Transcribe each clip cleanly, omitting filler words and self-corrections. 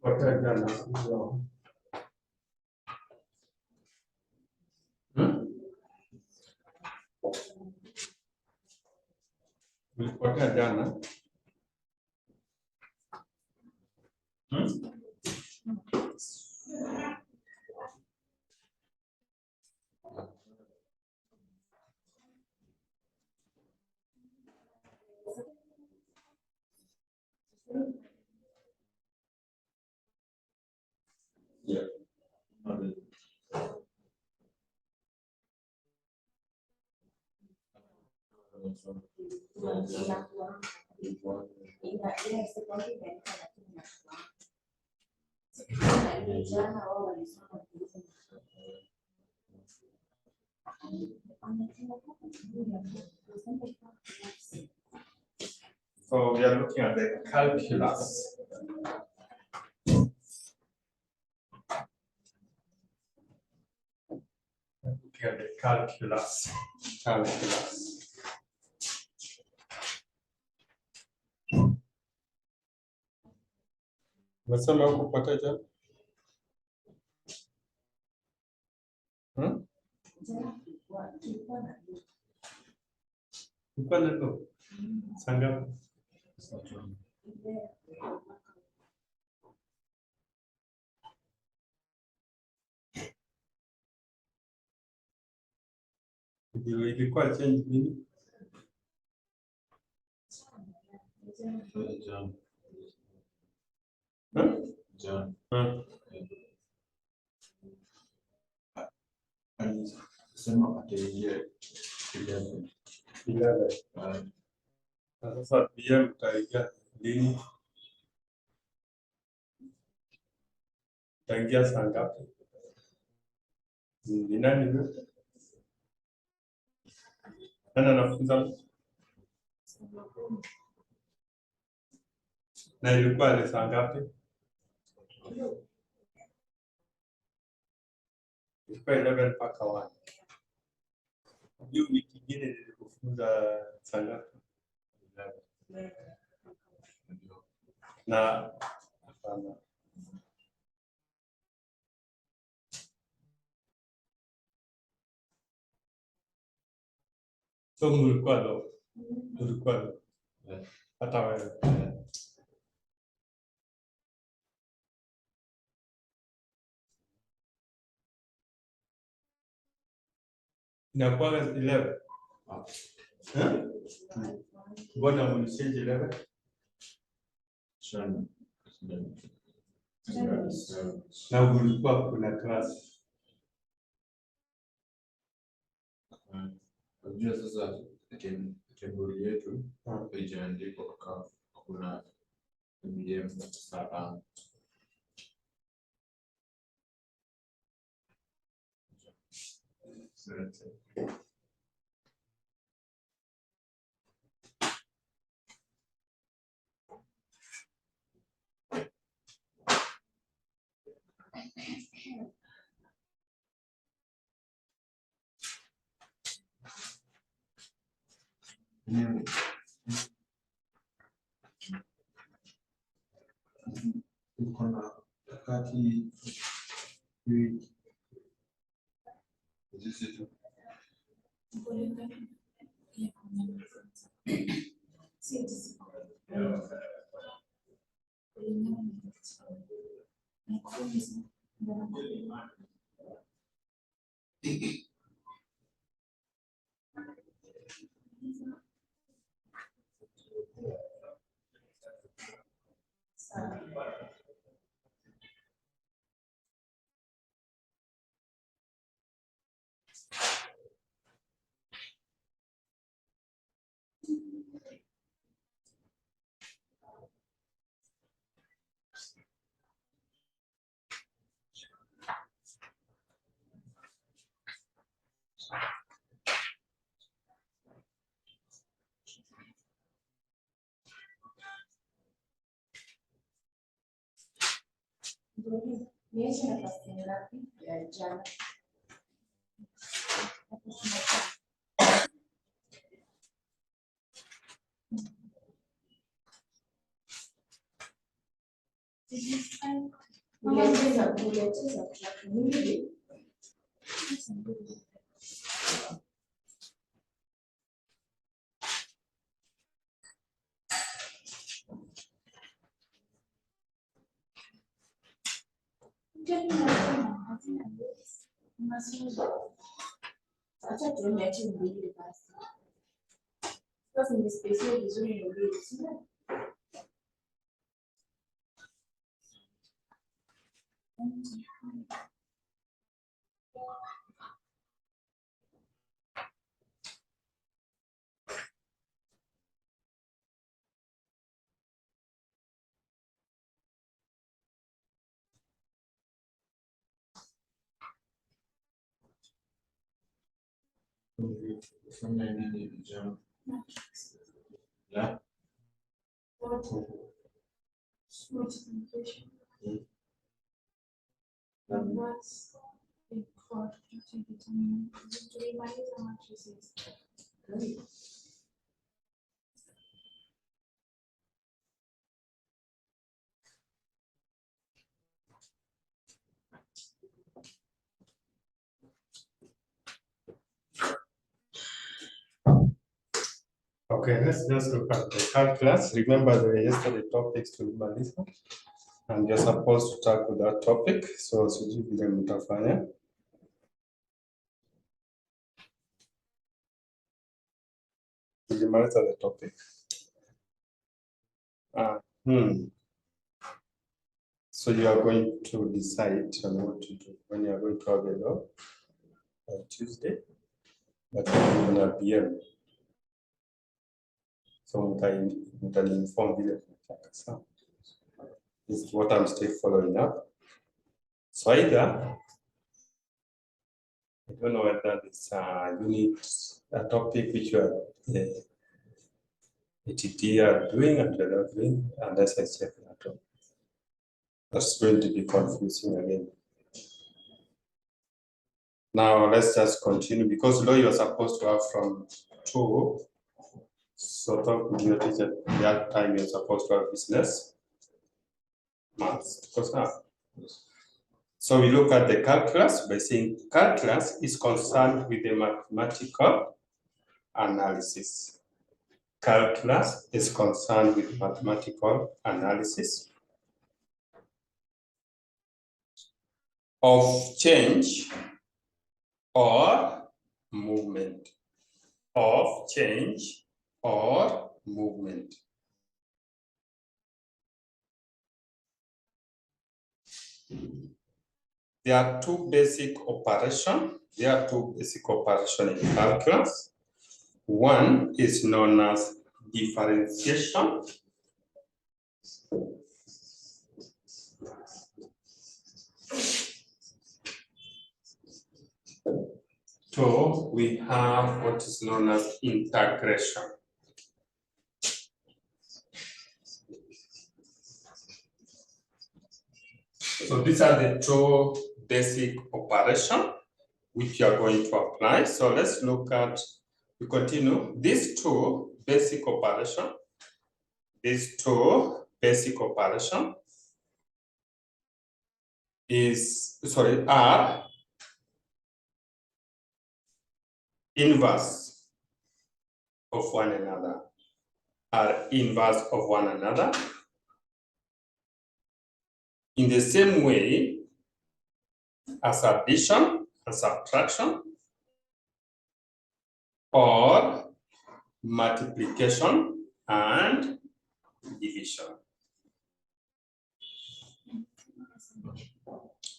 What are jana? Yeah. So we are looking at the calculus. Looking at the calculus. Umesema huko kupata jana? Ulikuwa na ndo? Sanga. Ilikuwa change nini? John. Sema ataingia 11. Sasa pia utaingia lini? Utaingia saa ngapi? Ni nani huyo? Nani anafunza? Na ilikuwa ni saa ngapi? Ilikuwa 11 mpaka 1. Hiyo wiki nyingine nilikufunza saa ngapi? 11. Na hapana. So mulikuwa ndo. Hata wewe. Inakuwa 11. Mbona mlisije 11? Na ulikuwa kuna class. Unajua sasa keburi yetu haijaandikwa kwa kuna MDM sasa. Kuna wakati hii Sisi tu Niache nafasi ngapi ya jana? Did you sign? Acha tumeacha mbili basi. Sasa ni special vizuri ndio mbili, sio? Kufanya nini vijana? La? Multiplication. Mm. And what's in court to determine to remind matrices. Okay, let's just look at the calculus. Remember the yesterday topics to Melissa, and you're supposed to tackle that topic. So sijui vile mtafanya. Tulimaliza the topic. So you are going to decide on what to do when you are going to have a law on Tuesday, but you're gonna be able. So mtani-inform vile tunataka. So this is what I'm still following up. So either, I don't know whether it's a topic which you are ATT are doing and they're not doing, unless I check that out. That's going to be confusing again. Now let's just continue because law you're supposed to have from 2. So talk with your teacher that time you're supposed to have business maths. So we look at the calculus by saying calculus is concerned with the mathematical analysis. Calculus is concerned with mathematical analysis of change or movement. Of change or movement. There are two basic operations. There are two basic operations in calculus. One is known as differentiation. So we have what is known as integration. So these are the two basic operations which you are going to apply. So let's look at, we continue, these two basic operations are inverse of one another. In the same way as addition and subtraction or multiplication and division.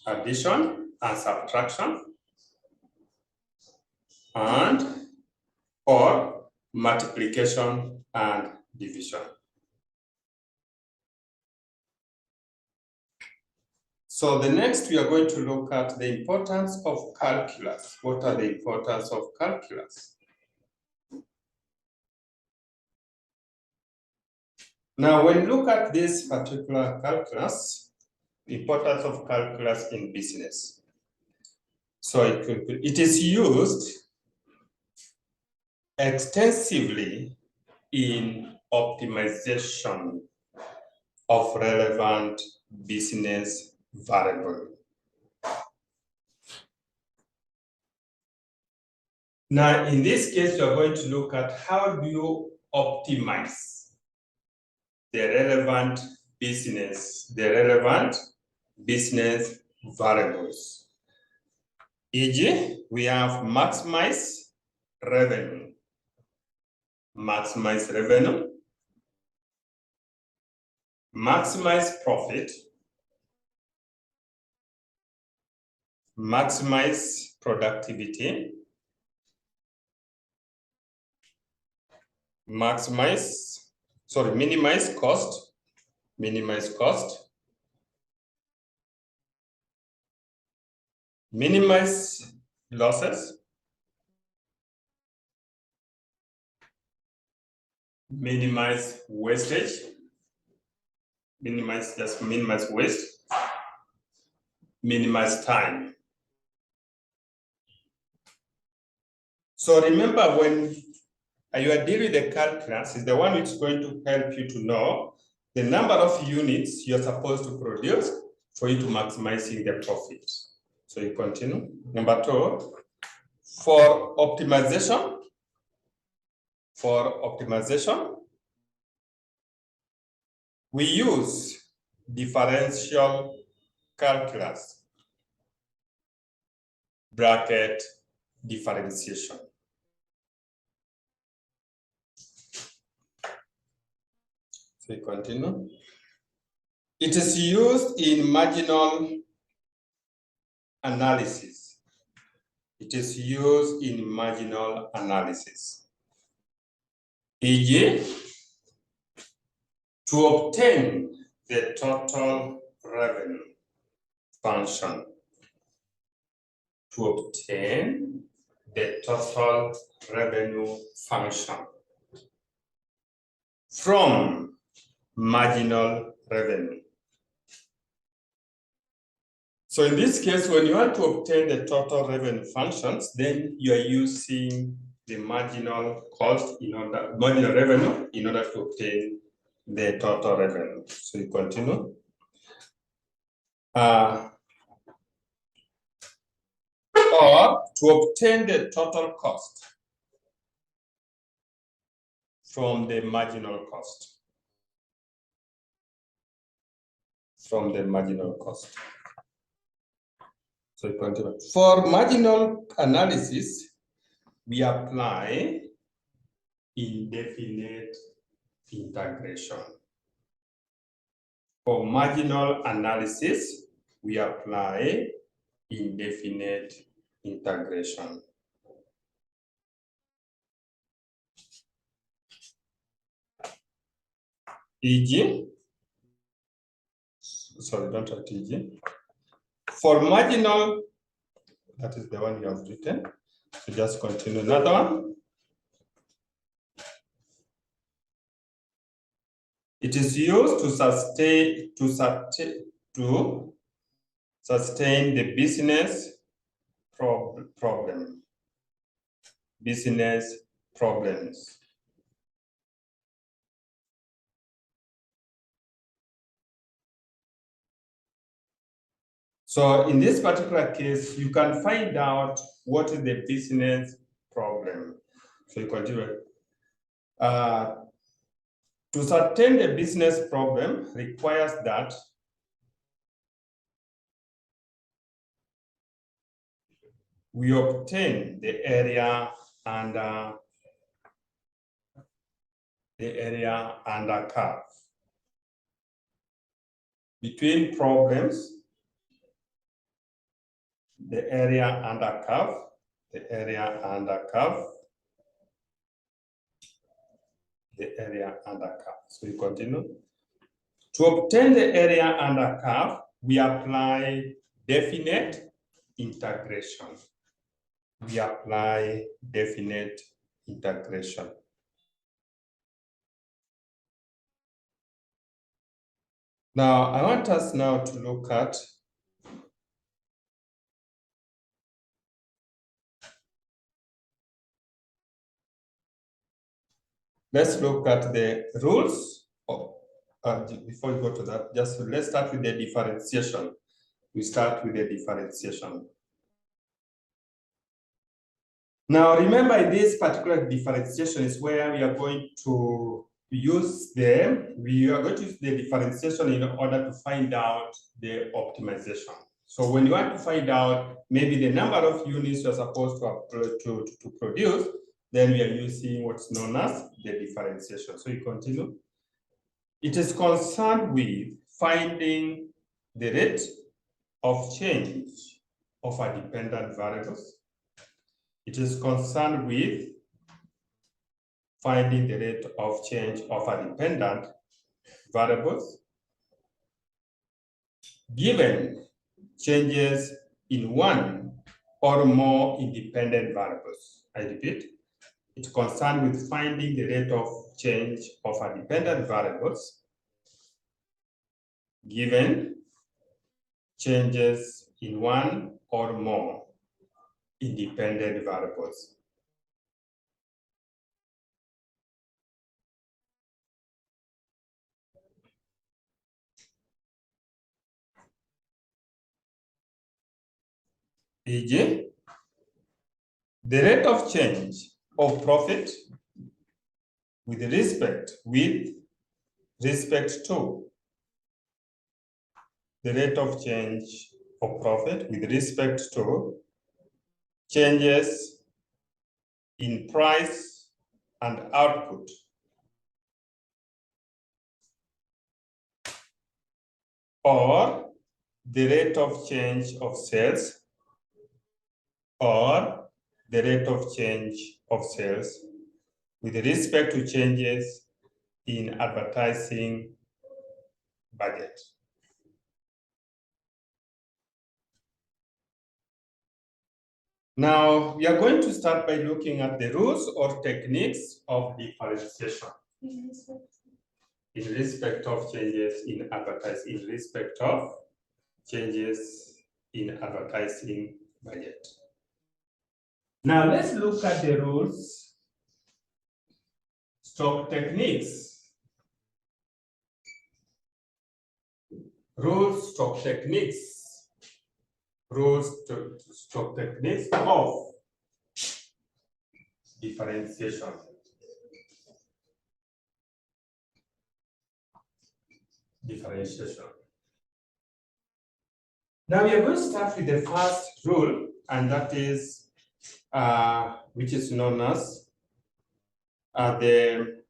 Addition and subtraction and or multiplication and division. So the next we are going to look at the importance of calculus. What are the importance of calculus? Now when you look at this particular calculus, the importance of calculus in business. So it is used extensively in optimization of relevant business variable. Now, in this case, we are going to look at how do you optimize the relevant business variables. E.g., we have maximize revenue, maximize profit, maximize productivity, minimize cost, minimize losses, minimize wastage, minimize waste, minimize time. So remember, when you are dealing with the calculus, is the one which is going to help you to know the number of units you're supposed to produce for you to maximizing the profit. So you continue. Number 2, for optimization, we use differential calculus, bracket differentiation. So you continue. It is used in marginal analysis. E.g., to obtain the total revenue function. From marginal revenue. So in this case, when you want to obtain the total revenue functions, then you are using the marginal revenue in order to obtain the total revenue. So you continue. Or to obtain the total cost from the marginal cost. So you continue. For marginal analysis, we apply indefinite integration. For marginal analysis, we apply indefinite integration. E.g., sorry, don't write E.g. For marginal, that is the one you have written. So just continue another one. It is used to sustain the business problems. So in this particular case, you can find out what is the business problem. So you continue. To sustain the business problem requires that we obtain the area under curve. Between problems, the area under curve. So we continue. To obtain the area under curve, we apply definite integration. Now, I want us now to look at let's look at the rules. Before we go to that, let's start with the differentiation. we start with the differentiation. Now, remember, in this particular differentiation is where we are going to use the differentiation in order to find out the optimization. So when you want to find out maybe the number of units you're supposed to produce, then we are using what's known as the differentiation. So you continue. It is concerned with finding the rate of change of our dependent variables. It is concerned with finding the rate of change of our dependent variables given changes in one or more independent variables. I repeat, it's concerned with finding the rate of change of our dependent variables given changes in one or more independent variables. E.g., the rate of change of profit with respect to the rate of change of profit with respect to changes in price and output or the rate of change of sales or the rate of change of sales with respect to changes in advertising budget. Now, we are going to start by looking at the rules or techniques of differentiation in respect of changes in advertising, in respect of changes in advertising budget. Now, let's look at the rules, stock techniques. Rules, stock techniques. Rules to stock techniques of differentiation. Differentiation. Now we are going to start with the first rule, and that is which is known as the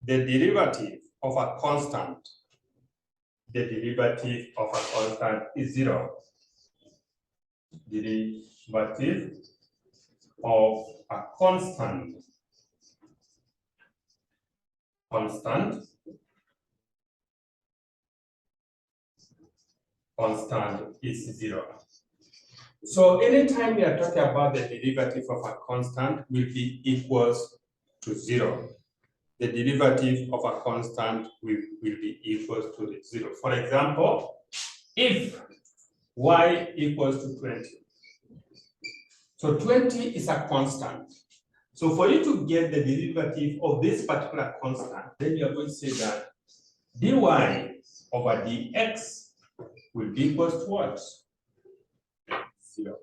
derivative of a constant. The derivative of a constant is zero. Derivative of a constant is zero. So anytime we are talking about the derivative of a constant will be equals to zero. The derivative of a constant will be equals to zero. For example, if y equals to 20, so 20 is a constant. So for you to get the derivative of this particular constant, then you are going to say that dy over dx will be equals to what? Zero.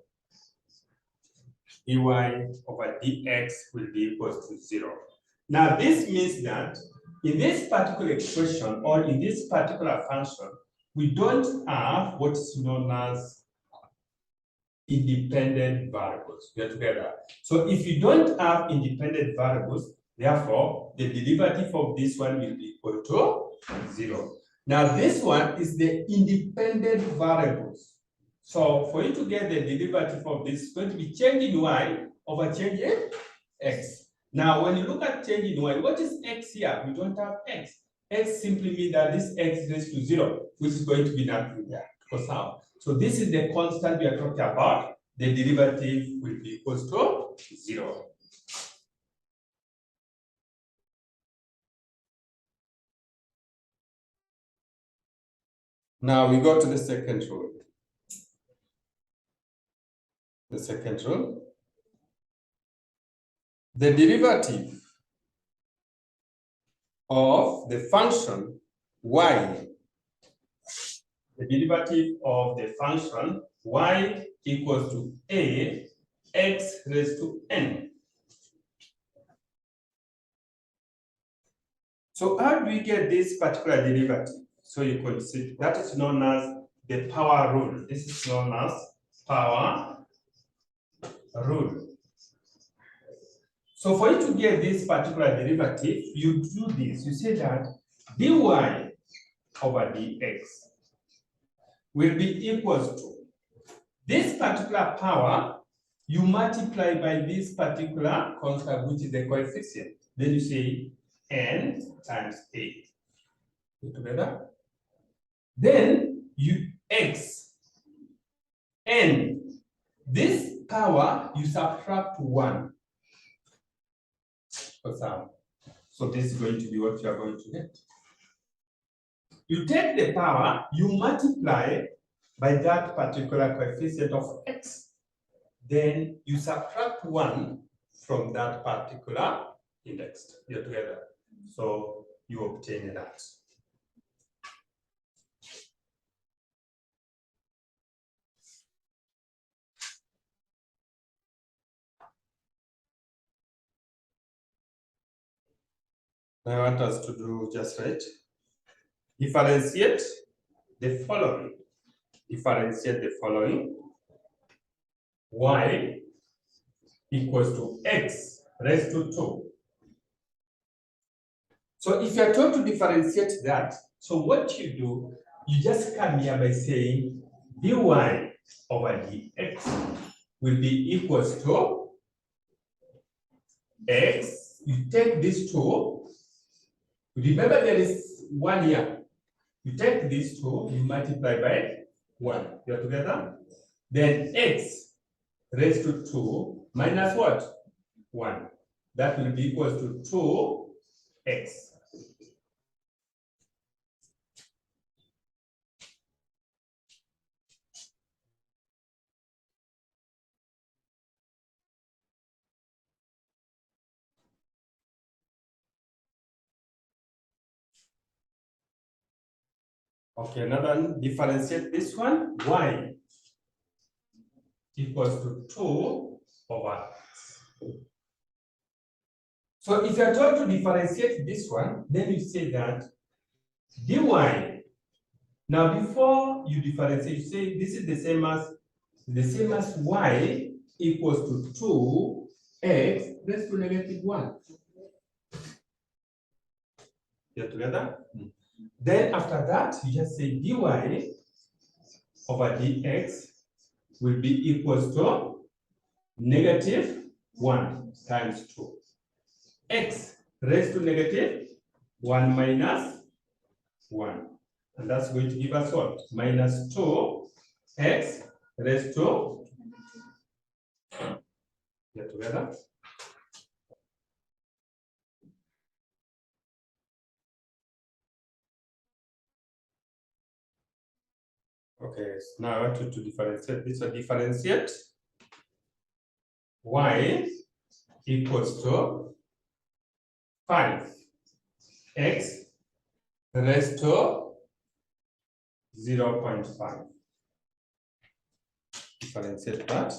Dy over dx will be equals to zero. Now this means that in this particular expression or in this particular function, we don't have what's known as independent variables. We are together. So if you don't have independent variables, therefore the derivative of this one will be equal to zero. Now this one is the independent variables. So for you to get the derivative of this, it's going to be change in y over change in x. Now when you look at change in y, what is x here? We don't have x. X simply means that this x is raised to zero, which is going to be nothing there. Because how? So this is the constant we are talking about. The derivative will be equals to zero. Now we go to the second rule. The second rule. The derivative of the function y the derivative of the function y equals to a x raised to n. So how do we get this particular derivative? So you could see that is known as the power rule. This is known as power rule. So for you to get this particular derivative, you do this. You say that dy over dx will be equals to this particular power, you multiply by this particular constant, which is the coefficient. Then you say n times a. Put together. Then you x n. This power you subtract 1 for some. So this is going to be what you are going to get. You take the power, you multiply by that particular coefficient of x. Then you subtract 1 from that particular index. You're together. So you obtain that. I want us to do just right. Differentiate the following. Differentiate the following. Y equals to x raised to 2. So if you are told to differentiate that, so what you do, you just come here by saying dy over dx will be equals to x. You take this 2. Remember there is 1 here. You take this 2, you multiply by 1. You are together? Then x raised to 2 minus what? 1. That will be equals to 2x. Okay, another differentiate this one. Y equals to 2 over x. So if you are told to differentiate this one, then you say that dy. Now before you differentiate, you say this is the same as y equals to 2x raised to negative 1. You're together? Then after that, you just say dy over dx will be equals to negative 1 times 2. X raised to negative 1 minus 1. And that's going to give us what? Minus 2x raised to. Get together? Okay, so now I want you to differentiate this. So differentiate y equals to 5x raised to 0.5. Differentiate that.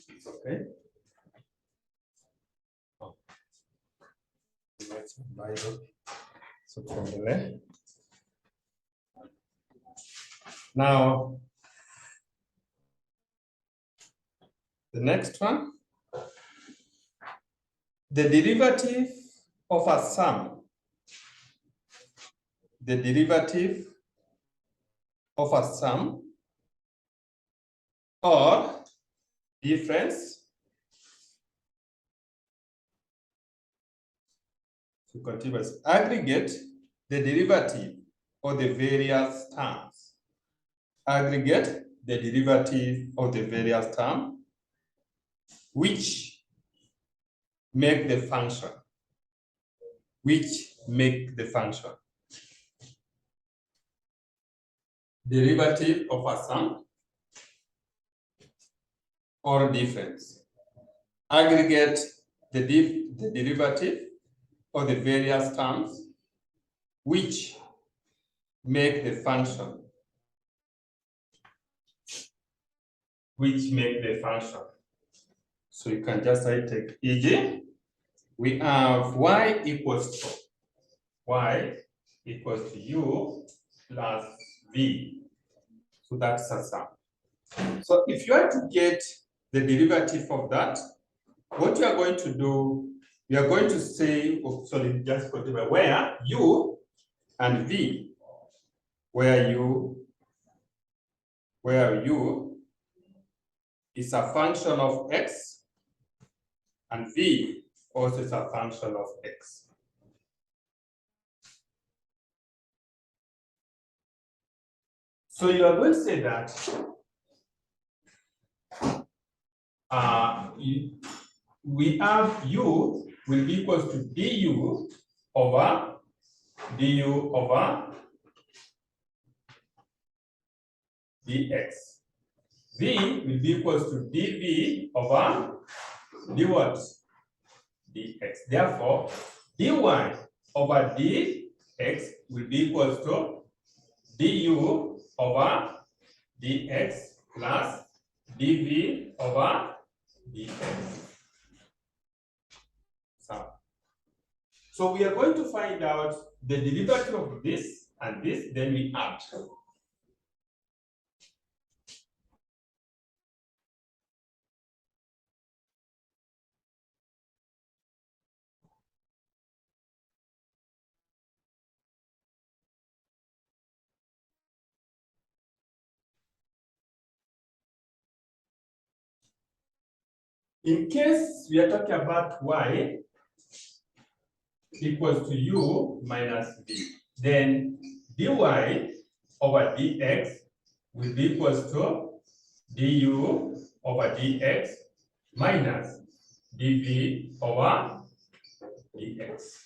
It's okay. Oh. So now, the next one, the derivative of a sum. The derivative of a sum or difference. So continuous aggregate the derivative of the various terms. Aggregate the derivative of the various terms which make the function. Which make the function. Derivative of a sum or difference. Aggregate the derivative of the various terms which make the function. Which make the function. So you can just take e.g. we have y equals to u plus v. So that's a sum. So if you are to get the derivative of that, what you are going to do, you are going to say, just continue where u and v, where u is a function of x and v also is a function of x. So you are going to say that we have u will be equal to du over dx. v will be equals to dv over d what? dx. Therefore, dy over dx will be equals to du over dx plus dv over dx. So we are going to find out the derivative of this and this, then we add. In case we are talking about y equals to u minus v, then dy over dx will be equals to du over dx minus dv over dx.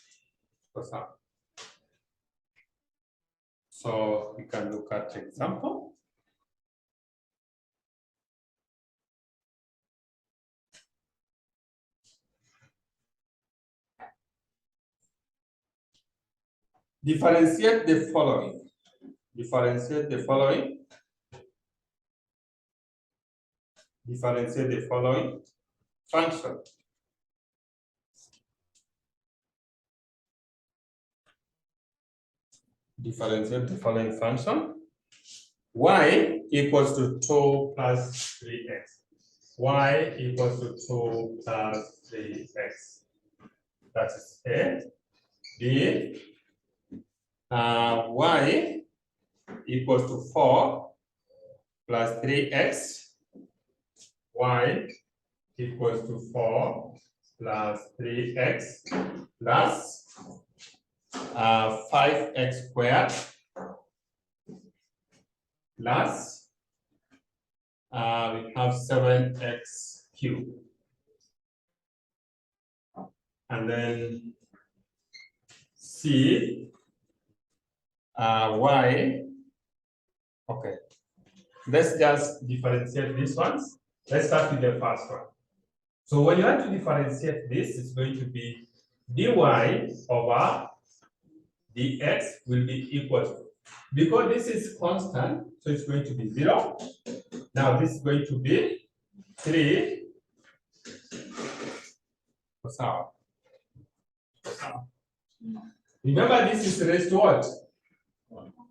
So we can look at example. Differentiate the following. Differentiate the following. Differentiate the following function. Differentiate the following function. Y equals to 2 plus 3x. Y equals to 2 plus 3x. That is A. B. Y equals to 4 plus 3x. Y equals to 4 plus 3x plus 5x squared plus we have 7x cubed. And then C, y, okay. Let's just differentiate these ones. Let's start with the first one. So when you want to differentiate this, it's going to be dy over dx will be equal to, because this is constant, so it's going to be 0. Now this is going to be 3. Remember, this is raised to what?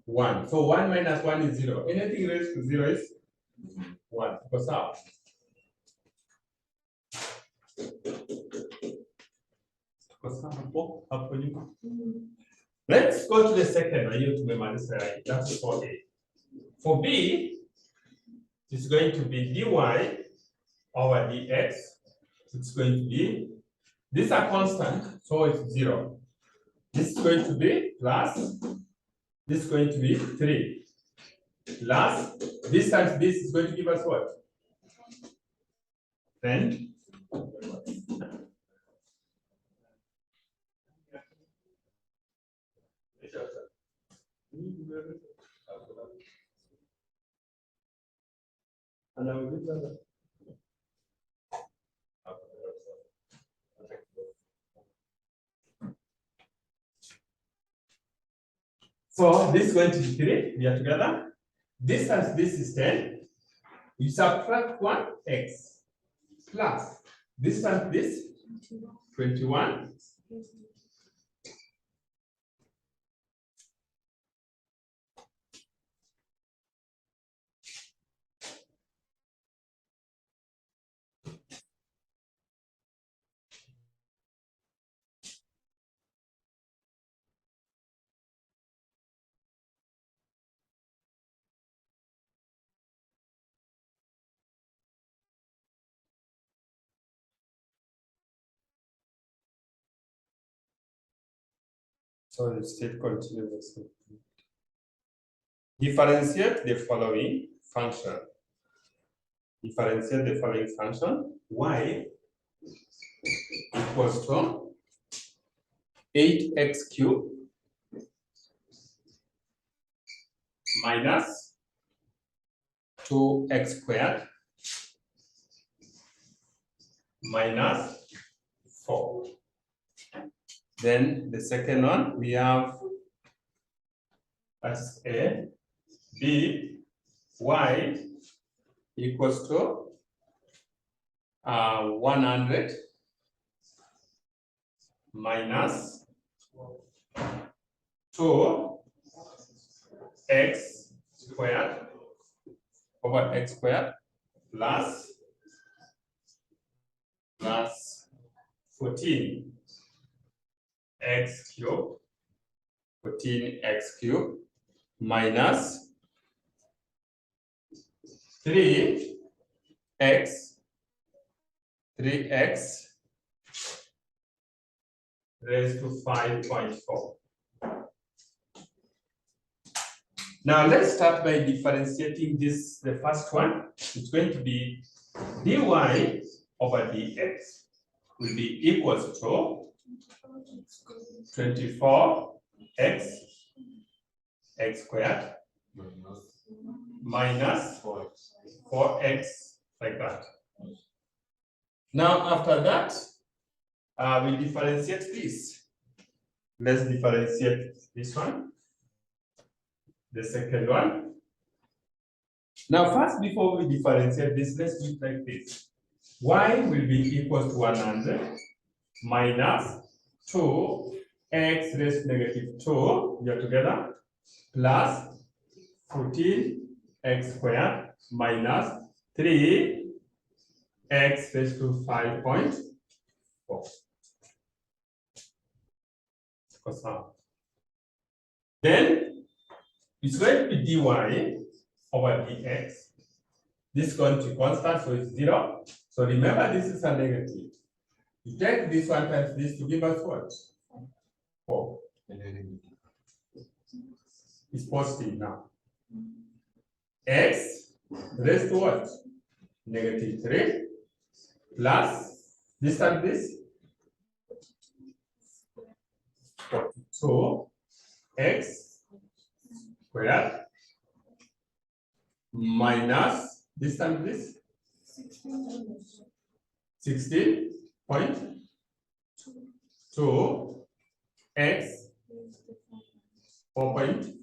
1. So 1 minus 1 is 0. Anything raised to 0 is 1. Let's go to the second one. That's for A. For B, it's going to be dy over dx. It's going to be, these are constant, so it's 0. This is going to be plus, this is going to be 3. Plus, this times this is going to give us what? 10. And I will do that. So this is going to be 3. We are together. This times this is 10. You subtract 1x plus this times this 21. So you still continue the same. Differentiate the following function. Differentiate the following function. Y equals to 8x cubed minus 2x squared minus 4. Then the second one, we have as A, B, y equals to 100 minus 2x squared over x squared plus 14 x cubed, 14x cubed minus 3x raised to 5.4. Now let's start by differentiating this. The first one is going to be dy over dx will be equals to 24x squared minus 4x like that. Now after that, we differentiate this. Let's differentiate this one, the second one. Now first, before we differentiate this, let's do it like this. Y will be equal to 100 minus 2x raised to negative 2, we are together, plus 14x squared minus 3x raised to 5.4. Then it's going to be dy over dx. This is going to be constant, so it's 0. So remember, this is a negative. You take this one times this to give us what? 4. It's positive now. X raised to what? Negative 3 plus this and this. So x squared minus this and this. 16.2 x 4.4.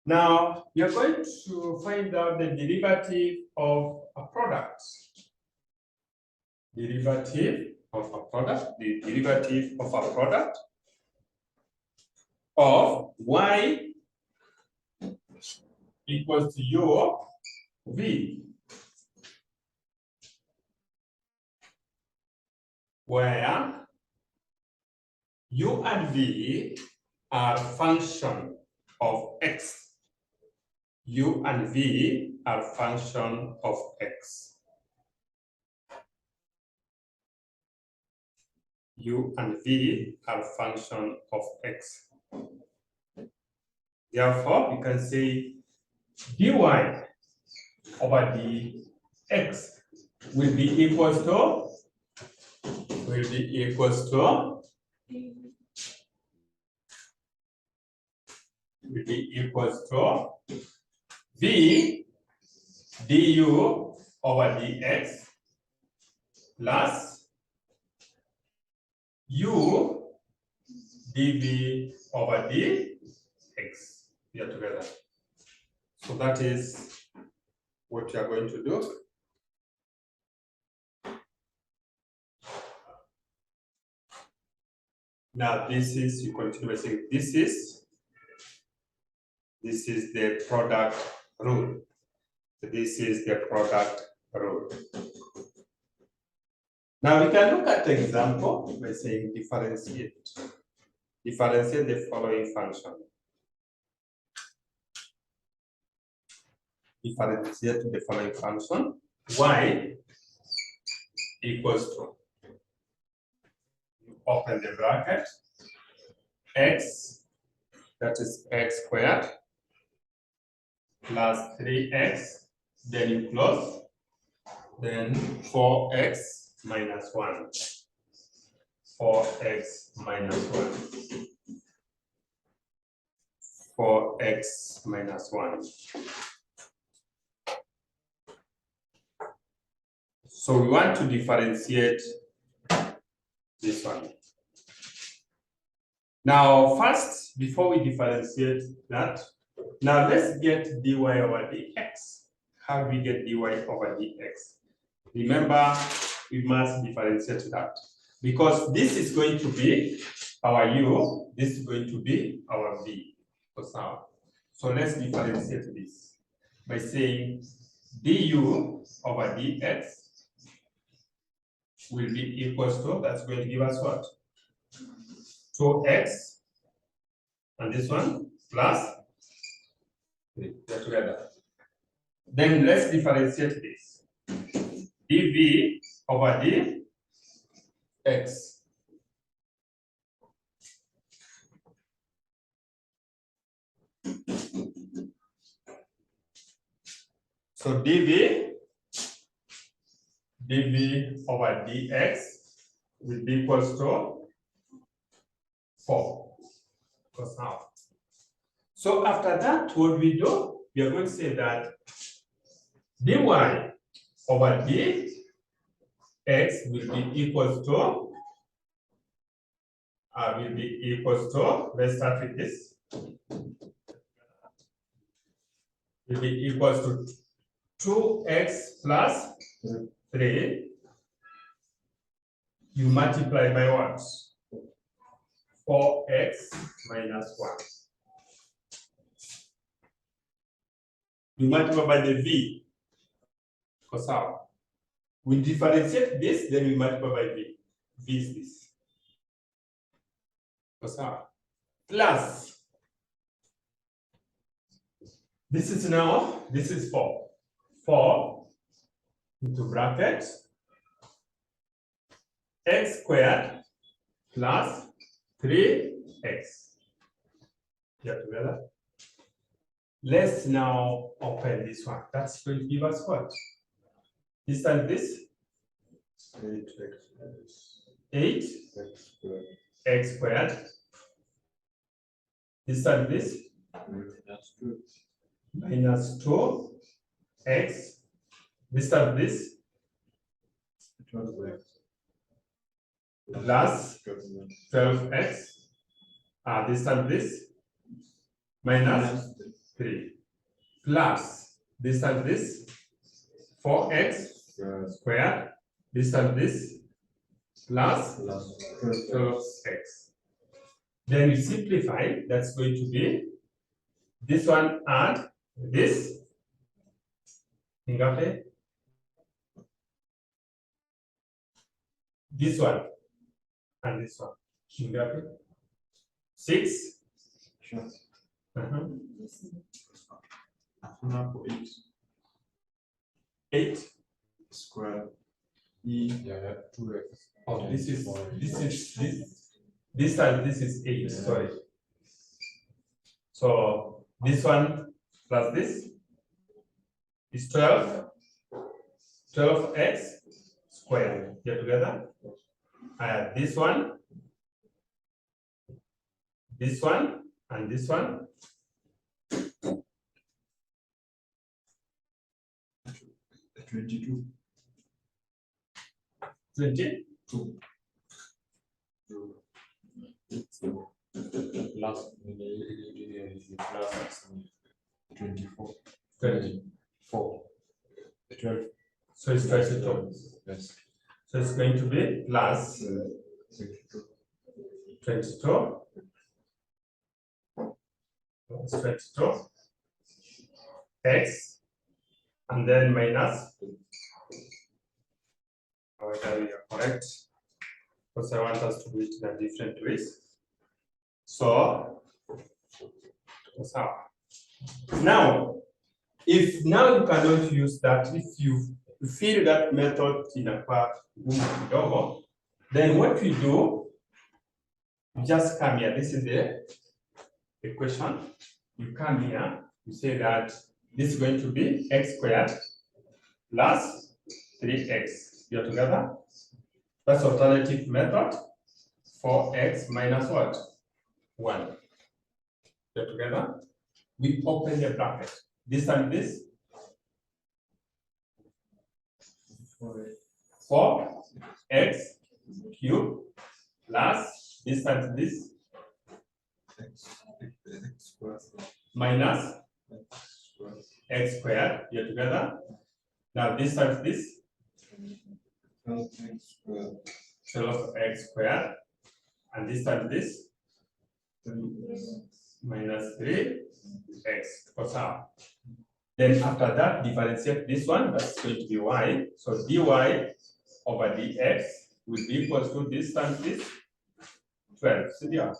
Now, you're going to find out the derivative of a product. Derivative of a product, the derivative of a product of y equals to u v, where u and v are function of x. U and v are function of x. U and v are function of x. Therefore, we can say dy over dx will be equals to v du over dx plus u dv over dx. We are together. So that is what you are going to do. Now this is, you continue by saying this is the product rule. This is the product rule. Now we can look at the example by saying differentiate. Differentiate the following function. Differentiate the following function. Y equals to, you open the bracket, x, that is x squared, plus 3x then you close, then 4x minus 1. 4x minus 1. 4x minus 1. So we want to differentiate this one. Now, first, before we differentiate that, now let's get dy over dx. How do we get dy over dx? Remember, we must differentiate that because this is going to be our u, this is going to be our v. So let's differentiate this by saying du over dx will be equals to, that's going to give us what? 2x, and this one plus 3, they're together. Then let's differentiate this. dv over dx. So dv over dx will be equals to 4. Because now. So after that, what we do, we are going to say that dy over dx will be equals to, let's start with this, will be equals to 2x plus 3, you multiply by what? 4x minus 1. You multiply by the v. Because how? We differentiate this, then we multiply by v. V is this. Because how? Plus. This is now, this is 4. 4 into bracket x squared plus 3x. Here together. Let's now open this one. That's going to give us what? This and this? 8x squared. This and this? Minus 2x. This and this? Plus 12x. This and this? Minus 3. Plus this and this? 4x squared. This and this? Plus 12x. Then you simplify, that's going to be this one and this. Ingape? This one and this one. Ingape? 6. Uh-huh. 8 square. Yeah, 2x. Oh, this and this is 8, yeah. Sorry. So this one plus this is 12. 12x squared. Get together. This one, and this one. 22. 22. Last 24. 24. 12. So it's 22. Yes. So it's going to be plus 22. Plus 22. X. And then minus. Whether we are correct. Because I want us to do it in a different ways. So that's how. Now, if now you cannot use that, if you feel that method in a part, then what we do, you just come here. This is the equation. You come here, you say that this is going to be x squared plus 3x. You're together? That's alternative method. 4x minus what? 1. You're together? We open the bracket. This and this. 4x cubed plus this and this minus x squared. You're together? Now this times this. So of x squared. And this times this. Minus 3x. What's up? Then after that, differentiate this one. That's going to be y. So dy over dx will be equal to this times this. 12. So yeah.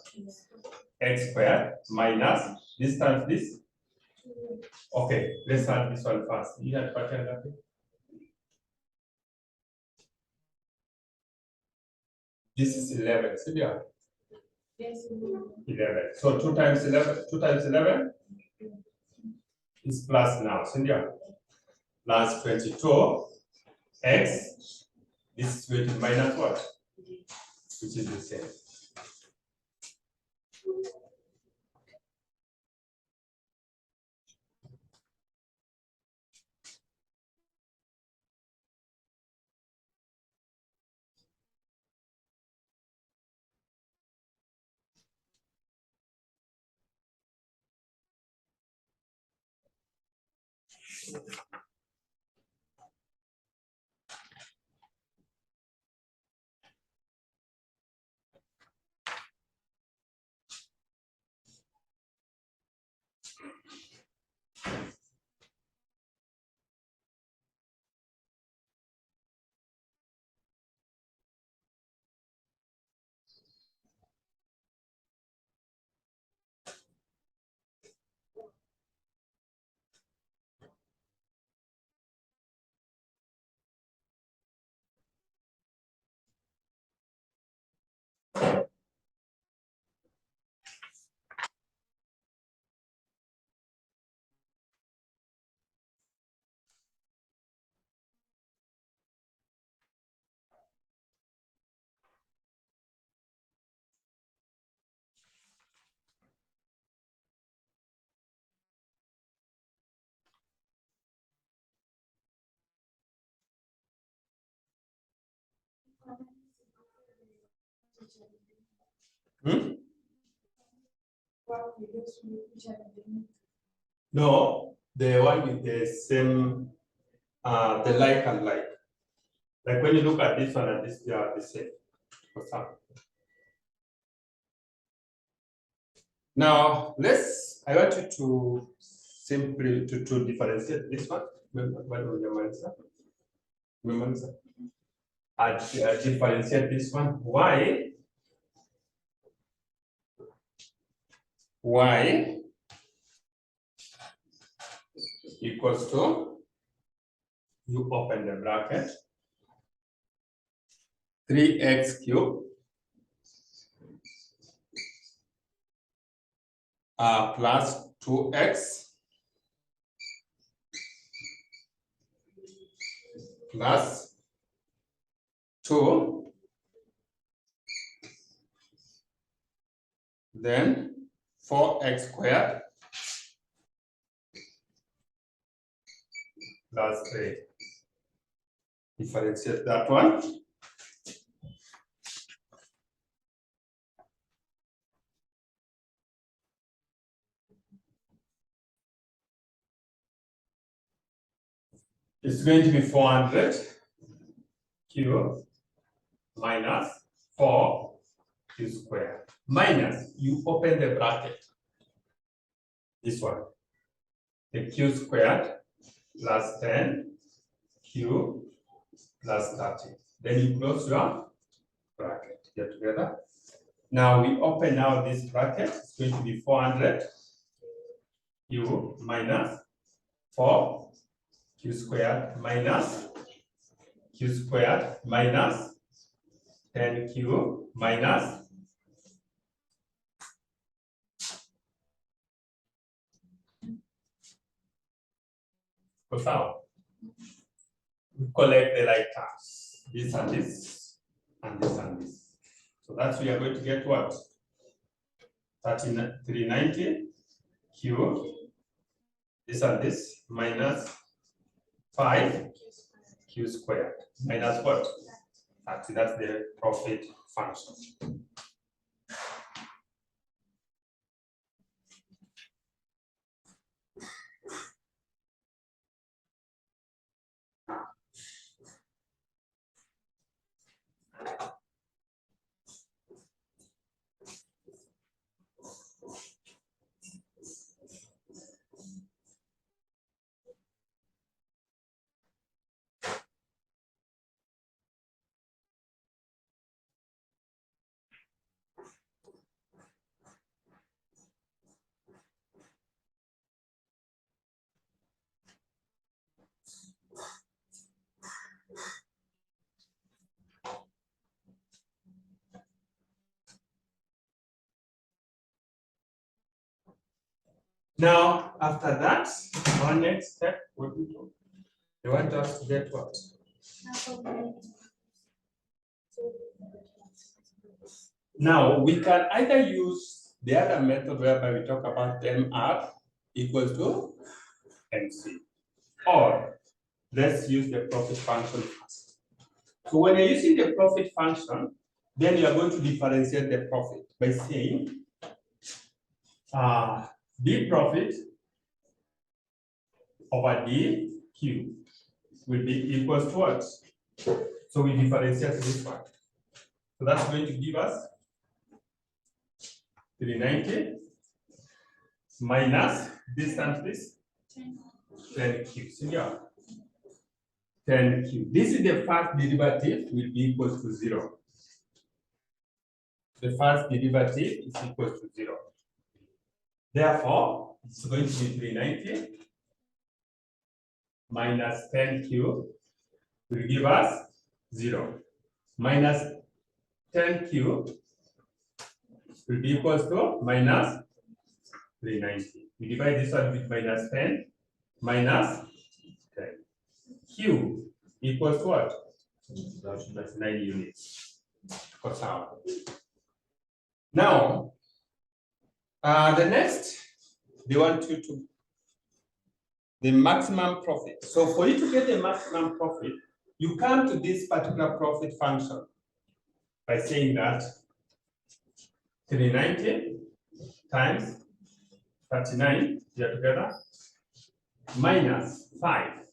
X squared minus this times this. Okay, let's add this one first. You had pattern that. This is 11. So yeah. 11. So 2 times 11 is plus now. Cynthia. Plus 22 x. This is going to minus what? Which is the same. No, the one with the same, the like and like. Like when you look at this one and this, they are the same. For some. Now, I want you to simply to differentiate this one. Differentiate this one. Y equals to, you open the bracket, 3x cubed plus 2x plus 2, then 4x squared plus 3. Differentiate that one. It's going to be 400 q minus 4 q squared. Minus, you open the bracket. This one. The q squared plus 10 q plus 30. Then you close your bracket. Get together. Now we open now this bracket. It's going to be 400 q minus 4 q squared minus q squared minus 10q minus what's out? we collect the like terms, this and this, and this and this. So that's we are going to get what? 390 Q, this and this, minus 5 Q squared, minus what? That's the profit function. Now, after that, our next step, what do we do? They want us to get what? Now, we can either use the other method whereby we talk about MR equals to MC, or let's use the profit function first. So when you're using the profit function, then you are going to differentiate the profit by saying D profit over DQ will be equals to what? So we differentiate this one. So that's going to give us 390 minus this times this 10Q. So yeah, 10Q. This is the first derivative will be equals to 0. The first derivative is equals to 0. Therefore, it's going to be 390 minus 10Q will give us 0. Minus 10Q will be equals to minus 390. We divide this one with minus 10 minus 10. Q equals to what? That's 9 units. Now, the next, they want you to the maximum profit. So for you to get the maximum profit, you come to this particular profit function by saying that 390 times 39 here together minus 5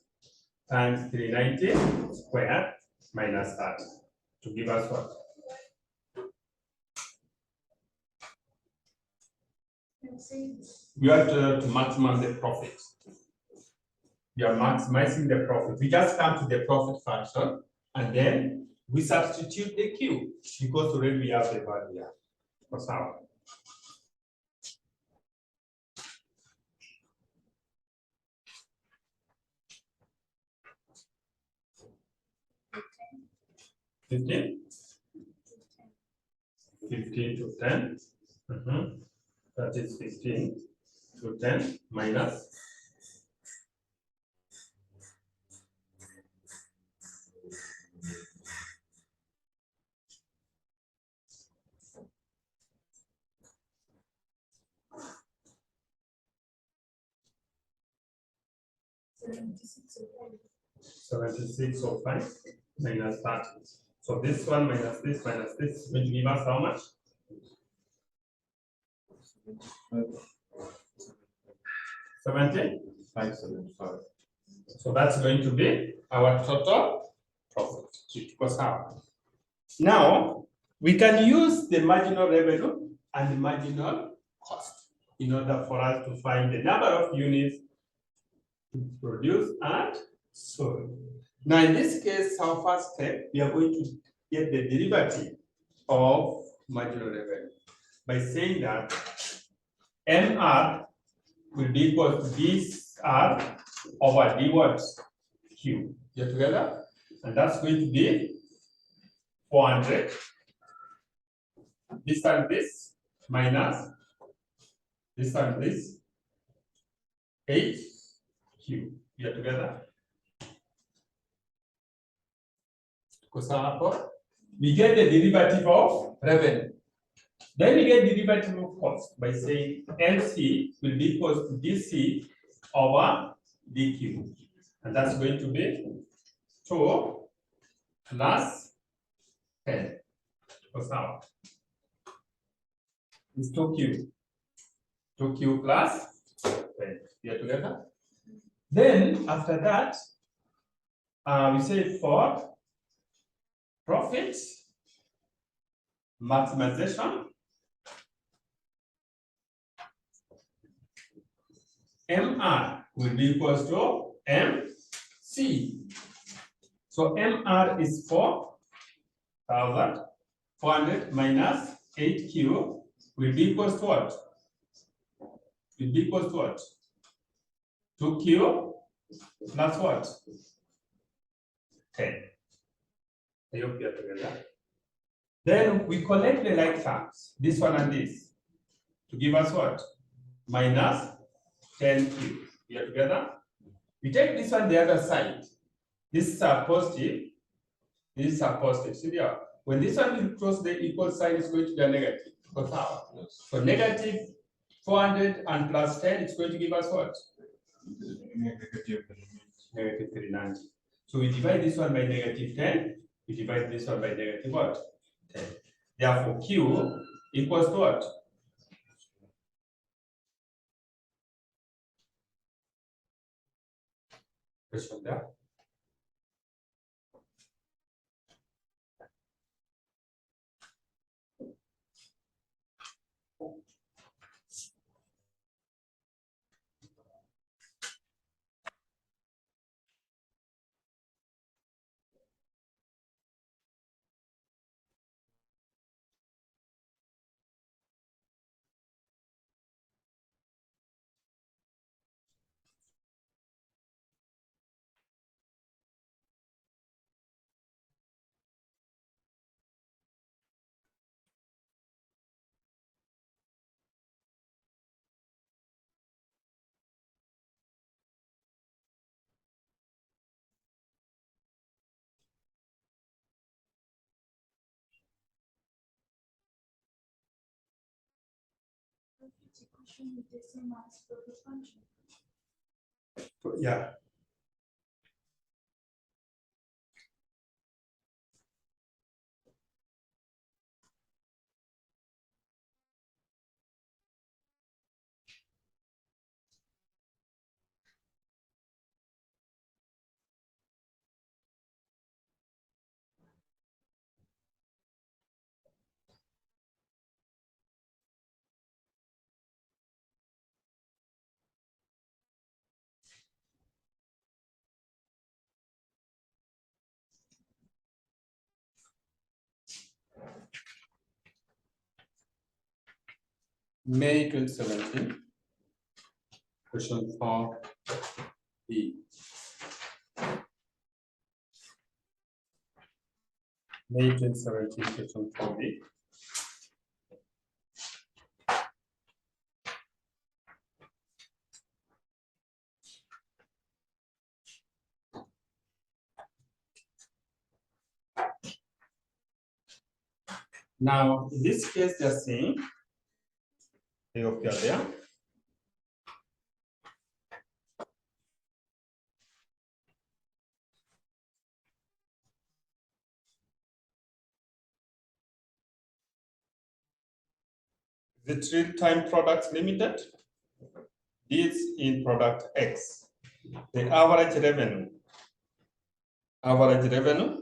times 390 squared minus 30 to give us what? You have to maximize the profit. You are maximizing the profit. We just come to the profit function and then we substitute the Q because already we have the value here. What's now? $15 to 10. That is 15 to 10 minus 7605 minus 30. So this one minus this will give us how much? 70? 575. So that's going to be our total profit. It goes out. Now, we can use the marginal revenue and the marginal cost in order for us to find the number of units produced and sold. Now, in this case, our first step, we are going to get the derivative of marginal revenue by saying that MR will be equal to this R over D what? Q. Get together? And that's going to be 400. This and this minus this and this 8Q. Get together? We get the derivative of revenue. Then we get the derivative of cost by saying LC will be equal to DC over DQ. And that's going to be 2 plus 10. What's out? It's 2Q. 2Q plus 10. We are together? Then after that, we say for profit maximization, MR will be equals to MC. So MR is 4,400 minus 8Q will be equals to what? Will be equals to what? 2Q plus what? 10. I hope you are together. Then we collect the like terms, this one and this, to give us what? Minus 10Q. We are together? We take this one the other side. This is a positive. This is a positive. See there. When this one will cross the equal sign, it's going to be a negative. Because how? So negative 400 and plus 10, it's going to give us what? Negative. Negative 390. So we divide this one by negative 10. We divide this one by negative what? 10. Therefore, Q equals to what? Question there. Question with the same as for the function. Yeah. May 2017, question 4B. May 2017, question 4B. Now, in this case, they're saying, I hope you're there. The 3-time products limited is in product X. The average revenue. Average revenue.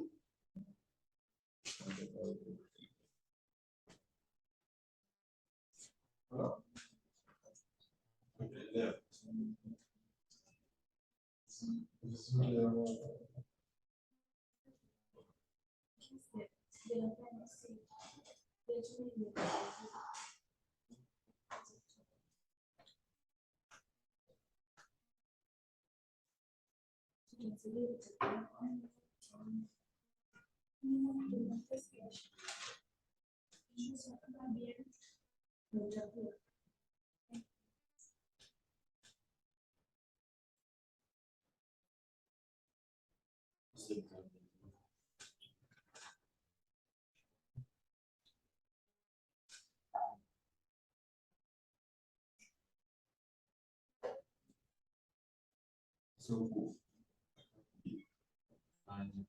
So cool. And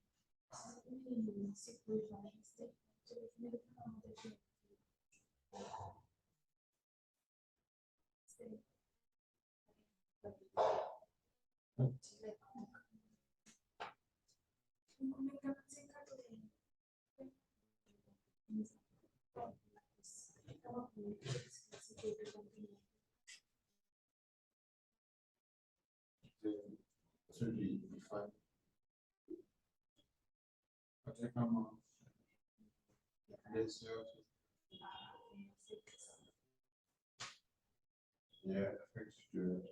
should be fun. But I come on. Yes, yeah, fixture.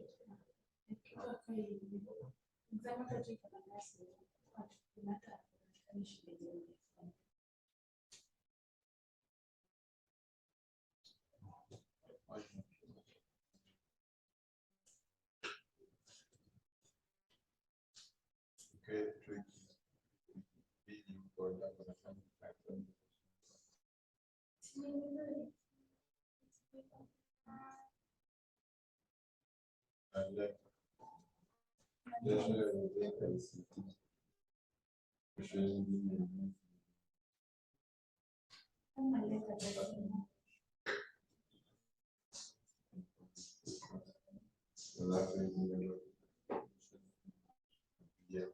Okay, tweak. Beating for that one, factor. And then there's a vacancy. Which is yeah.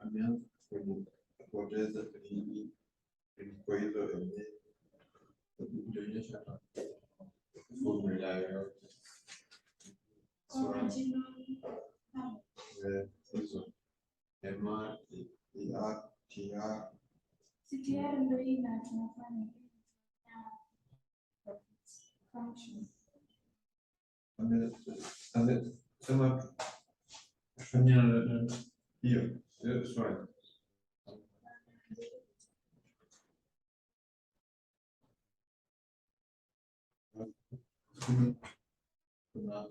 Ameanza kupoteza kwenye kwa hizo kuonyesha formula yote. So hizo MR, ER, TR. CTR ndio hii na tunafanya function. Amesema kufanya hiyo swali. Kuna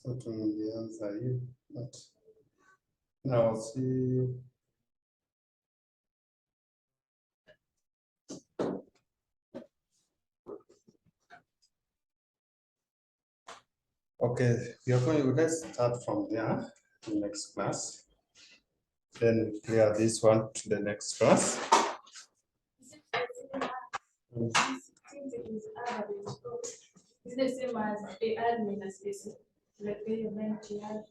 So tungeanza hiyo, but now see you. Okay, we are going, let's start from there, the next class. Then we clear this one to the next class. Since it is average, it's the same as the admin space. Like the event you have.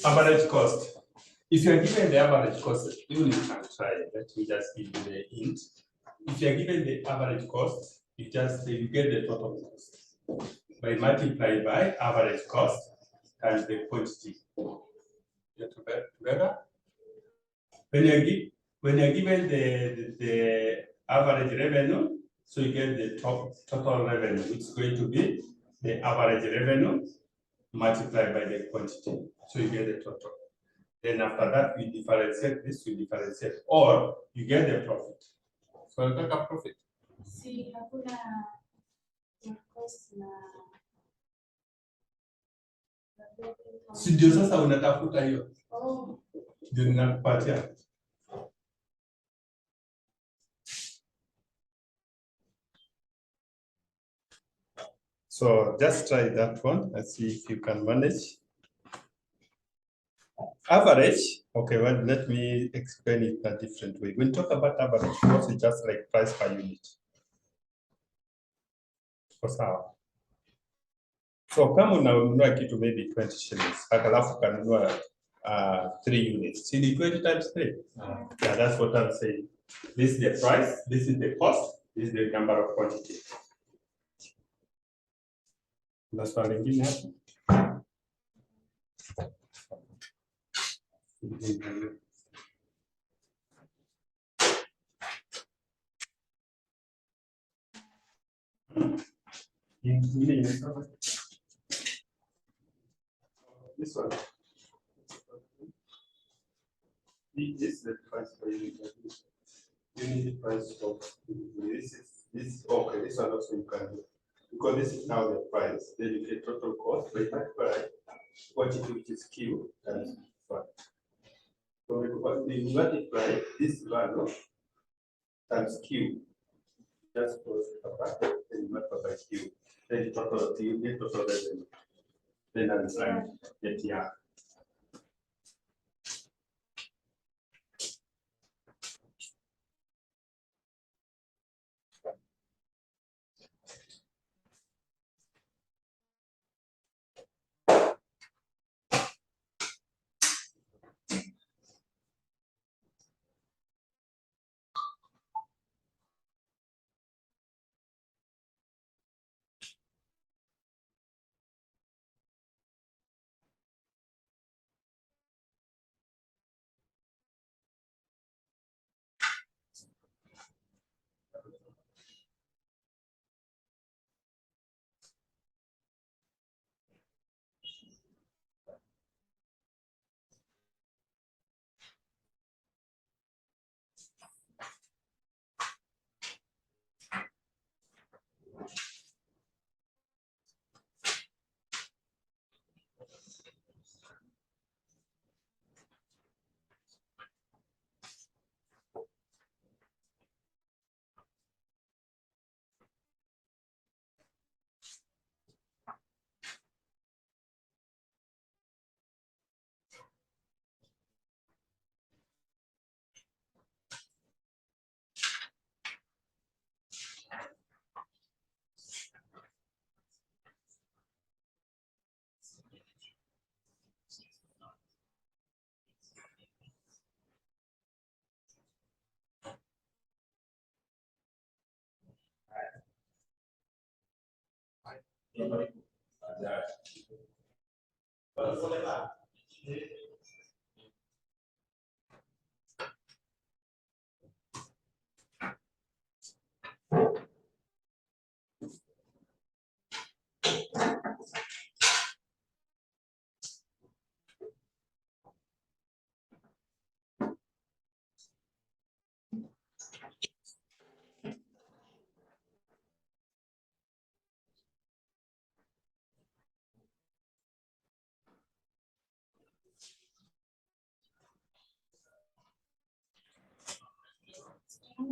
Average cost. If you are given the average cost, you can try. Let me just give you the hint. If you are given the average cost, you just you get the total cost by multiplying by average cost times the quantity. Get together. When you're given the average revenue, so you get the total revenue, which is going to be the average revenue multiplied by the quantity. So you get the total. Then after that, we differentiate this, we differentiate, or you get the profit. So you get a profit. Si hakuna cost na Si ndio sasa unatafuta hiyo. Oh. Ndio ninakupatia. So just try that one and see if you can manage. Average, okay, well, let me explain it a different way. When you talk about average cost, it's just like price per unit. Kwa sawa. So kama unanunua kitu maybe 20 shillings, halafu kanunua 3 units. See the 20 times 3? Yeah, that's what I'm saying. This is the price, this is the cost, this is the number of quantity. Kuna swali lingine hapo? This one. This is the price for unit. You need the price of this. Okay, this one also you can do. Because this is now the price. Then you get total cost by that price. Quantity which is Q times 1. So we multiply this value times Q. Just close the bracket, then you multiply by Q. Then you total you get total revenue. Then I'm trying to get here. Hi.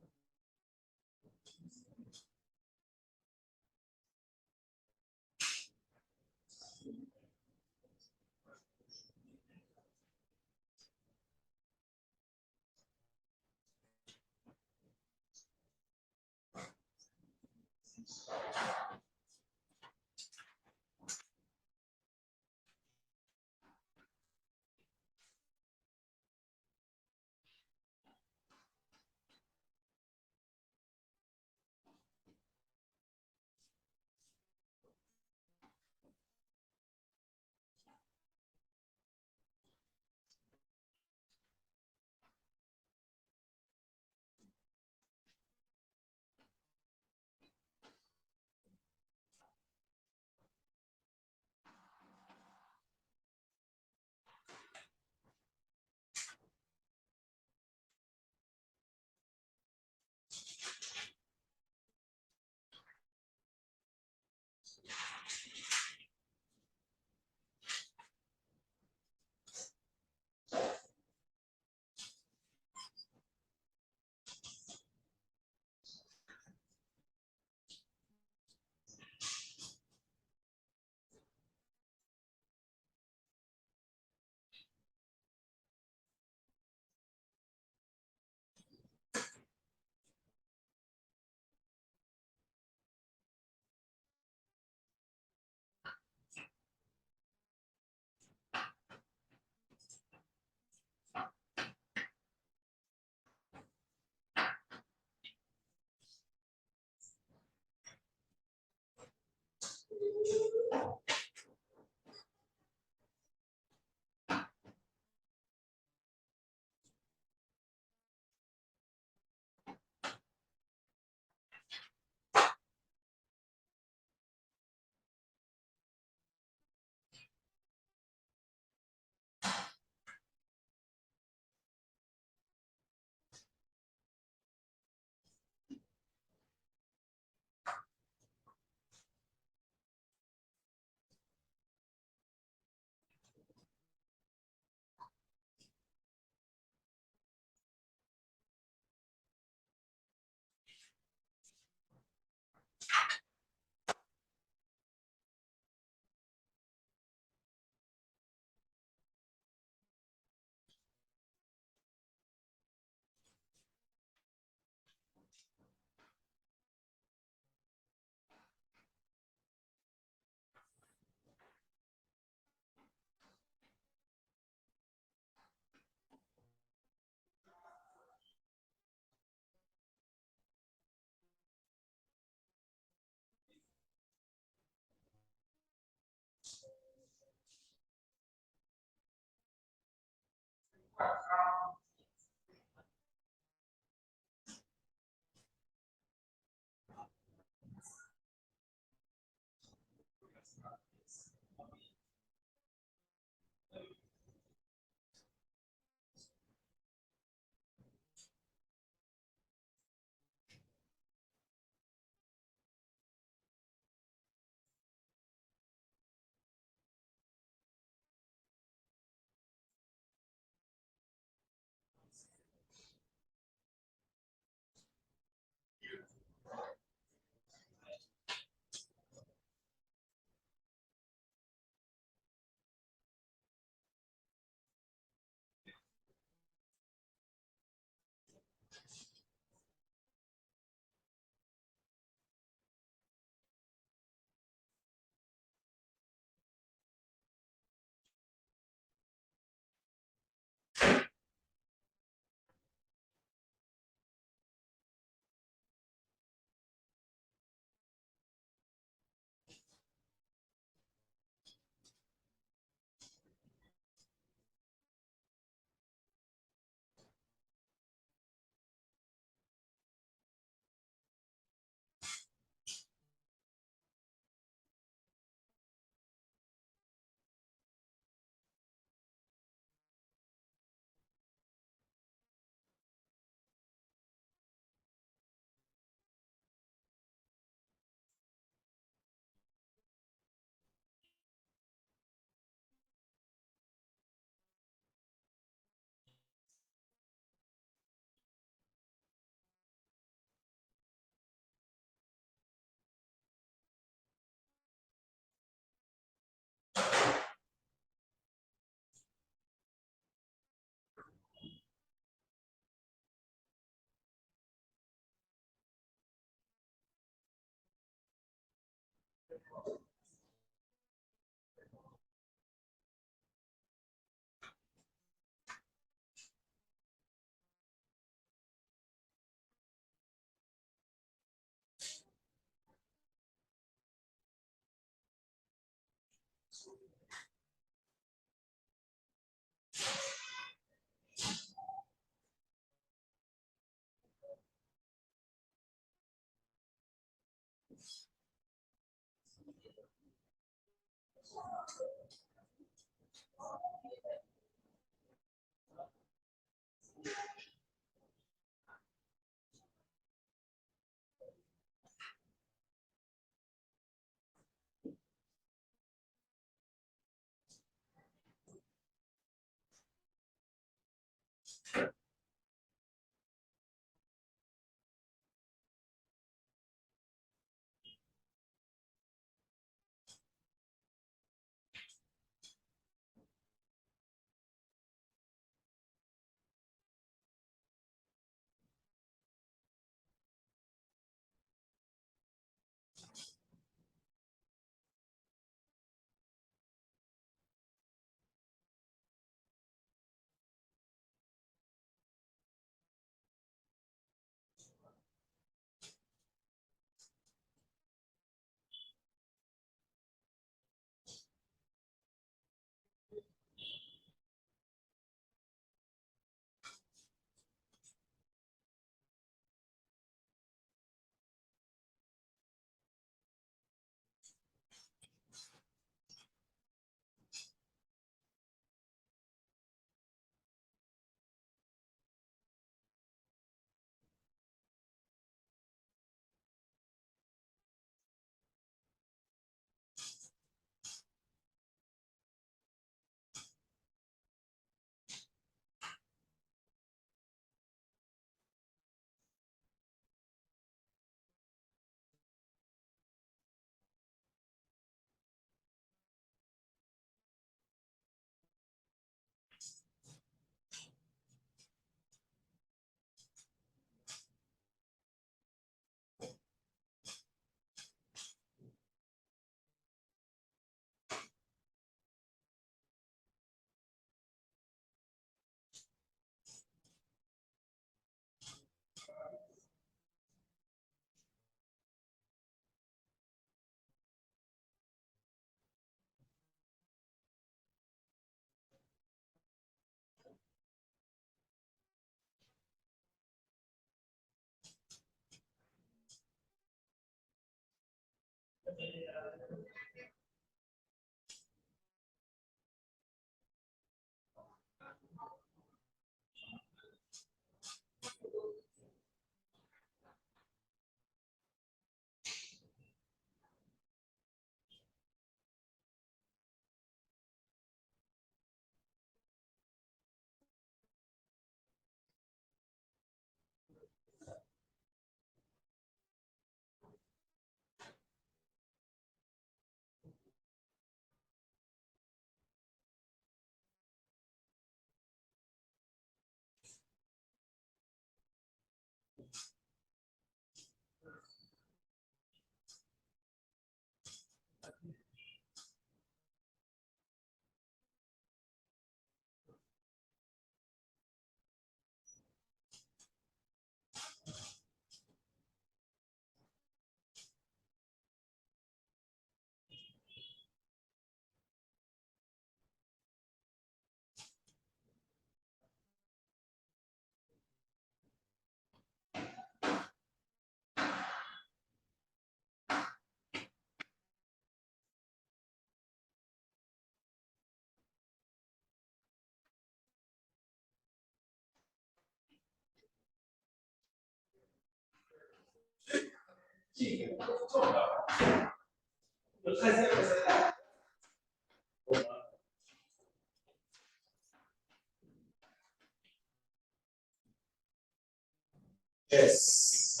Yes,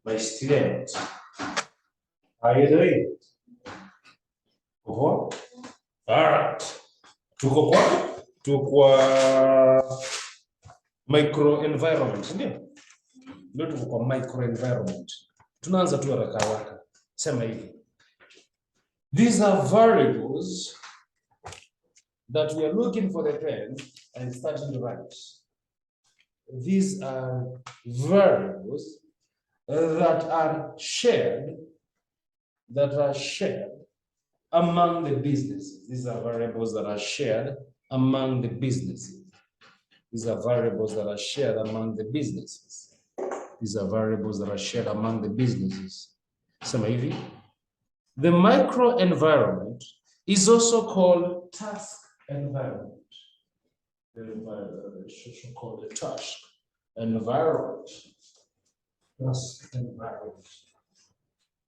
my student. How are you doing? Uko? Alright. Tuko micro environment, ndio? Ndio tuko kwa micro environment. Tunaanza tu haraka haraka. Sema hivi. These are variables that we are looking for the pen and starting to write. These are variables that are shared among the businesses. These are variables that are shared among the businesses. These are variables that are shared among the businesses. These are variables that are shared among the businesses. So maybe the microenvironment is also called task environment. The environment is also called the task environment. Task environment.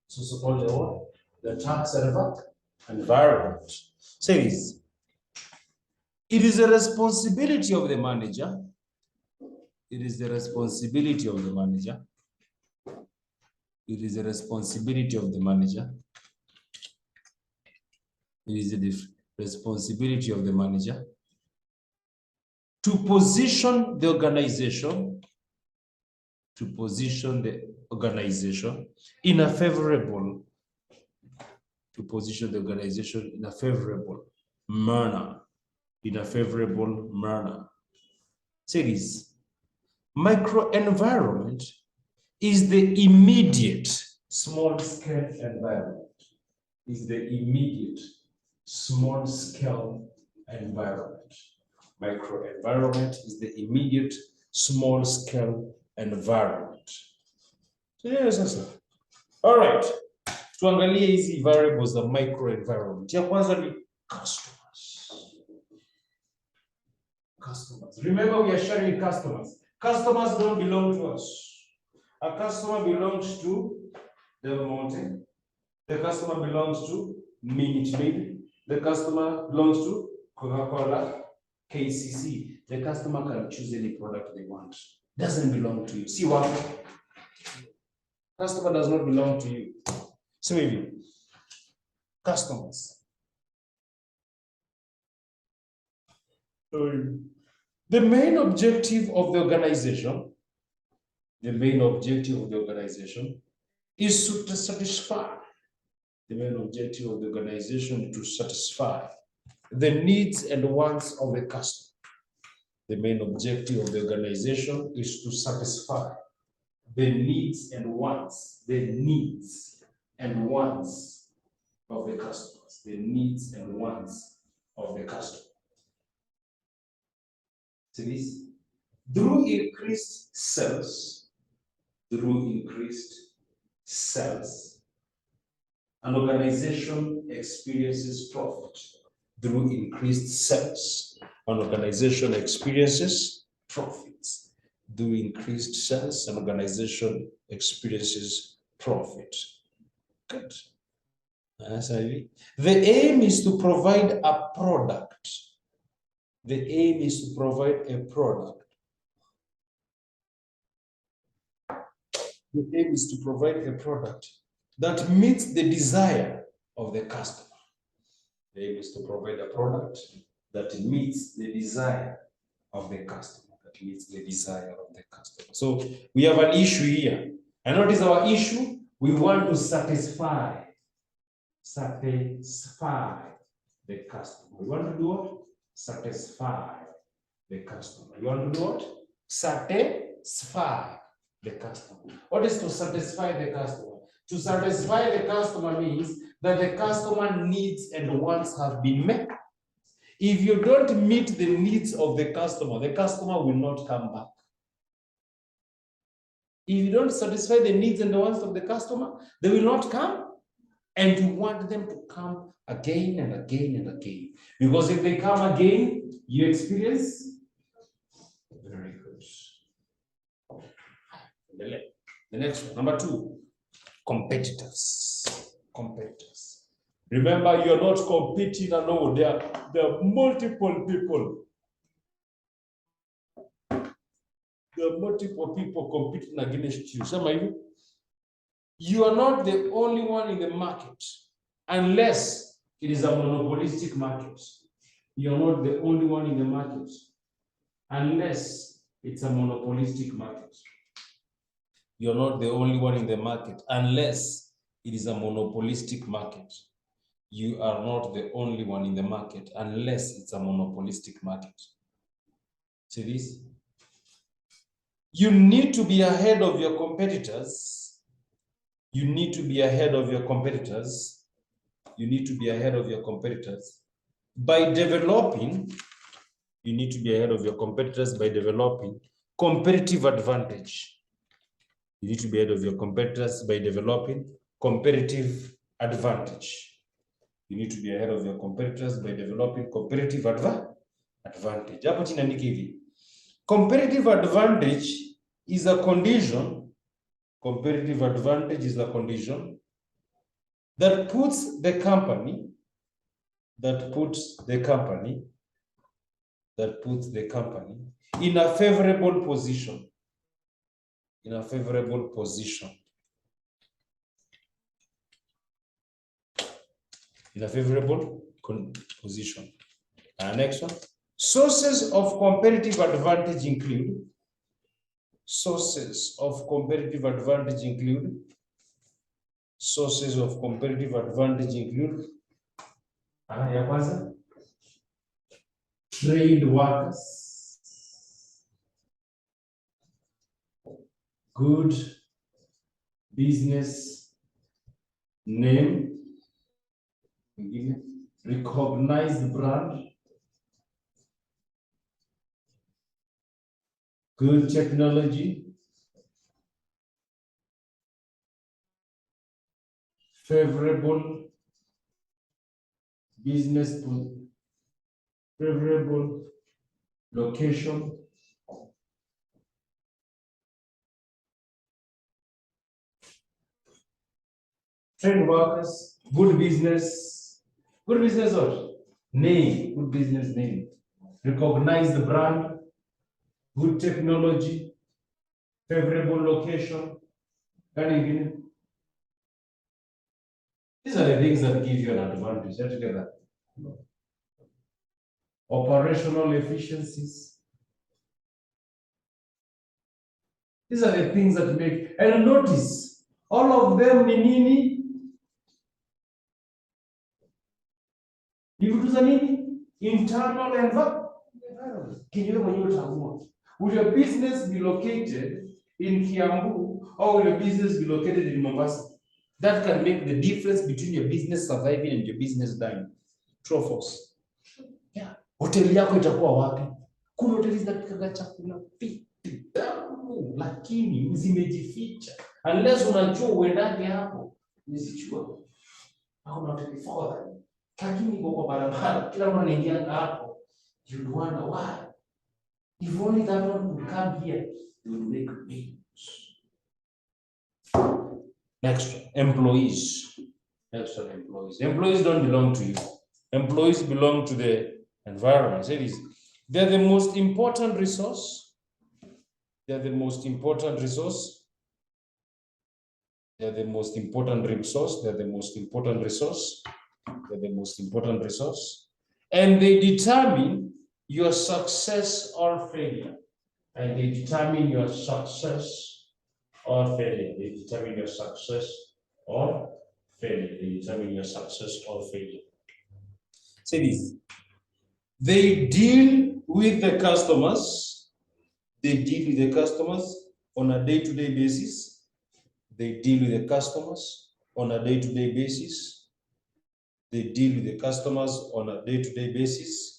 So it's called the what? The task environment. Says it is a responsibility of the manager. It is the responsibility of the manager. It is the responsibility of the manager. It is the responsibility of the manager to position the organization, in a favorable, manner, Say this, microenvironment is the immediate small-scale environment. Microenvironment is the immediate small-scale environment. Yes, sasa. All right. Tuangalie hizi variables za microenvironment. Ya kwanza ni customers. Remember, we are sharing customers. Customers don't belong to us. A customer belongs to Del Monte. The customer belongs to Minute Maid. The customer belongs to Coca-Cola, KCC. The customer can choose any product they want. Doesn't belong to you. See what? Customer does not belong to you. So maybe customers. The main objective of the organization is to satisfy. The main objective of the organization is to satisfy the needs and wants of the customer. The main objective of the organization is to satisfy the needs and wants of the customers. See this? Through increased sales, an organization experiences profit. Through increased sales, an organization experiences profits. Through increased sales, an organization experiences profit. Good. The aim is to provide a product. That meets the desire of the customer. The aim is to provide a product that meets the desire of the customer. So we have an issue here. And what is our issue? We want to satisfy the customer. We want to do what? Satisfy the customer. You want to do what? Satisfy the customer. What is to satisfy the customer? To satisfy the customer means that the customer needs and wants have been met. If you don't meet the needs of the customer will not come back. If you don't satisfy the needs and the wants of the customer, they will not come. And you want them to come again and again and again. Because if they come again, you experience very good. The next one, number 2, competitors. Remember, you're not competing alone. There are multiple people. There are multiple people competing against you. Some of you are not the only one in the market, unless it is a monopolistic market. You are not the only one in the market, unless it's a monopolistic market. You are not the only one in the market, unless it is a monopolistic market. You are not the only one in the market, unless it's a monopolistic market. See this? You need to be ahead of your competitors. you need to be ahead of your competitors by developing, you need to be ahead of your competitors by developing competitive advantage. You need to be ahead of your competitors by developing competitive advantage. You need to be ahead of your competitors by developing competitive advantage. Hapo chini andike hivi. Competitive advantage is a condition. Competitive advantage is a condition that puts the company in a favorable position. In a favorable position. In a favorable position. Next one. Sources of competitive advantage include. Sources of competitive advantage include. Sources of competitive advantage include. Ya kwanza. Trained workers. Good business name. Recognized brand. Good technology. Favorable business, favorable location. Trained workers, good business what? Name, good business name. Recognize the brand, good technology, favorable location. These are the things that give you an advantage. Together. Operational efficiencies. These are the things that make, and notice, all of them nini? Internal environment. Will your business be located in Kiambu or will your business be located in Mombasa? That can make the difference between your business surviving and your business dying. True or false? Yeah. Hoteli yako itakuwa wapi? Kuna hoteli zinapika chakula tamu lakini zimejificha. Unless unajua uendage hapo, usichukue. Au hoteli further. Lakini kwa barabara kila mtu anaingia hapo. You wonder why. If only that one would come here, it would make millions. Next one, employees. Next one, employees. Employees don't belong to you. Employees belong to the environment. Say this. They're the most important resource. They're the most important resource. They're the most important resource. They're the most important resource. They're the most important resource. And they determine your success or failure. And they determine your success or failure. They determine your success or failure. They determine your success or failure. Say this. They deal with the customers. They deal with the customers on a day-to-day basis. They deal with the customers on a day-to-day basis. They deal with the customers on a day-to-day basis.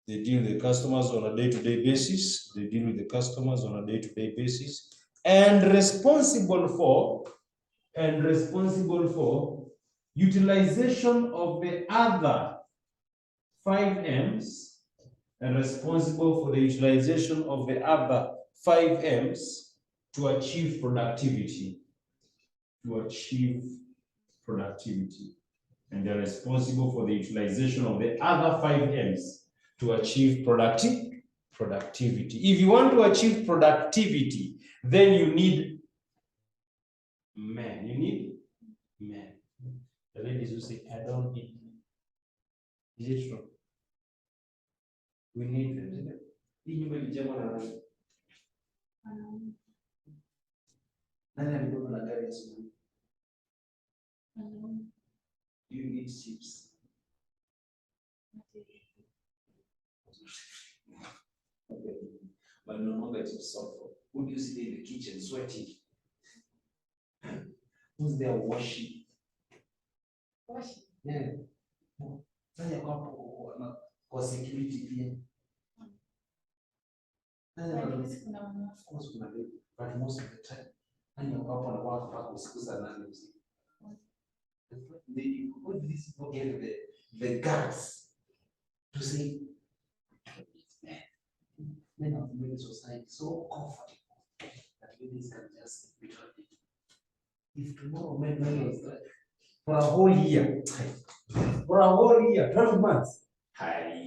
They deal with the customers on a day-to-day basis. They deal with the customers on a day-to-day basis. And responsible for utilization of the other 5 M's and responsible for the utilization of the other 5 M's to achieve productivity. To achieve productivity. And they're responsible for the utilization of the other 5 M's to achieve productivity. If you want to achieve productivity, then you need men. You need men. The ladies who say, I don't need men. Is it true? We need them, isn't it? You eat chips. Okay. But no longer chips softball. Who do you see in the kitchen sweating? Who's there washing? Yeah. Sasa kwa security pia. Of course kuna leo, but most of the time nani hapo anakuwa mpaka usiku saa 8 usiku. What did these people get the guts to say, men of the society so comfortable that ladies can just be trading. If tomorrow men was like, for a whole year, 12 months,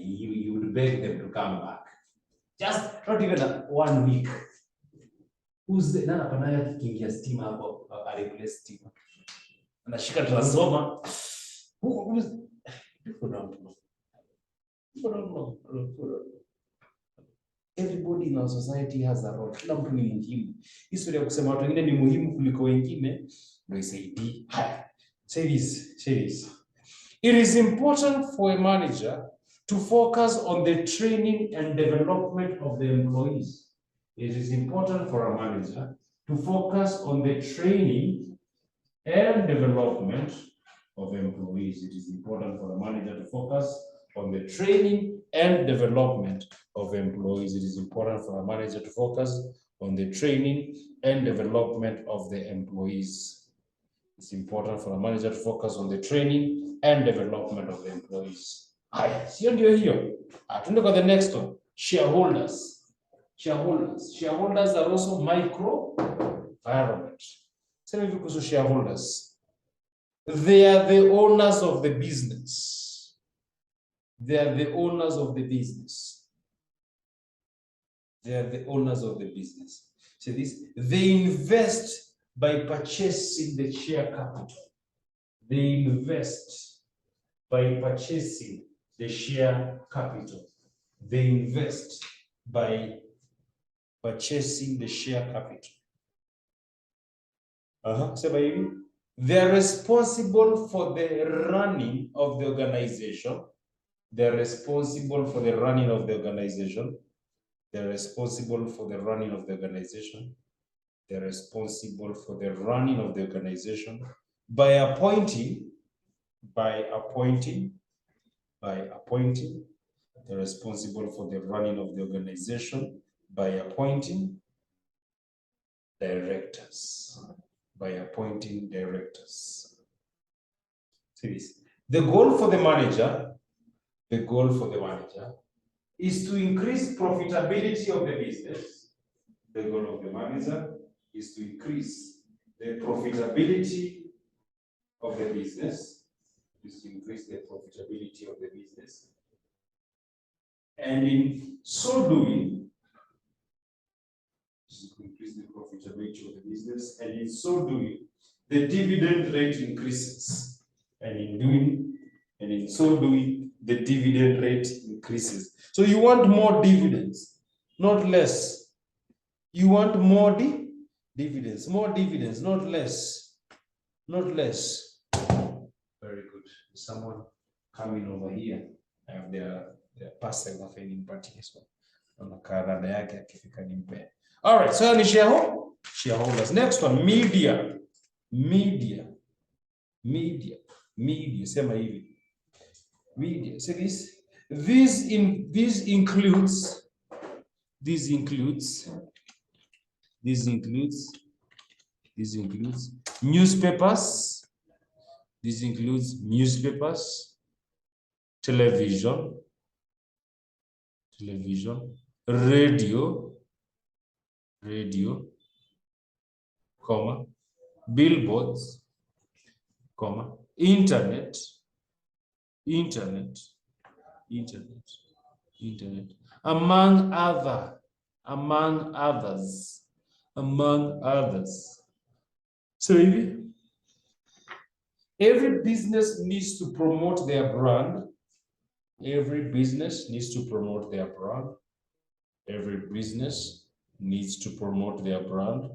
you would beg them to come back. Just not even 1 week. Who's the nana panaya kiingia stima hapo, replace stima. Anashika transformer. Who's everybody in our society has a role. Kila mtu ni muhimu. Historia kusema watu wengine ni muhimu kuliko wengine ndio isaidii. Say this. It is important for a manager to focus on the training and development of the employees. It is important for a manager to focus on the training and development of employees. It is important for a manager to focus on the training and development of employees. It is important for a manager to focus on the training and development of the employees. It's important for a manager to focus on the training and development of the employees. Haya, sio ndio hiyo. Tuende kwa the next one. Shareholders. Shareholders are also micro environment. Sema hivi kuhusu shareholders. They are the owners of the business. They are the owners of the business. They are the owners of the business. See this? They invest by purchasing the share capital. They invest by purchasing the share capital. They invest by purchasing the share capital. Sema hivi. They are responsible for the running of the organization. They are responsible for the running of the organization. They are responsible for the running of the organization. They are responsible for the running of the organization by appointing. They're responsible for the running of the organization by appointing directors. See this. The goal for the manager is to increase profitability of the business. The goal of the manager is to increase the profitability of the business. And in so doing, the dividend rate increases. And in so doing, the dividend rate increases. So you want more dividends, not less. You want more dividends, not less. Very good. Someone coming over here. I have their parcel of any party as well. All right, so ni shareholders. Next one, media. Sema hivi. Media. So this includes newspapers. This includes newspapers, television, radio, comma, billboards, comma, internet, among others. So every business needs to promote their brand. Every business needs to promote their brand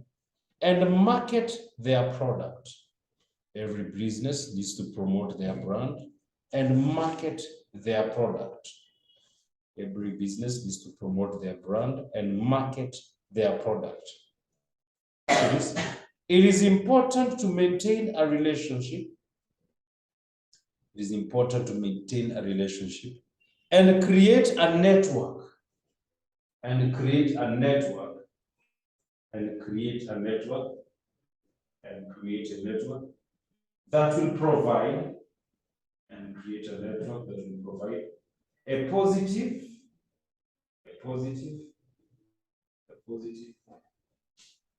and market their product. Every business needs to promote their brand and market their product. Every business needs to promote their brand and market their product. It is important to maintain a relationship It is important to maintain a relationship and create a network. And create a network. And create a network. And create a network that will provide. And create a network that will provide a positive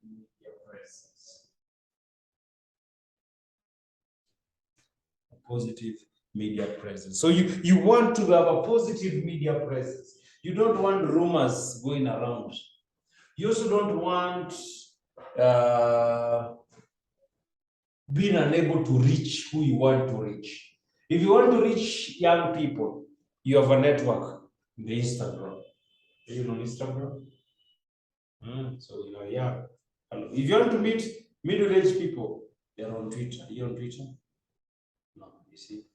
media presence. A positive media presence. So you want to have a positive media presence. You don't want rumors going around. You also don't want being unable to reach who you want to reach. If you want to reach young people, you have a network in the Instagram. Are you on Instagram? So you are young. If you want to meet middle-aged people, they're on Twitter. Are you on Twitter? No, you see.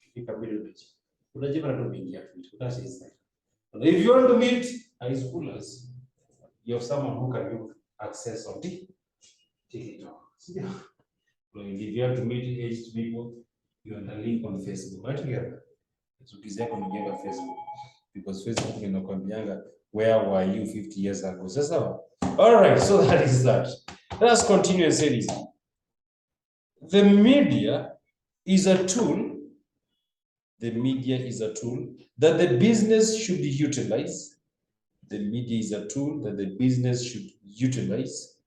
Ukifika middle-aged, unajipata tu umeingia Twitter. That's Instagram. If you want to meet high schoolers, you have someone who can give access on TikTok. If you have to meet aged people, you have a link on Facebook. Right here. Ukizia kwa Facebook. Because Facebook inakwambianga, where were you 50 years ago? Sasa, all right, so that is that. Let us continue and say this. The media is a tool. The media is a tool that the business should utilize. The media is a tool that the business should utilize.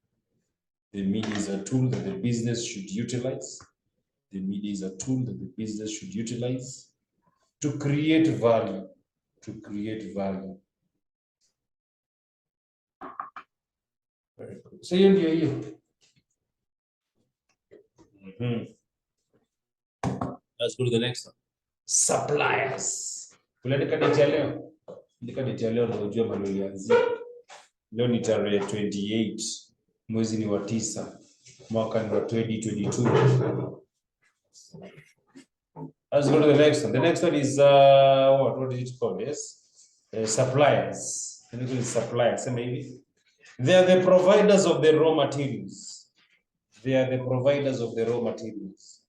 The media is a tool that the business should utilize. The media is a tool that the business should utilize to create value. To create value. Very good. So hiyo ndio hiyo. Let's go to the next one. Suppliers. Unaandika date ya leo? Andika date ya leo na ujue mahali ulianzia. Leo ni tarehe 28. Mwezi ni wa 9. Mwaka ni wa 2022. Let's go to the next one. The next one is what is it called? Yes. Suppliers. The next one is suppliers. Maybe. They are the providers of the raw materials. They are the providers of the raw materials.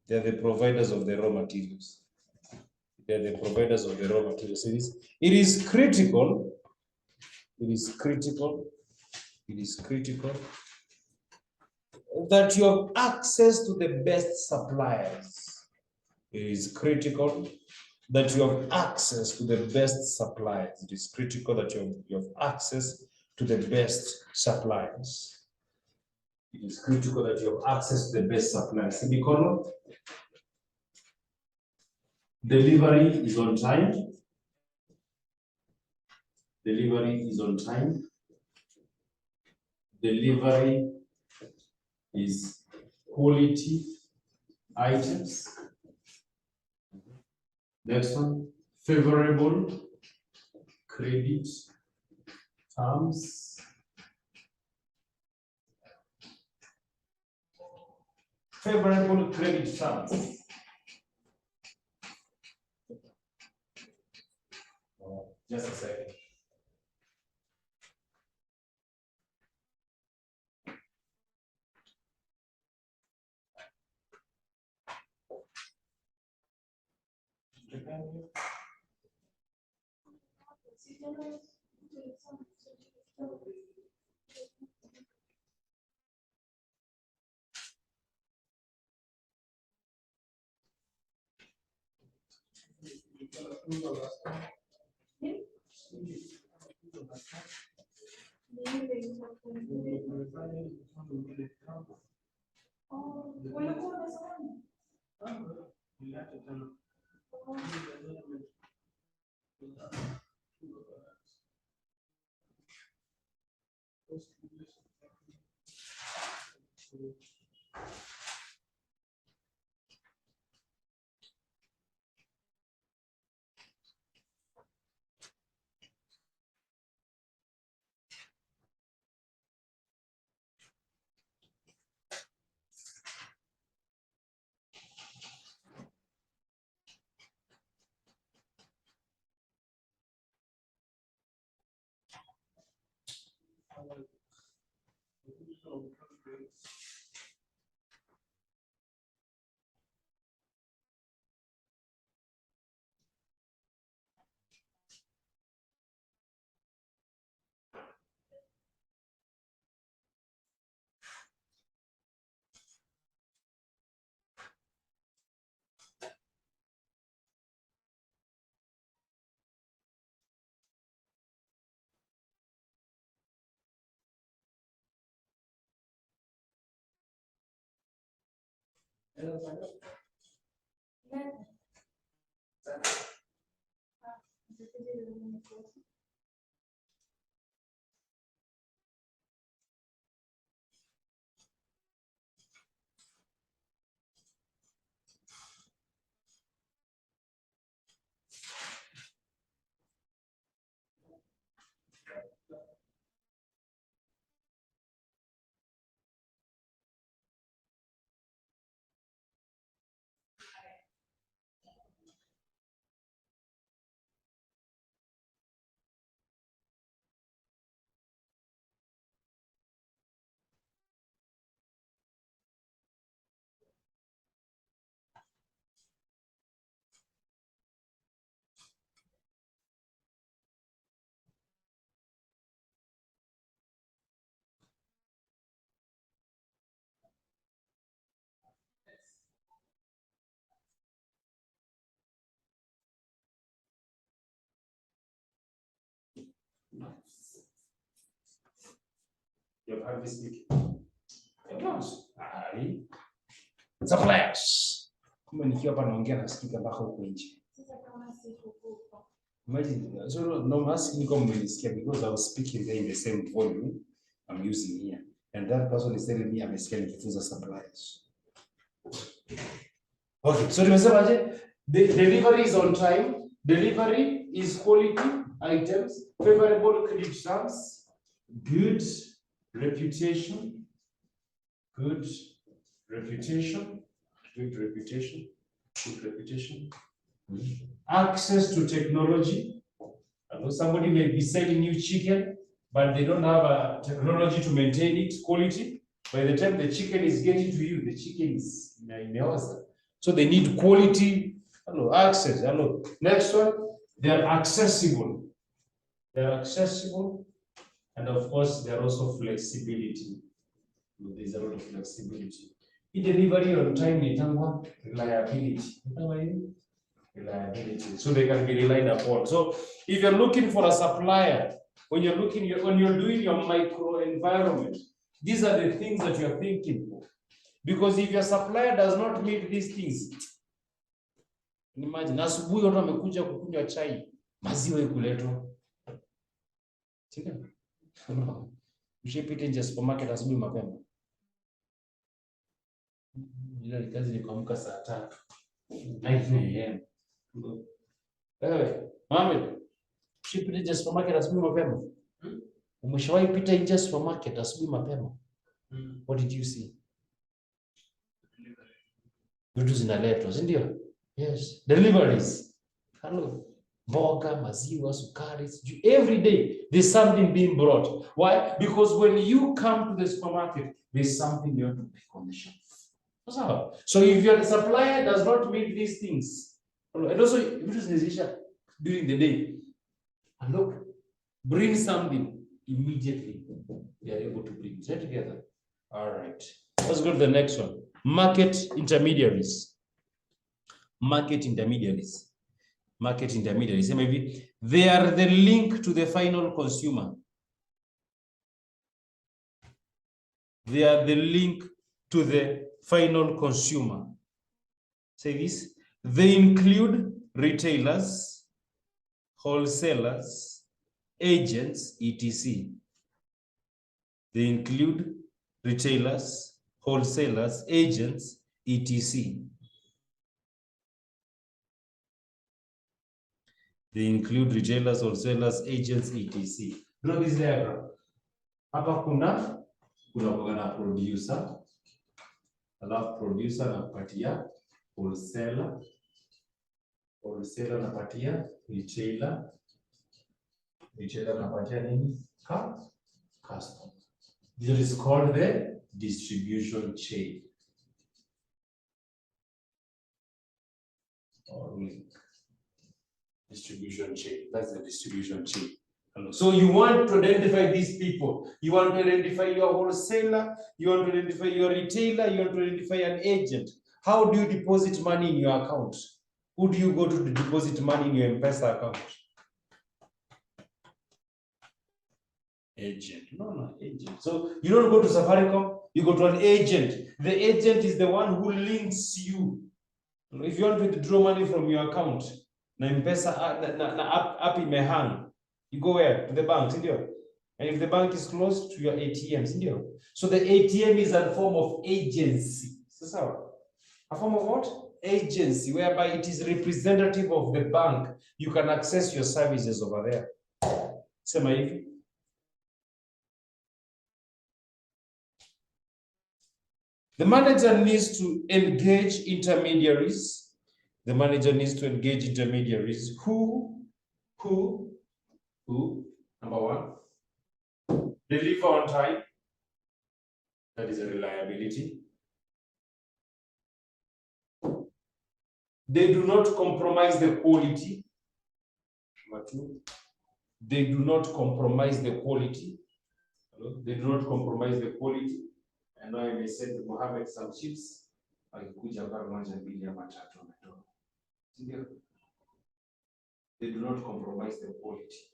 They are the providers of the raw materials. They are the providers of the raw materials. It is critical. It is critical. It is critical that you have access to the best suppliers. It is critical that you have access to the best suppliers. It is critical that you have access to the best suppliers. It is critical that you have access to the best suppliers. Semicolon. Delivery is on time. Delivery is on time. Delivery is quality items. Next one, favorable credit terms. Favorable credit terms. Just a second. You've heard me speak. Suppliers. Kama nikiwa hapa naongea nasikika mpaka huko nje. Imagine, so no asking kama mmenisikia because I was speaking there in the same volume I'm using here. And that person is telling me amesikia nikifunza suppliers. Okay, so nimesemaje? The delivery is on time. Delivery is quality items, favorable credit terms, good reputation, good reputation, good reputation, good reputation, access to technology. I know somebody may be selling you chicken, but they don't have a technology to maintain it, quality. By the time the chicken is getting to you, the chicken is imeoza. So they need quality, access. Next one, they are accessible. They are accessible. And of course, there are also flexibility. There's a lot of flexibility. In delivery on time, reliability. Reliability. So they can be relied upon. So if you're looking for a supplier, when you're doing your micro environment, these are the things that you're thinking for. Because if your supplier does not meet these things, imagine, asubuhi watu wamekuja kukunywa chai, maziwa ikuletwa. Ushipite nje supermarket asubuhi mapema. Ile kazi ni kuamka saa 3. 9 am. Mohamed, ushipite nje supermarket asubuhi mapema. Umeshawahi pita nje supermarket asubuhi mapema? What did you see? Vitu zinaletwa, si ndio? Yes. Deliveries. Hello. Mboga, maziwa, sukari, every day there's something being brought. Why? Because when you come to the supermarket, there's something you have to pick on the shelf. So if your supplier does not meet these things, and also during the day, and look, bring something immediately. They are able to bring it together. All right. Let's go to the next one. Market intermediaries. Market intermediaries. Market intermediaries. Maybe they are the link to the final consumer. They are the link to the final consumer. Say this. They include retailers, wholesalers, agents, etc. They include retailers, wholesalers, agents, etc. They include retailers, wholesalers, agents, etc. Draw this diagram. Hapa kuna producer. Alafu producer anapatia wholesaler. Wholesaler anapatia retailer. Retailer anapatia nini? Customer. This is called the distribution chain. Or link. Distribution chain. That's the distribution chain. So you want to identify these people. You want to identify your wholesaler. You want to identify your retailer. You want to identify an agent. How do you deposit money in your account? Who do you go to deposit money in your M-Pesa account? Agent. No, agent. So you don't go to Safaricom, you go to an agent. The agent is the one who links you. If you want to withdraw money from your account, na M-Pesa app imehang, you go where? To the bank, sindio? And if the bank is close to your ATM, sindio? So the ATM is a form of agency. So a form of what? Agency, whereby it is representative of the bank. You can access your services over there. Sema hivi. The manager needs to engage intermediaries. The manager needs to engage intermediaries who, number one, deliver on time. That is a reliability. They do not compromise the quality. Number two, they do not compromise the quality. They do not compromise the quality. And now I may send Mohammed some chips. Akikuja hapa moja mbili ama tatu ametoa. Ndio. They do not compromise the quality.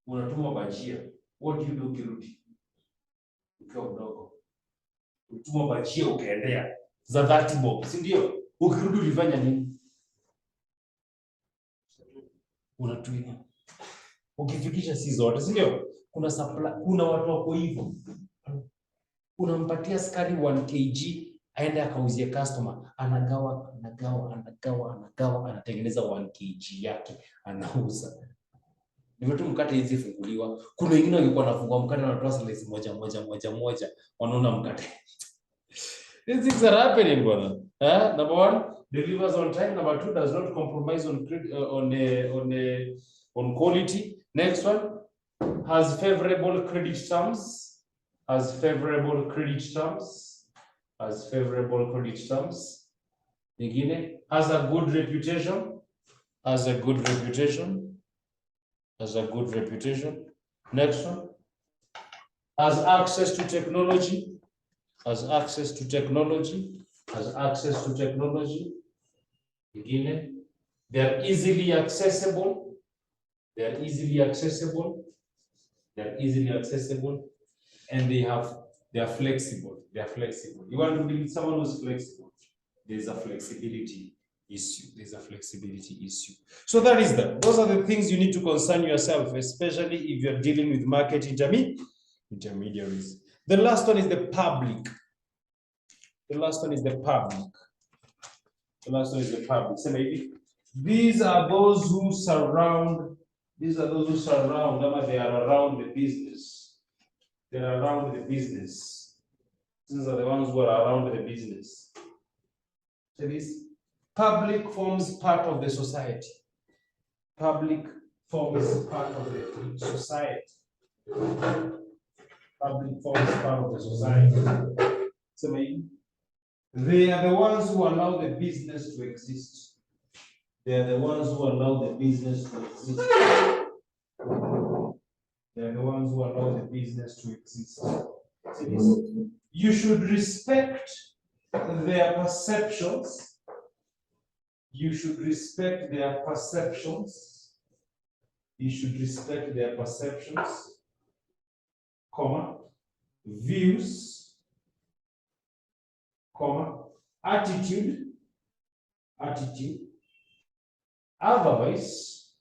Unatuma bajia. What do you do ukirudi? Ukiwa mdogo. Utuma bajia ukaendea za 30 bob, si ndio? Ukirudi ulifanya nini? Unatwina. Ukifikisha si zote, si ndio? Kuna supply, kuna watu wako hivyo. Unampatia skari 1 kg aende akauzie customer, anagawa, anatengeneza 1 kg yake, anauza. Nimetu mkate hizi funguliwa. Kuna wengine walikuwa wanafungua mkate na wanatoa slice moja, wanaona mkate. These things are happening, bwana. Number one, delivers on time. Number two, does not compromise on quality. Next one, has favorable credit terms. Has favorable credit terms. Nyingine, has a good reputation. Next one, has access to technology. Nyingine, they are easily accessible. And they are flexible. You want to be with someone who's flexible. There's a flexibility issue. So that is that. Those are the things you need to concern yourself, especially if you're dealing with market intermediaries. The last one is the public. So maybe these are those who surround. They are around the business. These are the ones who are around the business. So this public forms part of the society. So maybe they are the ones who allow the business to exist. You should respect their perceptions. Comma, views, comma, attitude. Otherwise,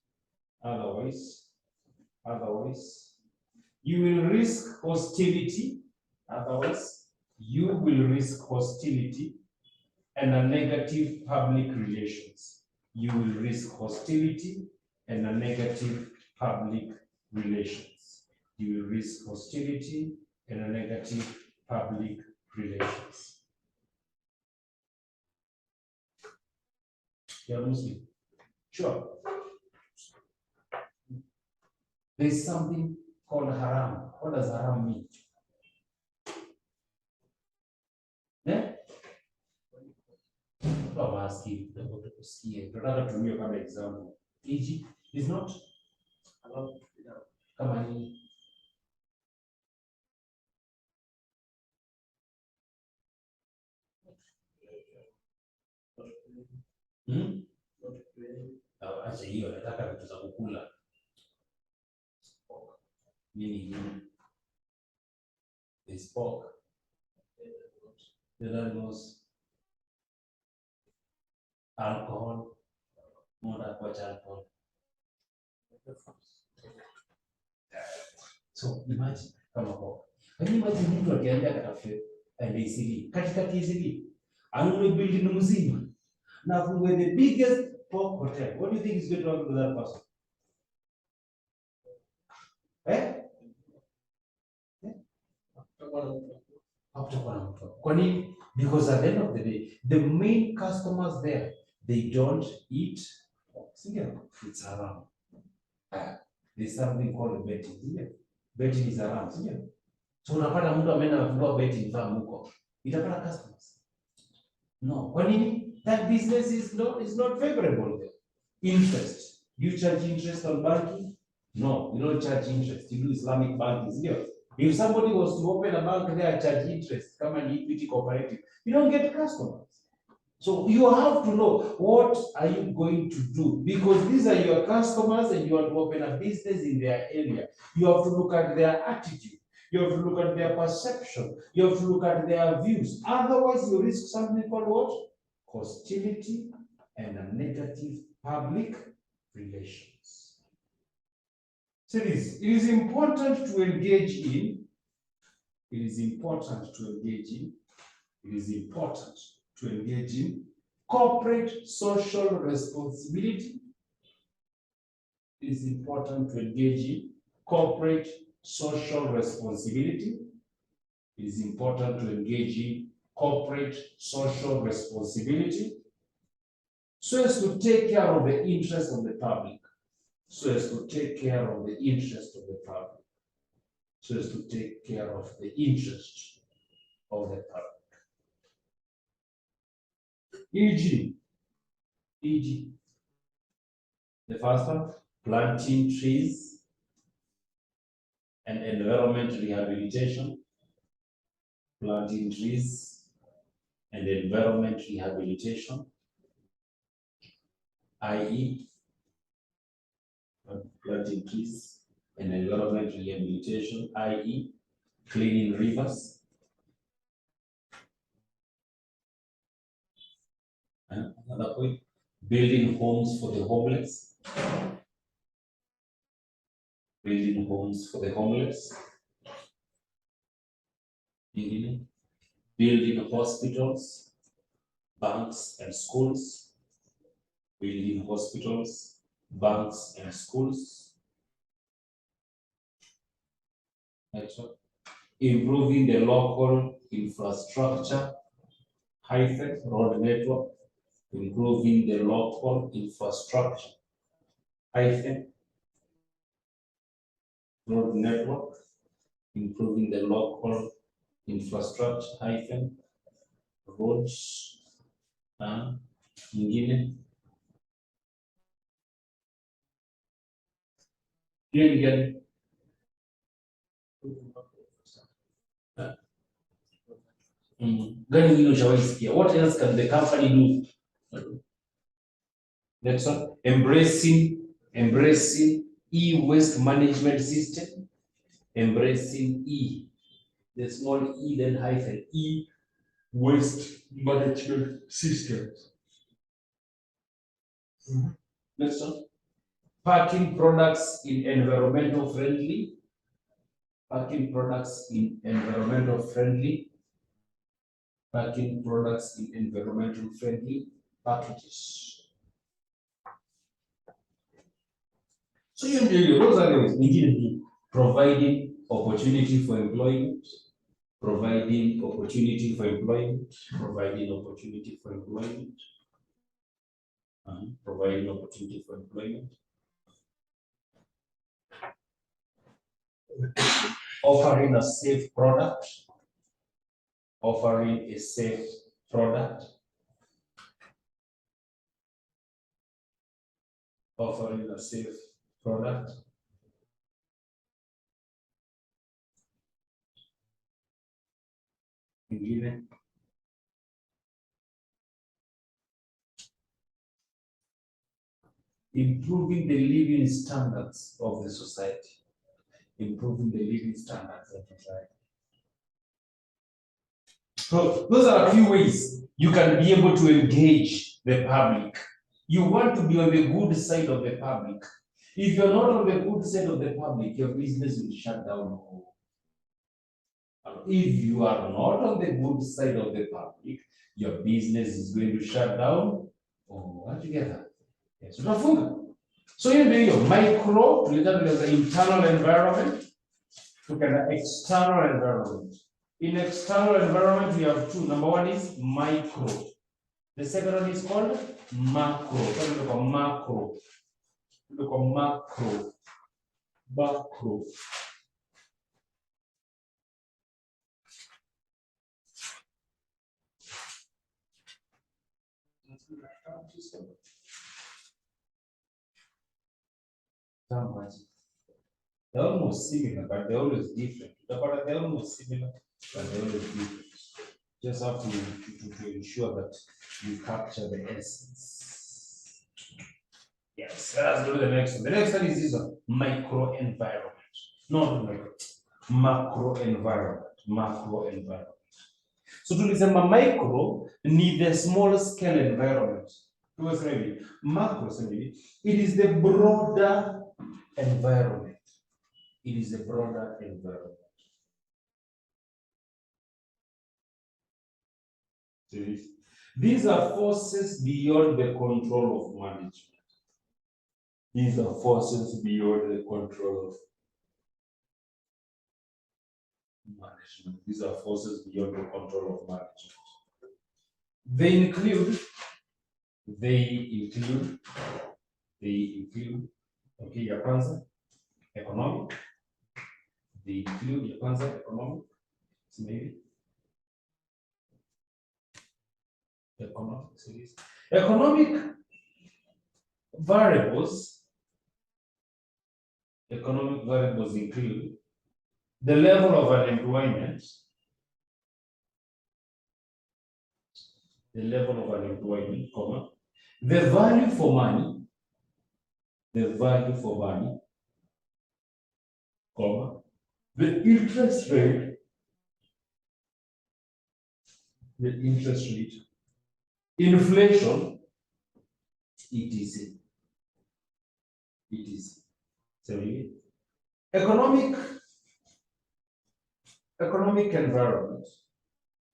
you will risk hostility. And a negative public relations. You're Muslim. Sure. There's something called haram. What does haram mean? I'm asking. Tunataka tumie kama example. Egypt is not allowed kama hii. Acha hiyo, nataka vitu za kukula. Meaning they spoke. The other was alcohol, not much alcohol. So imagine kama kwa. Can you imagine mtu akienda kafe and easily katikati easily anunue building mzima na afungue the biggest pork hotel. What do you think is going to happen to that person? Kwa nini? Because at the end of the day, the main customers there, they don't eat pork. It's haram. There's something called betting. Betting is haram. So unapata mtu ameenda anafungua betting farm huko. Itapata customers. No. Kwa nini? That business is not favorable there. Interest. You charge interest on banking? No, you don't charge interest. You do Islamic banking. If somebody was to open a bank there, charge interest, come and equity cooperative, you don't get customers. So you have to know what are you going to do, because these are your customers and you want to open a business in their area. You have to look at their attitude. You have to look at their perception. You have to look at their views. Otherwise, you risk something called what? Hostility and a negative public relations. So it is important to engage in. It is important to engage in. It is important to engage in corporate social responsibility. It is important to engage in corporate social responsibility. It is important to engage in corporate social responsibility so as to take care of the interest of the public. So as to take care of the interest of the public. So as to take care of the interest of the public. E.g., the first one, planting trees and environment rehabilitation. Planting trees and environment rehabilitation, i.e., planting trees and environment rehabilitation, i.e., cleaning rivers. Another point, building homes for the homeless. Building homes for the homeless. Building hospitals, banks, and schools. Building hospitals, banks, and schools. Next one. Improving the local infrastructure, road network. Improving the local infrastructure, road network. Improving the local infrastructure, roads, and nyingine. Hiyo ni gani? Gani wino ushawaisikia? What else can the company do? Next one, embracing e-waste management system. Embracing E, the small e, then hyphen, e-waste management systems. Next one, packing products in environmental friendly. Packing products in environmental friendly. Packing products in environmental friendly packages. So those are the ways. Providing opportunity for employment. Providing opportunity for employment. Providing opportunity for employment. Providing opportunity for employment. Offering a safe product. Offering a safe product. Offering a safe product. Given. Improving the living standards of the society. improving the living standards of society. So those are a few ways you can be able to engage the public. You want to be on the good side of the public. If you're not on the good side of the public, your business will shut down. If you are not on the good side of the public, your business is going to shut down. Altogether. Yes, so you do your micro, the internal environment, look at the external environment. In external environment, we have two. Number one is micro. The second one is called macro. So look at macro. Look at macro. Macro. They're almost similar, but they're always different. They're almost similar, but they're always different. Just have to ensure that you capture the essence. Yes, let's go to the next one. The next one is this one, micro environment. Not micro, macro environment. Macro environment. So to listen, micro need the small scale environment. Macro, it is the broader environment. It is a broader environment. These are forces beyond the control of management. These are forces beyond the control of management. These are forces beyond the control of management. They include, okay, ya kwanza, economic. They include ya kwanza, economic. So maybe economic variables. Economic variables include the level of unemployment, comma, the value for money, comma, the interest rate, inflation, etc. So economic environment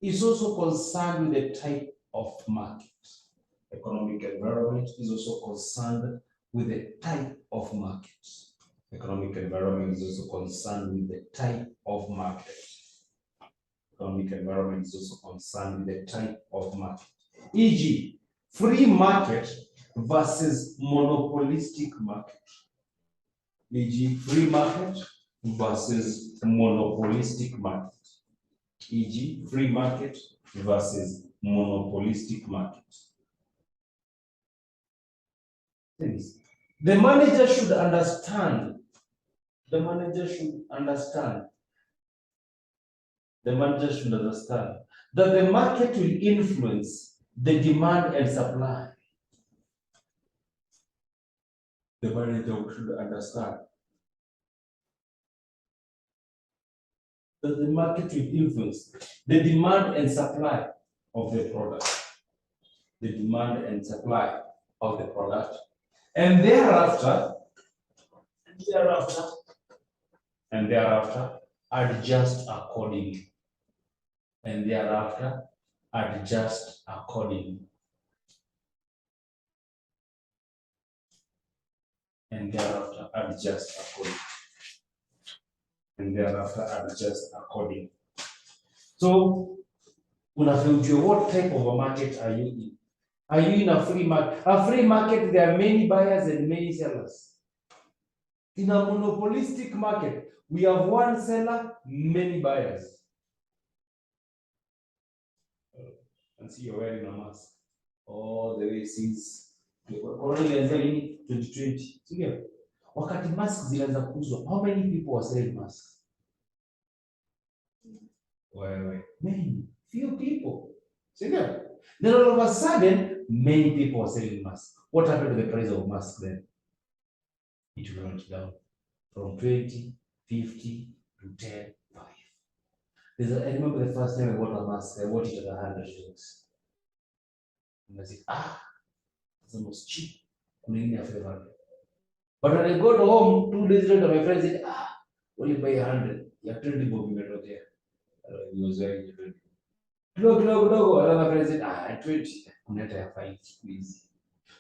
is also concerned with the type of market. Economic environment is also concerned with the type of market. Economic environment is also concerned with the type of market. Economic environment is also concerned with the type of market. E.g., free market versus monopolistic market. E.g., free market versus monopolistic market. E.g., free market versus monopolistic market. The manager should understand. That the market will influence the demand and supply. The manager should understand that the market will influence the demand and supply of the product. The demand and supply of the product. And thereafter, adjust accordingly. So, what type of a market are you in? Are you in a free market? A free market, there are many buyers and many sellers. In a monopolistic market, we have one seller, many buyers. And see, you're wearing a mask all the way since 2020. So wakati masks zilianza kuuzwa, how many people were selling masks? Many, few people. So then all of a sudden, many people were selling masks. What happened to the price of masks then? It went down from 20, 50 to 10, 5. I remember the first time I bought a mask, I bought it at $100. And I said, it's almost cheap. I'm making a favor. But when I got home 2 days later, my friend said, only buy 100. You have 20 bob there. He was wearing a 20. Kidogo. Another friend said, at 20. Net I find easy.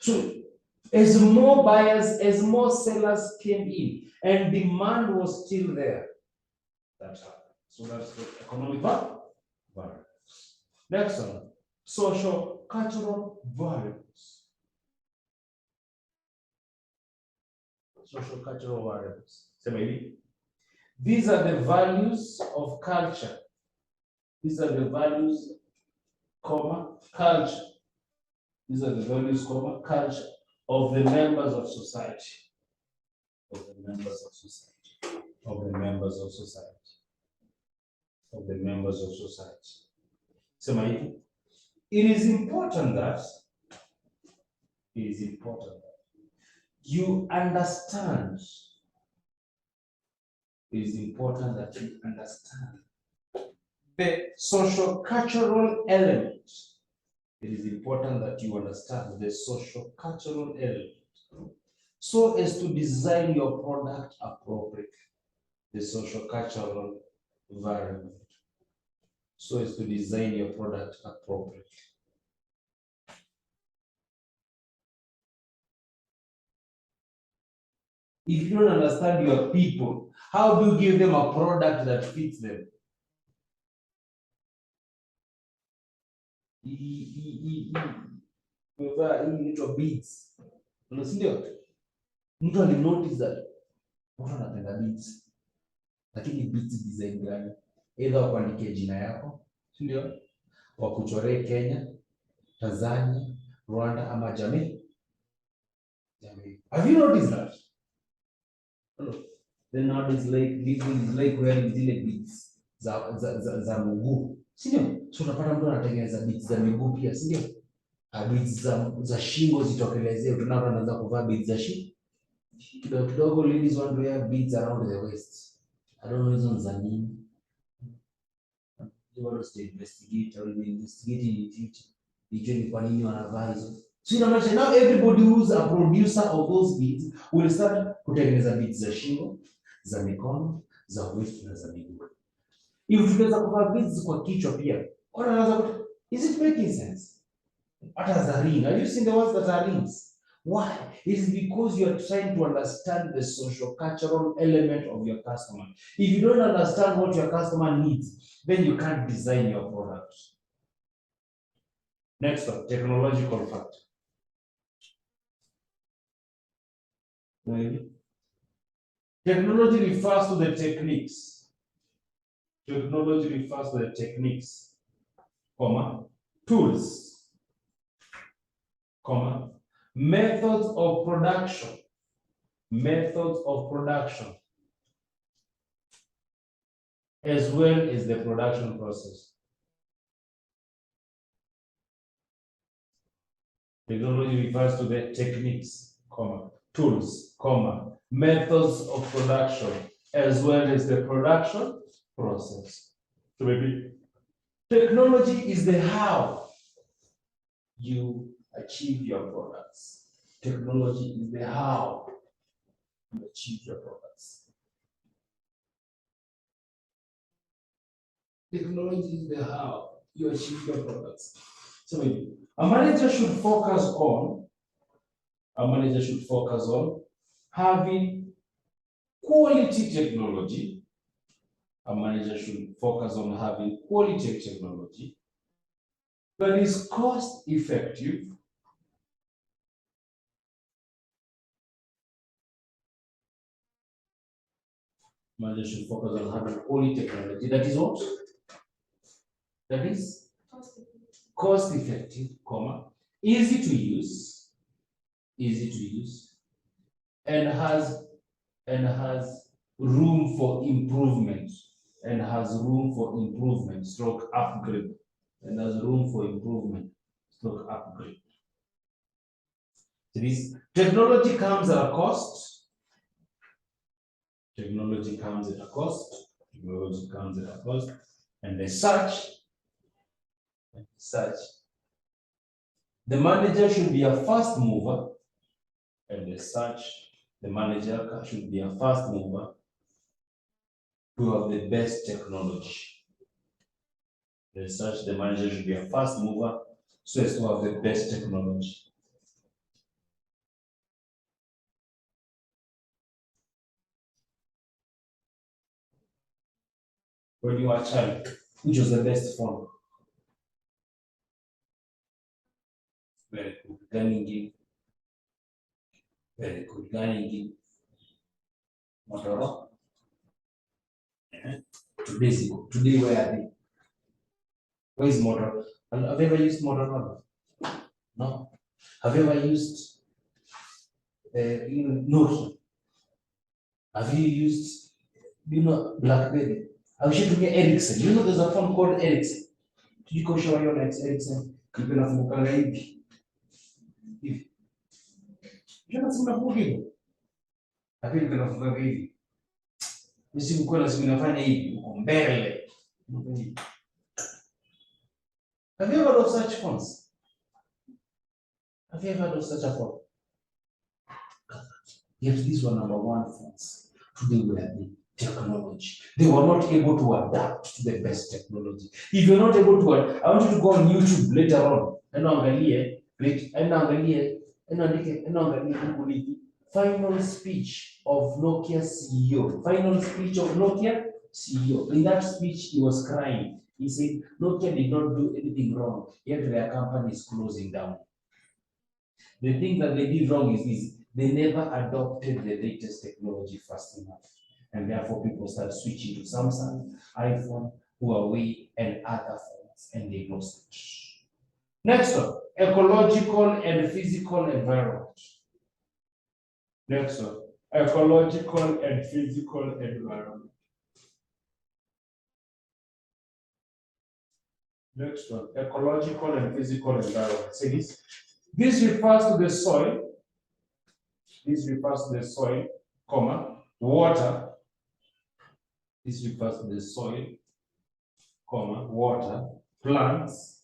So as more buyers, as more sellers came in, and demand was still there, that happened. So that's the economic variables. Next one, social cultural variables. Social cultural variables. So maybe these are the values of culture. These are the values, culture. These are the values, culture of the members of society. Of the members of society. Of the members of society. Of the members of society. So maybe it is important that you understand. It is important that you understand the social cultural element. It is important that you understand the social cultural element so as to design your product appropriately. The social cultural variable. So as to design your product appropriately. If you don't understand your people, how do you give them a product that fits them? Little beads. Unasikia? Mtu alinotice that watu wanapenda beads. Lakini beads design gani? Either wakuandikie jina yako, si ndio? Wakuchoree Kenya, Tanzania, Rwanda ama jamii. Have you noticed that? No. Then nowadays like wearing zile beads za mguu. Si ndio? So unapata mtu anatengeneza beads za miguu pia, si ndio? Beads za shingo zitokelezee, tunaona anaanza kuvaa beads za shingo. Kidogo ladies want to wear beads around the waist. I don't know reasons za nini. You want to investigate or investigate in the future. Nijue ni kwa nini wanavaa hizo. So inamaanisha now everybody who's a producer of those beads will start kutengeneza beads za shingo, za mikono, za waist na za miguu. If tunaweza kuvaa beads kwa kichwa pia, is it making sense? What is a ring? Have you seen the ones that are rings? Why? It is because you are trying to understand the social cultural element of your customer. If you don't understand what your customer needs, then you can't design your product. Next one, technological factor. Maybe. Technology refers to the techniques. Technology refers to the techniques, tools, methods of production, as well as the production process. Technology refers to the techniques, tools, methods of production, as well as the production process. So maybe technology is the how you achieve your products. Technology is the how you achieve your products. Technology is the how you achieve your products. So maybe a manager should focus on having quality technology. A manager should focus on having quality technology that is cost effective, manager should focus on having quality technology that is what? That is cost effective, easy to use, and has room for improvement, stroke upgrade, So this technology comes at a cost. Technology comes at a cost. Technology comes at a cost. And as such, the manager should be a fast mover. And as such, the manager should be a fast mover to have the best technology. As such, the manager should be a fast mover so as to have the best technology. When you are a child, which was the best phone? Very good. Ganingin. Very good. Ganingin. Motorola. Today where are they? Where is Motorola? Have you ever used Motorola? No. Have you ever used Nokia? Have you used, BlackBerry? Have you used Ericsson? You know there's a phone called Ericsson. Did you go show your next Ericsson? Kipenda fungukanga hivi. Hivi. Jana sina fungu hivi. Lakini kipenda fungukanga hivi. Mimi mko lazima nafanya hivi, uko mbele. Have you ever heard of such phones? Have you ever heard of such a phone? Yet these were number one phones. Today we are the technology. They were not able to adapt to the best technology. If you're not able to, I want you to go on YouTube later on. Final speech of Nokia CEO. Final speech of Nokia CEO. In that speech, he was crying. He said, Nokia did not do anything wrong, yet their company is closing down. The thing that they did wrong is this: they never adopted the latest technology fast enough. And therefore, people start switching to Samsung, iPhone, Huawei, and other phones, and they lost it. Next one, ecological and physical environment. Next one, ecological and physical environment. Next one, ecological and physical environment. Say this. This refers to the soil. This refers to the soil, comma, water. This refers to the soil, comma, water, plants,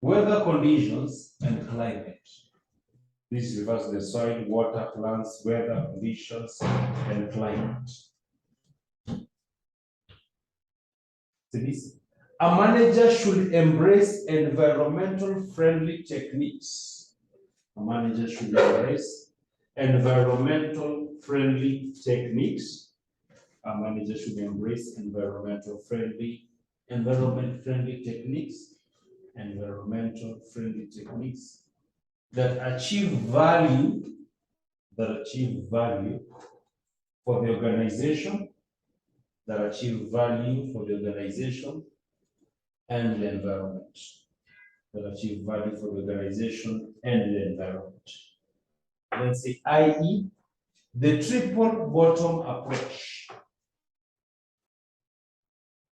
weather conditions, and climate. This refers to the soil, water, plants, weather conditions, and climate. See this? A manager should embrace environmental friendly techniques. A manager should embrace environmental friendly techniques. A manager should embrace environment friendly techniques that achieve value for the organization, and the environment. Let's say, i.e., the triple bottom approach.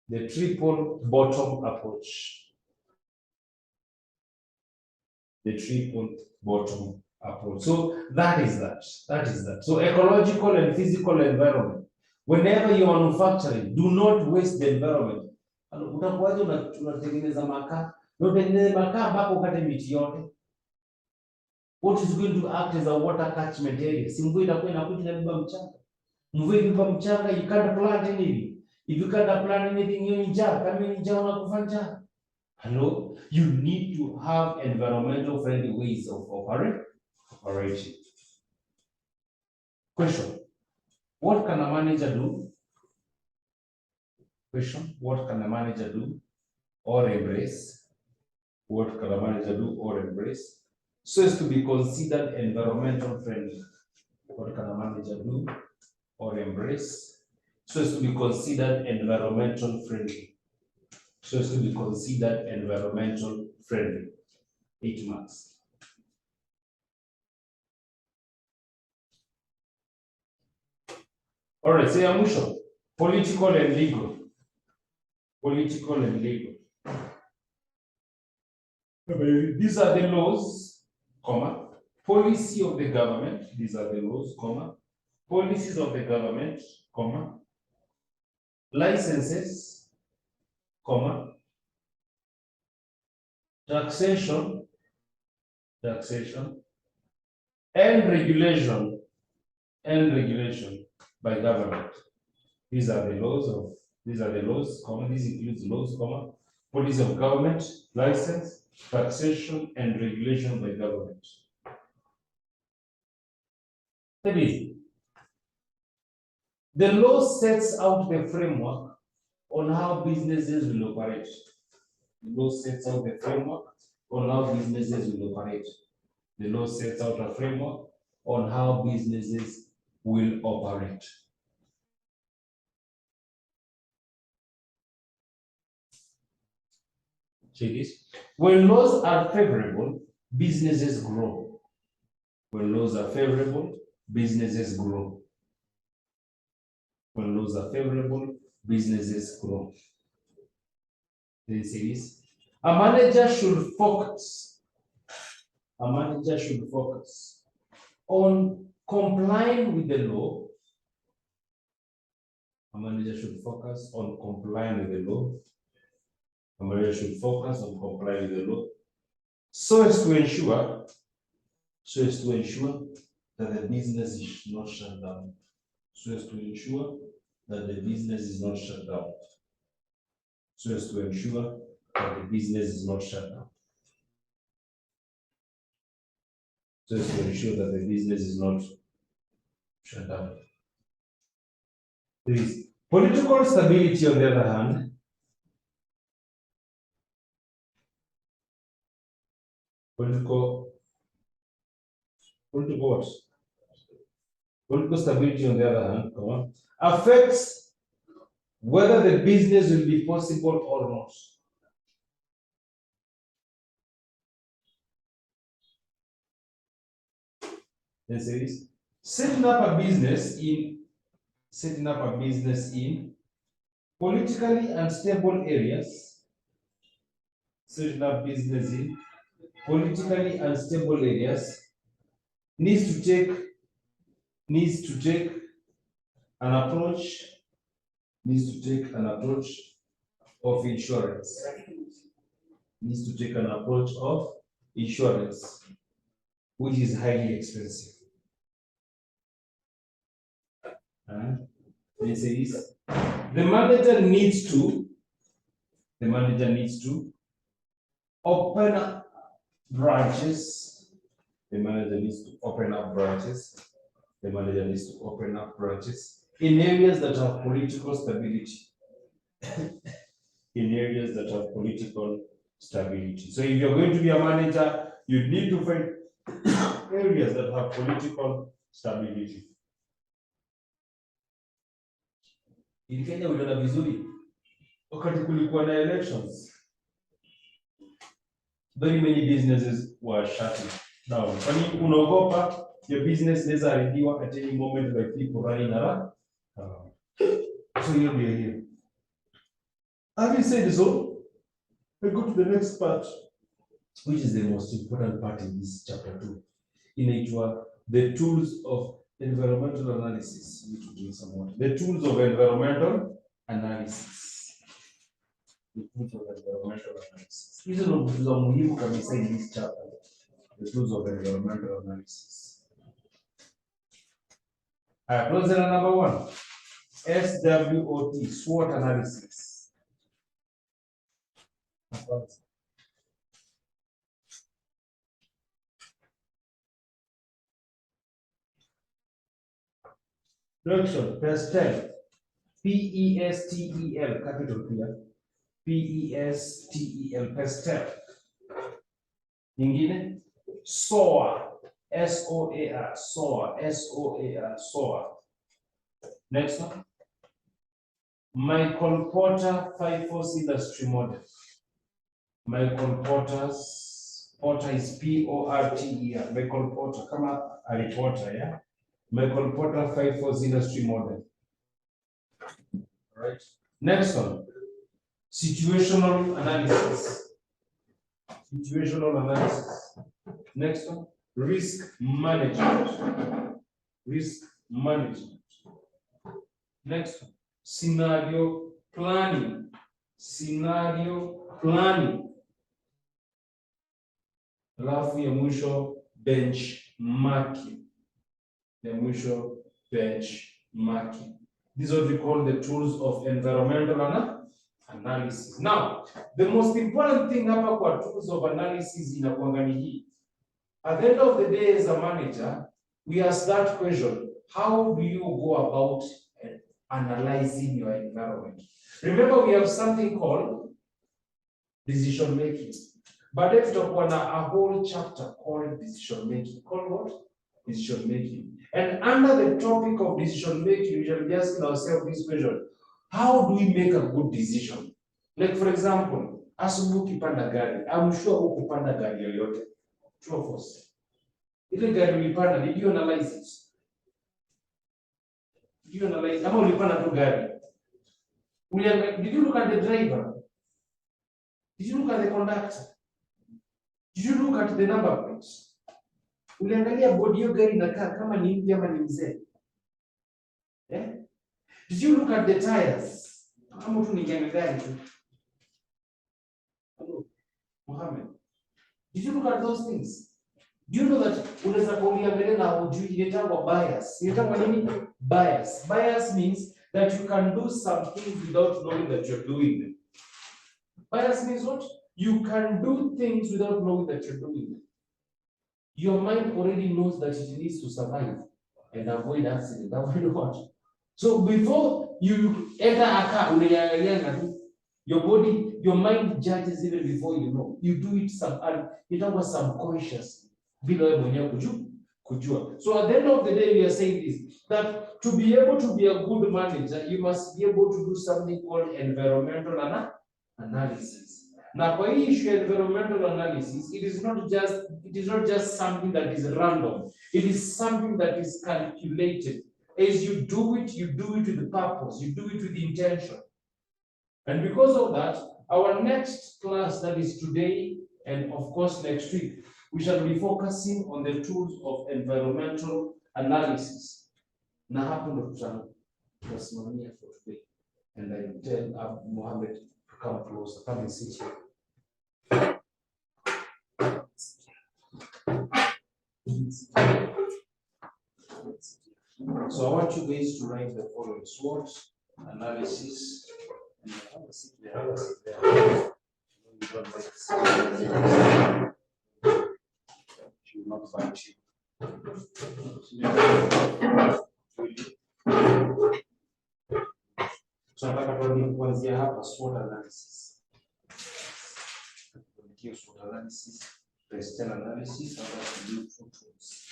The triple bottom approach. So that is that. So ecological and physical environment. Whenever you are manufacturing, do not waste the environment. Unakuwaje unatengeneza makaa? Unatengeneza makaa mpaka ukate miti yote. What is going to act as a water catchment area? Si mvua itakuwa inakuja inabeba mchanga. Mvua ikibeba mchanga, you can't plant anything. If you can't plant anything, you're in jar. Kama ni jar, unakufa njaa. Hello? You need to have environmental friendly ways of operating. Question. What can a manager do? Question. What can a manager do or embrace? What can a manager do or embrace so as to be considered environmental friendly? What can a manager do or embrace so as to be considered environmental friendly? 8 marks. All right, say mwisho. Political and legal. These are the laws, comma, policy of the government. These are the laws, comma, policies of the government, comma, licenses, comma, taxation, and regulation by government. These are the laws, comma, this includes laws, comma, policy of government, license, taxation, and regulation by government. That is, the law sets out the framework on how businesses will operate. The law sets out the framework on how businesses will operate. The law sets out a framework on how businesses will operate. Check this. When laws are favorable, businesses grow. When laws are favorable, businesses grow. When laws are favorable, businesses grow. Then say this. A manager should focus on complying with the law. A manager should focus on complying with the law. A manager should focus on complying with the law so as to ensure that the business is not shut down. So as to ensure that the business is not shut down. So as to ensure that the business is not shut down. So as to ensure that the business is not shut down. There is political stability on the other hand. Political what? Political stability on the other hand, come on, affects whether the business will be possible or not. Then say this, setting up a business in politically unstable areas, setting up business in politically unstable areas needs to take an approach of insurance. Needs to take an approach of insurance, which is highly expensive. And they say this, the manager needs to open up branches. The manager needs to open up branches. The manager needs to open up branches in areas that have political stability. In areas that have political stability. So if you're going to be a manager, you need to find areas that have political stability. In Kenya uliona vizuri wakati kulikuwa na elections, very many businesses were shutting down. Kwani unaogopa your business inaweza haribiwa at any moment by people running around. So you'll be here. Having said so, we go to the next part, which is the most important part in this chapter 2. Inaitwa the tools of environmental analysis. We need to drink some water. The tools of environmental analysis. The tools of environmental analysis. Hizo ndo vitu za muhimu kabisa in this chapter. The tools of environmental analysis. Close number 1. SWOT, SWOT analysis. Direction, PESTEL, PESTEL, capital clear, PESTEL, PESTEL. Nyingine, SOAR, SOAR, SOAR, SOAR, SOAR. Next one, Michael Porter 5-force industry model. Michael Porter's, Porter is P-O-R-T-E-R, Michael Porter, kama a reporter, yeah? Michael Porter 5-force industry model. All right. Next one, situational analysis. Situational analysis. Next one, risk management. Risk management. Next one, scenario planning. Scenario planning. Alafu ya mwisho benchmarking. Ya mwisho benchmarking. These are what we call the tools of environmental analysis. Now, the most important thing hapa kwa tools of analysis inakuanga ni hii. At the end of the day, as a manager, we ask that question: how do you go about analyzing your environment? Remember, we have something called decision making. But let's talk about a whole chapter called decision making. Called what? Decision making. And under the topic of decision making, we shall be asking ourselves this question: how do we make a good decision? Like, for example, asubuhi ukipanda gari, I'm sure ukupanda gari yoyote. True or false? Ile gari ulipanda, did you analyze it? Did you analyze? Kama ulipanda tu gari, did you look at the driver? Did you look at the conductor? Did you look at the number plates? Uliangalia bodi hiyo gari inakaa kama ni mpya ama ni mzee? Yeah? Did you look at the tires? Kama tu ni gari tu. Hello, Mohammed. Did you look at those things? Do you know that unaweza kuangalia na ujui inaitwa bias? Inaitwa nini? Bias. Bias means that you can do some things without knowing that you're doing them. Bias means what? You can do things without knowing that you're doing them. Your mind already knows that it needs to survive and avoid accident. Avoid what? So before you enter a car, your body, your mind judges even before you know. You do it subconsciously. So at the end of the day, we are saying this, that to be able to be a good manager, you must be able to do something called environmental analysis. Now, by issue environmental analysis, it is not just something that is random. It is something that is calculated. As you do it with the purpose, you do it with the intention. And because of that, our next class, that is today, and of course next week, we shall be focusing on the tools of environmental analysis. Na hapo ndo tutasimamia for today. And I tell Mohammed to come closer, come and sit here. So I want you guys to write the following: SWOT analysis. Have a seat there. Have a seat there. She will not find you. So nataka tuanze kuanzia hapa SWOT analysis. Tuanzie SWOT analysis, present analysis, and to do two tools.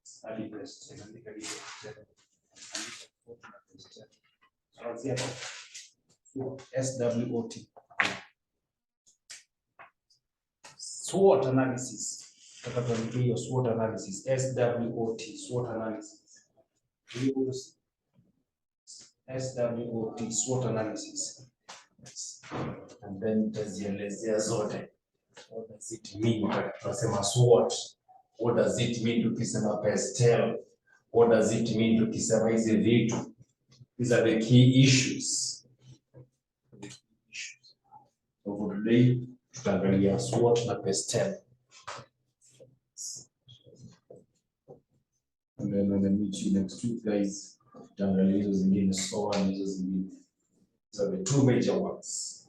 Study present, andika hiyo present. Andika SWOT na present. Tuanzie hapa. SWOT. SWOT analysis. Nataka tuandike hiyo SWOT analysis. SWOT, SWOT analysis. SWOT, SWOT analysis. And then tazielezea zote. What does it mean? Tunasema SWOT. What does it mean tukisema pastel? What does it mean tukisema hizi vitu? These are the key issues. So for today, tutaangalia SWOT na pastel. And then when I meet you next week, guys, tutaangalia hizo zingine, SWOT hizo zingine. So the two major ones.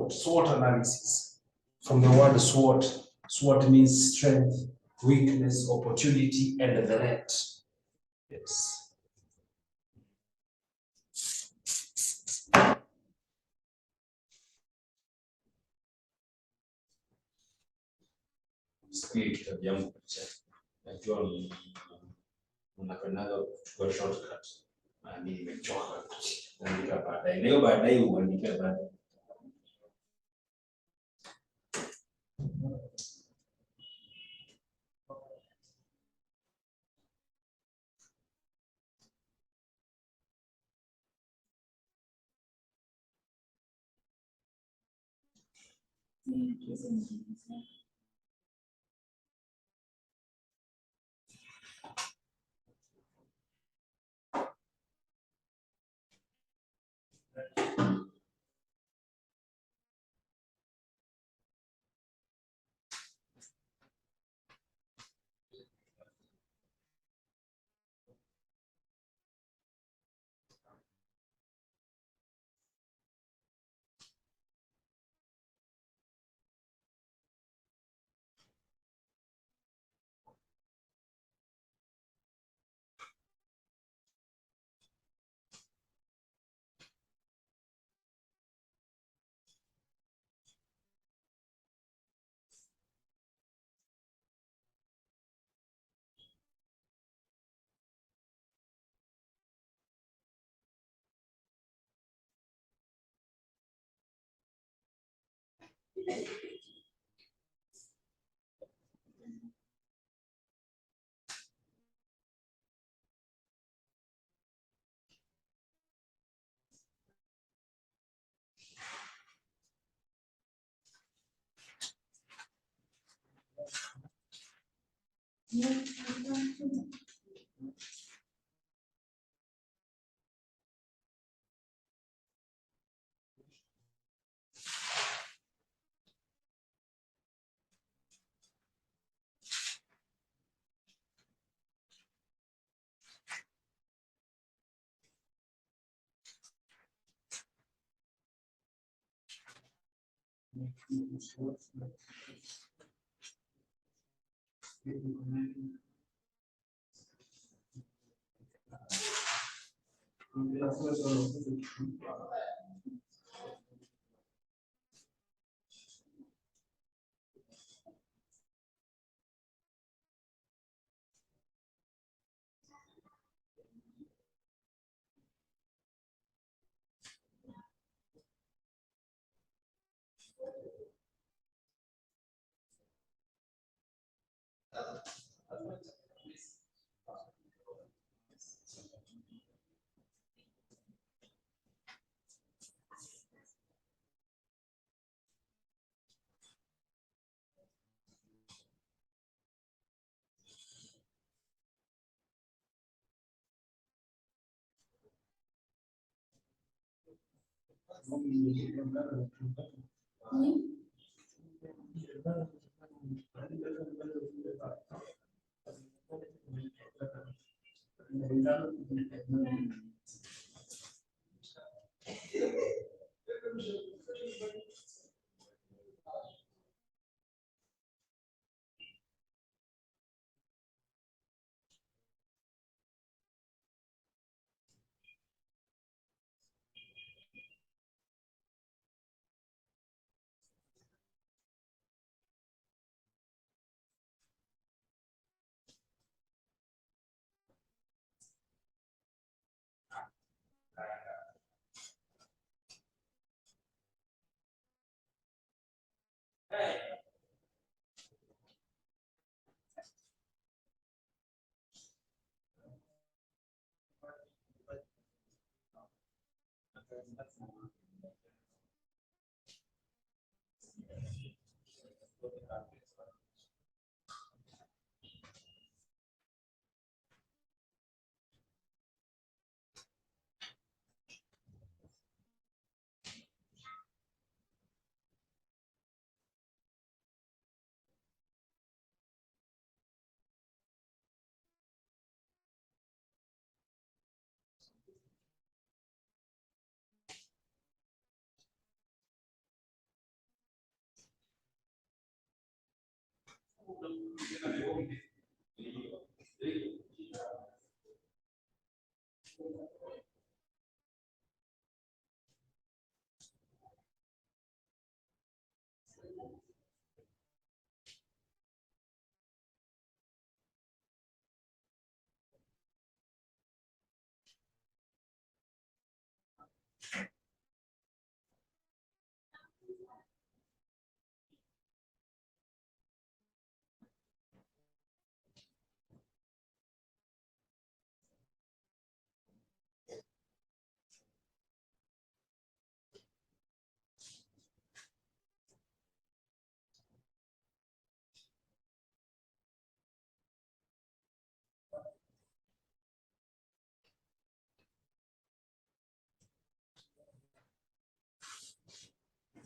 SWOT analysis. From the word SWOT, SWOT means strength, weakness, opportunity, and threat. Yes. Sikia kitabu yangu picha. Najua unapendaga kuchukua shortcut. Na mimi nimechoka. Naandika baadaye. Leo baadaye uandike baadaye.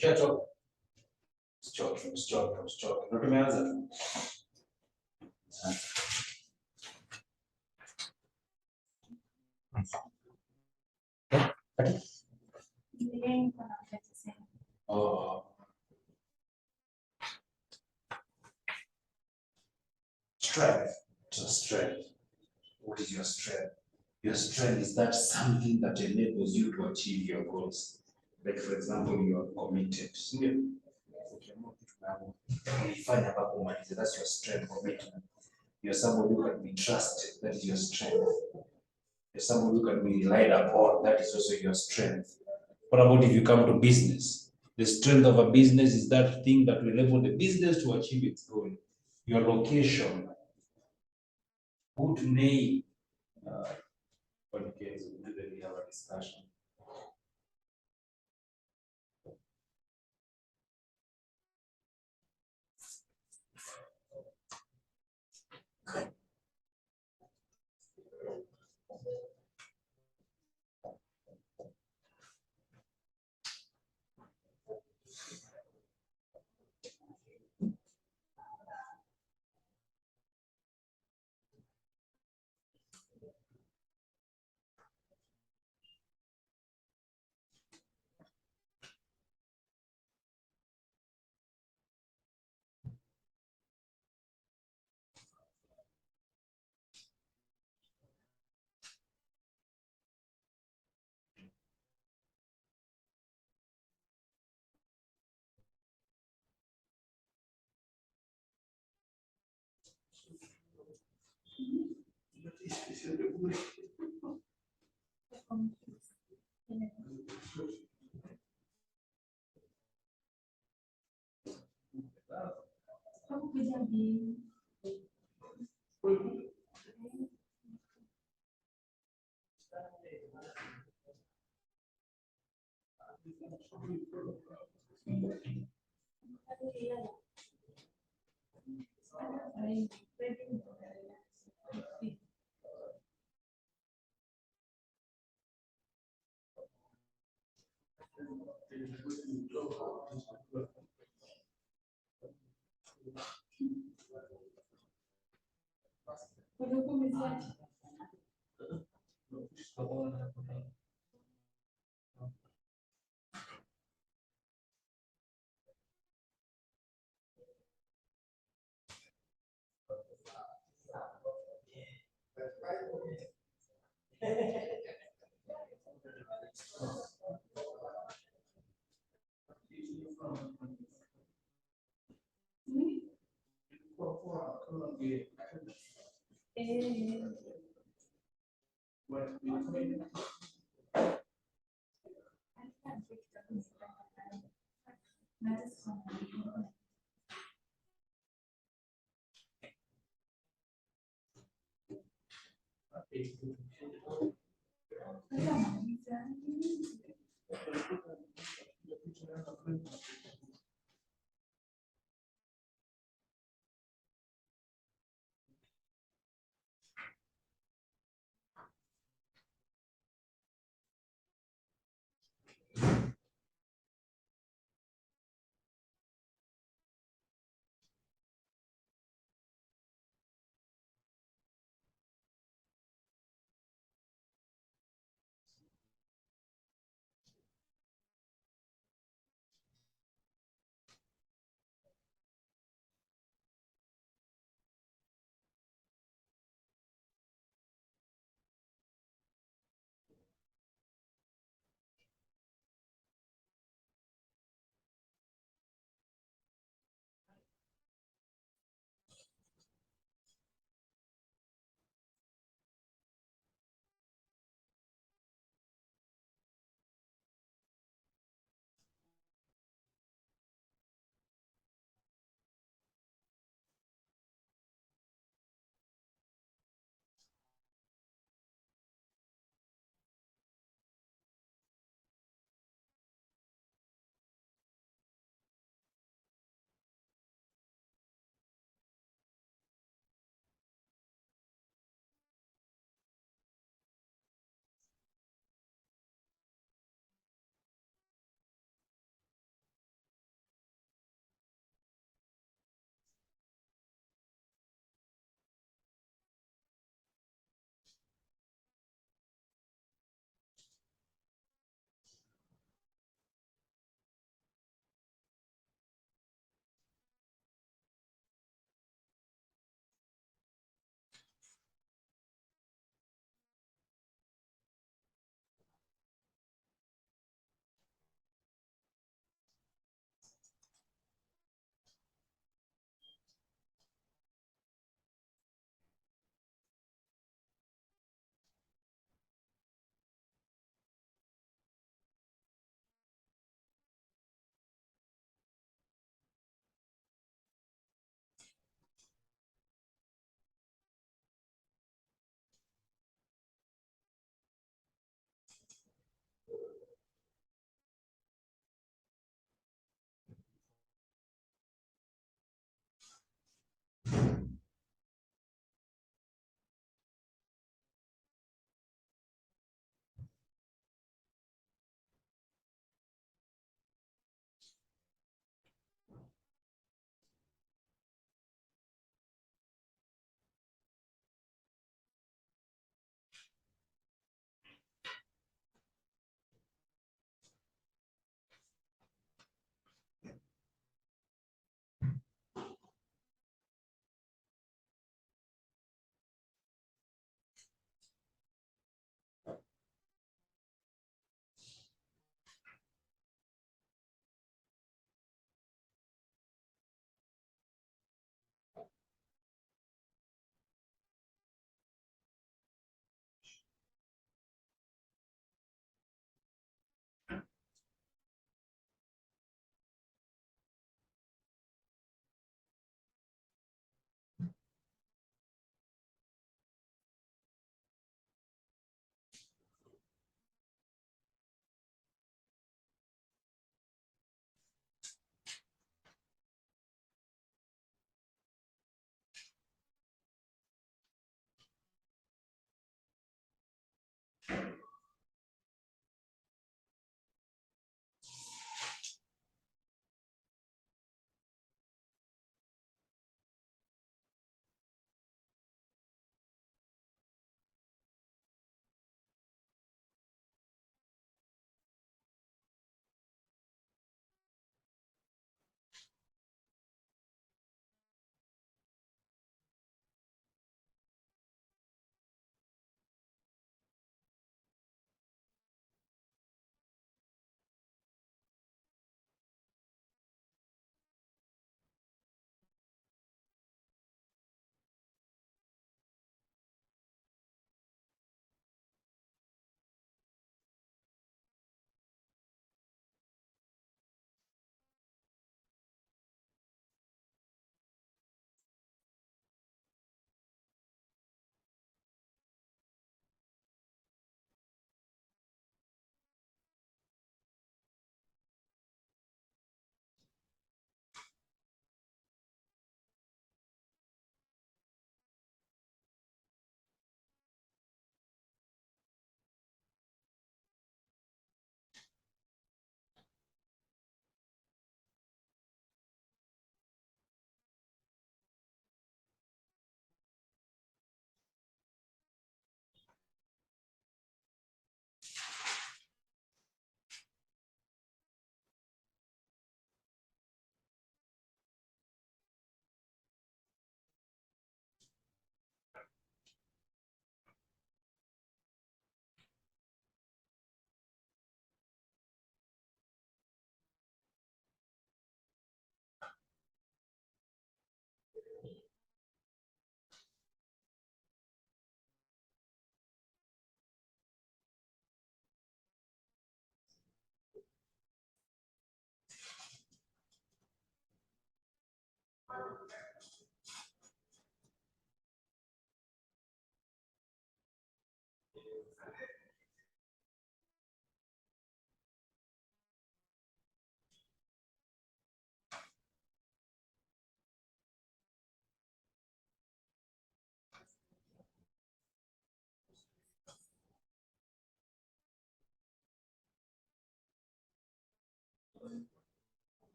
Mshachoka? Msichoke. Ndio tumeanza tu. Oh. Strength. So strength. What is your strength? Your strength is that something that enables you to achieve your goals. Like for example, you are committed. That's your strength, commitment. You're someone who can be trusted. That is your strength. You're someone who can be relied upon. That is also your strength. What about if you come to business? The strength of a business is that thing that will enable the business to achieve its goal. Your location, good name. Okay, then we have a discussion.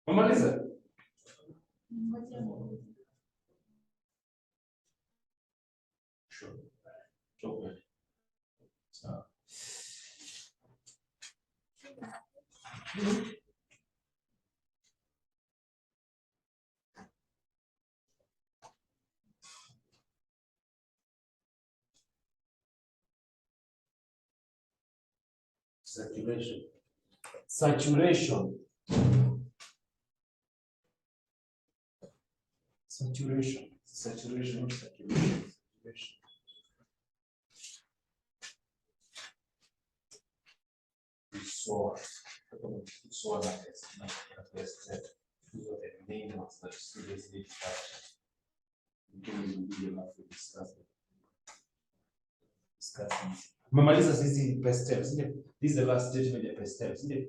Umaliza? Ngoja muulize. Sure. Sawa. Saturation. Saturation. Saturation. Saturation. Saturation. Saturation. So that is that these are the main ones that students need to capture. We will have to discuss it. Umemaliza sisi pastels, ndio? This is the last statement ya pastels, ndio?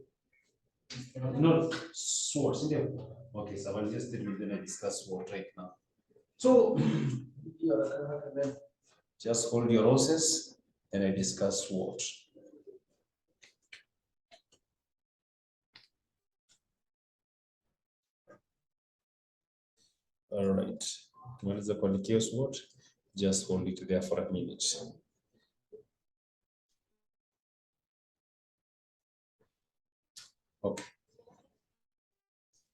No, SWOT, ndio? Okay, so I'll just statement then I discuss SWOT right now. So, just hold your horses and I discuss SWOT. All right. Tumaliza kuandikia SWOT, just hold it there for a minute. Okay.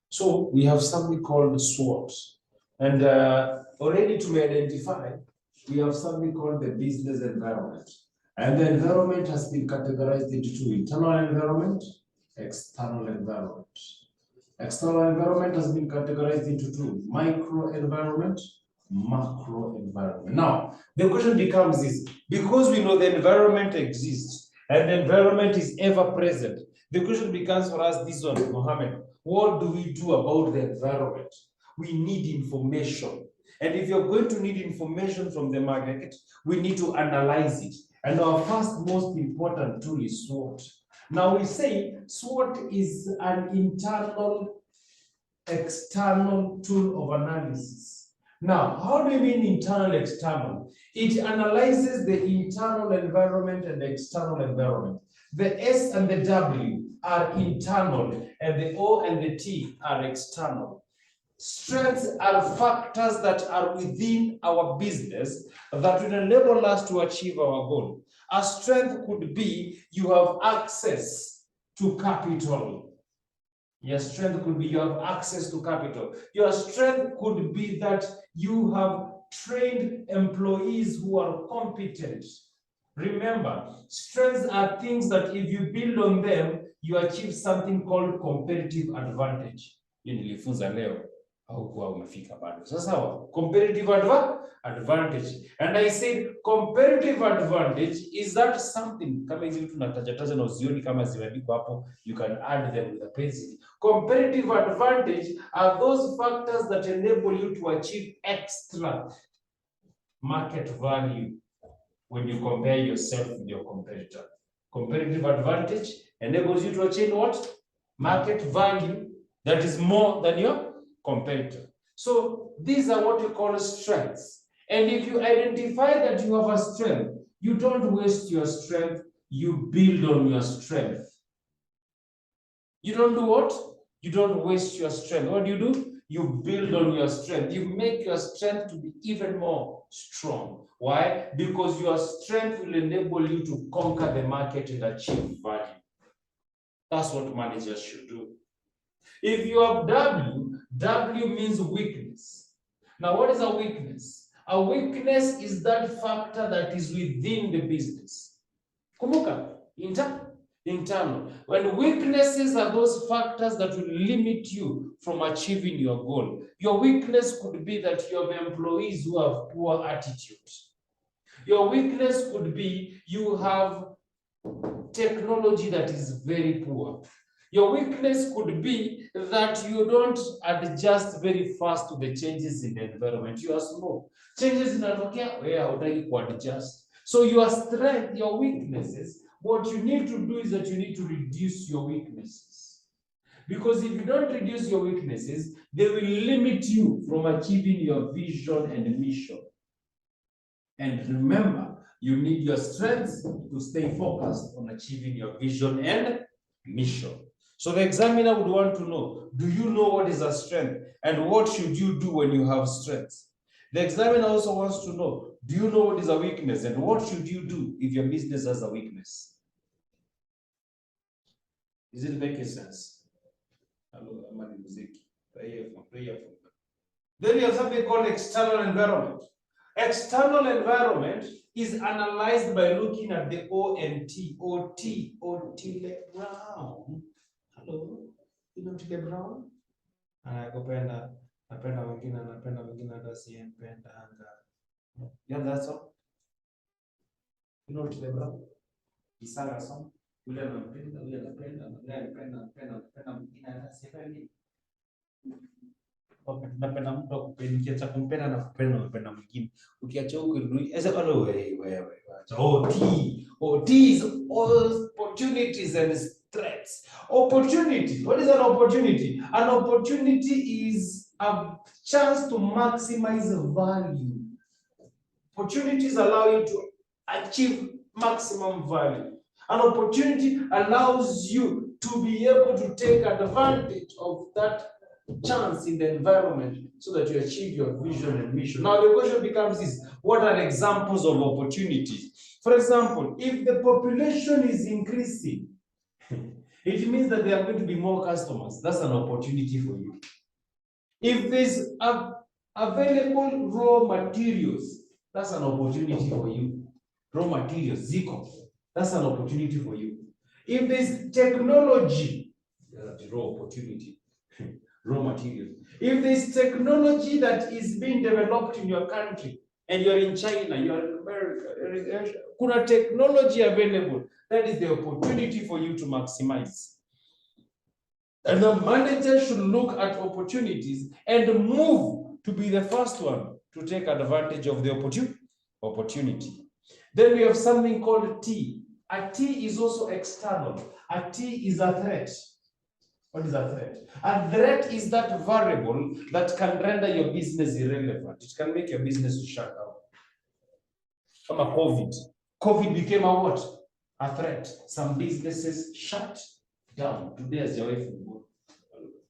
So we have something called SWOT, and already to identify, we have something called the business environment, and the environment has been categorized into two: internal environment, external environment. External environment has been categorized into two: micro environment, macro environment. Now, the question becomes is, because we know the environment exists and the environment is ever present, the question becomes for us this one, Mohammed, what do we do about the environment? We need information. And if you're going to need information from the market, we need to analyze it. And our first most important tool is SWOT. Now we say SWOT is an internal, external tool of analysis. Now, how do you mean internal, external? It analyzes the internal environment and the external environment. The S and the W are internal, and the O and the T are external. Strengths are factors that are within our business that will enable us to achieve our goal. A strength could be you have access to capital. Your strength could be you have access to capital. Your strength could be that you have trained employees who are competent. Remember, strengths are things that if you build on them, you achieve something called competitive advantage. Nilifunza leo haukuwa umefika bado. Sasa competitive advantage. And I said competitive advantage is that something kama hizi vitu natajataja na uzioni kama zimeandikwa hapo, you can add them with a pencil. Competitive advantage are those factors that enable you to achieve extra market value when you compare yourself with your competitor. Competitive advantage enables you to achieve what? Market value that is more than your competitor. So these are what you call strengths. And if you identify that you have a strength, you don't waste your strength, you build on your strength. You don't do what? You don't waste your strength. What do? You build on your strength. You make your strength to be even more strong. Why? Because your strength will enable you to conquer the market and achieve value. That's what managers should do. If you have W means weakness. Now, what is a weakness? A weakness is that factor that is within the business. Kumbuka, internal. When weaknesses are those factors that will limit you from achieving your goal. Your weakness could be that you have employees who have poor attitude. Your weakness could be you have technology that is very poor. Your weakness could be that you don't adjust very fast to the changes in the environment. You are slow. Changes zinatokea, wewe hautaki kuadjust. So your strength, your weaknesses, what you need to do is that you need to reduce your weaknesses. Because if you don't reduce your weaknesses, they will limit you from achieving your vision and mission. And remember, you need your strengths to stay focused on achieving your vision and mission. So the examiner would want to know, do you know what is a strength? And what should you do when you have strengths? The examiner also wants to know, do you know what is a weakness? And what should you do if your business has a weakness? Is it making sense? Hello, Amani Muziki. Then you have something called external environment. External environment is analyzed by looking at the ONT, Otile Brown. Hello, you know Otile Brown? Anakupenda, napenda wengine hata siyempenda. You have that song? You know Otile Brown? He sang a song. Ule anampenda, mwingine hata sipendi. Napenda mtu akupenda, ukiacha kumpenda na kupenda unapenda mwingine. Ukiacha huko eza pale wewe. OT is all opportunities and threats. Opportunity. What is an opportunity? An opportunity is a chance to maximize value. Opportunities allow you to achieve maximum value. An opportunity allows you to be able to take advantage of that chance in the environment so that you achieve your vision and mission. Now the question becomes is, what are examples of opportunities? For example, if the population is increasing, it means that there are going to be more customers. That's an opportunity for you. If there's available raw materials, that's an opportunity for you. Raw materials, ziko, that's an opportunity for you. If there's technology, that's a raw opportunity. Raw materials. If there's technology that is being developed in your country and you're in China, you're in America, kuna technology available, that is the opportunity for you to maximize. And the manager should look at opportunities and move to be the first one to take advantage of the opportunity. Then we have something called T. A T is also external. A T is a threat. What is a threat? A threat is that variable that can render your business irrelevant. It can make your business shut down. From a COVID. COVID became a what? A threat. Some businesses shut down. Today as your wife.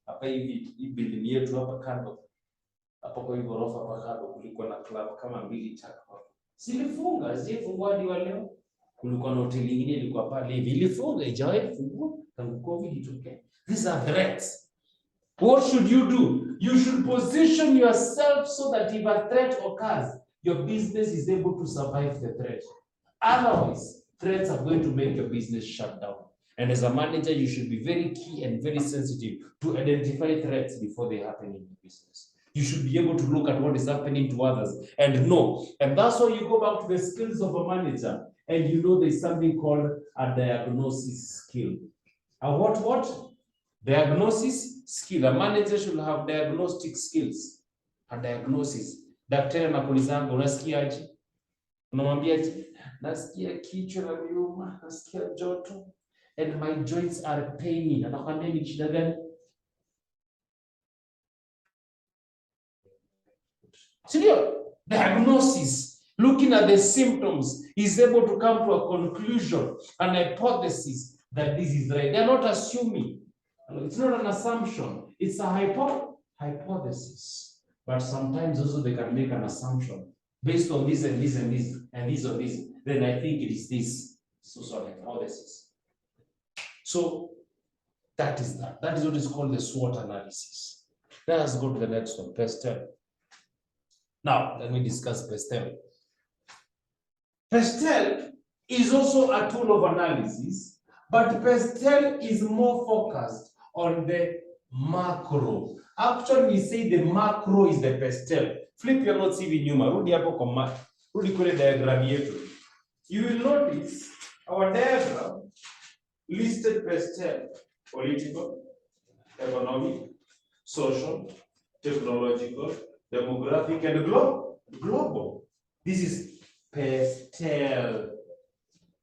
Hapa hivi building yetu hapa kando. Hapa kwa hiyo ghorofa hapa kando kulikuwa na club kama 2-3 hapo. Zilifungwa hadi wa leo. Kulikuwa na hoteli nyingine ilikuwa pale hivi. Ilifunga ijawahi fungua tangu COVID itokee. These are threats. What should you do? You should position yourself so that if a threat occurs, your business is able to survive the threat. Otherwise, threats are going to make your business shut down. And as a manager, you should be very key and very sensitive to identify threats before they happen in your business. You should be able to look at what is happening to others and know. And that's why you go back to the skills of a manager and you know there's something called a diagnosis skill. A what? Diagnosis skill. A manager should have diagnostic skills. A diagnosis. Daktari anakuulizanga unasikiaje? Unamwambiaje? Nasikia kichwa na nyuma, nasikia joto and my joints are paining. Anakuambia ni shida gani? Serious diagnosis. Looking at the symptoms, he's able to come to a conclusion, an hypothesis that this is right. They're not assuming. It's not an assumption. It's a hypothesis. But sometimes also they can make an assumption based on this and this and this and this or this. Then I think it is this. So an hypothesis. So that is that. That is what is called the SWOT analysis. Let us go to the next one, PESTEL. Now, let me discuss PESTEL. PESTEL is also a tool of analysis, but PESTEL is more focused on the macro. Actually, we say the macro is the PESTEL. Flip your notes hivi nyuma, rudi hapo kwa Rudi kwenye diagram yetu. You will notice our diagram listed pastel: political, economic, social, technological, demographic, and global. This is pastel.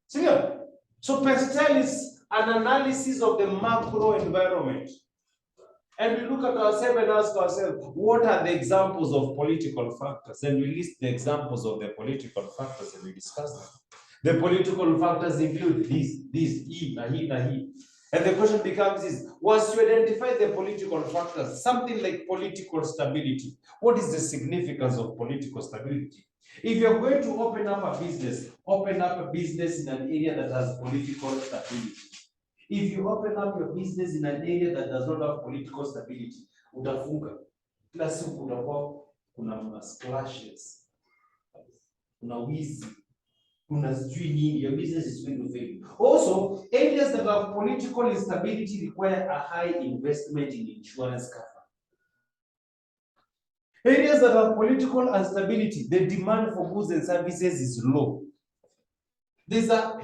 See here? So pastel is an analysis of the macro environment. And we look at ourselves and ask ourselves, what are the examples of political factors? And we list the examples of the political factors and we discuss them. The political factors include this, E, nahi. And the question becomes is, once you identify the political factors, something like political stability, what is the significance of political stability? If you're going to open up a business in an area that has political stability. If you open up your business in an area that does not have political stability, utafunga. Kila siku kutakuwa kuna splashes, kuna wizi, kuna sijui nini, your business is going to fail. Also, areas that have political instability require a high investment in insurance cover. Areas that have political instability, the demand for goods and services is low. These are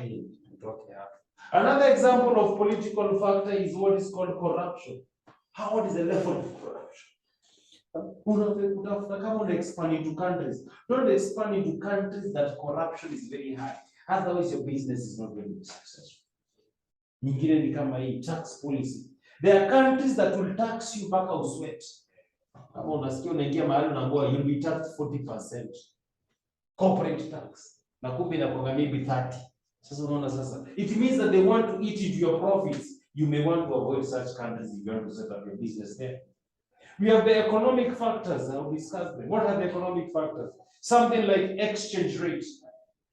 another example of political factor is what is called corruption. What is the level of corruption? Kama una expand into countries, don't expand into countries that corruption is very high. Otherwise, your business is not going to be successful. Nyingine ni kama hii tax policy. There are countries that will tax you mpaka usweat. Kama unasikia unaingia mahali unaambiwa you'll be taxed 40% corporate tax. Na kumbe inakuwa maybe 30. Sasa unaona sasa. It means that they want to eat into your profits. You may want to avoid such countries if you want to set up your business there. We have the economic factors. I'll discuss them. What are the economic factors? Something like exchange rate.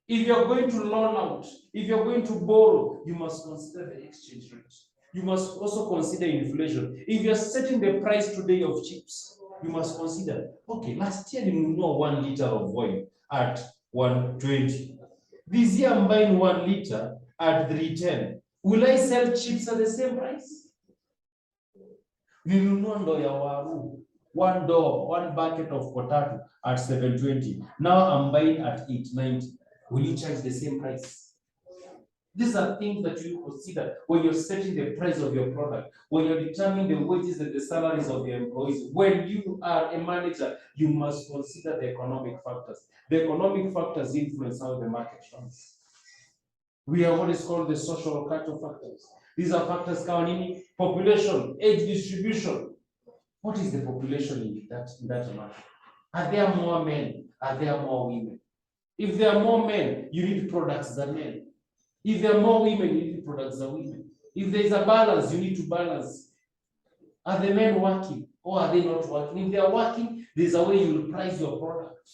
If you're going to loan out, if you're going to borrow, you must consider the exchange rate. You must also consider inflation. If you're setting the price today of chips, you must consider, okay, last year you know 1 liter of oil at 120. This year I'm buying 1 liter at 310. Will I sell chips at the same price? Nilinunua ndoo ya waru, one bucket of potato at 720. Now I'm buying at 890. Will you charge the same price? These are things that you consider when you're setting the price of your product, when you're determining the wages and the salaries of your employees. When you are a manager, you must consider the economic factors. The economic factors influence how the market runs. We have what is called the social cultural factors. These are factors counting population, age distribution. What is the population in that market? Are there more men? Are there more women? If there are more men, you need products than men. If there are more women, you need products than women. If there is a balance, you need to balance. Are the men working or are they not working? If they are working, there's a way you will price your product.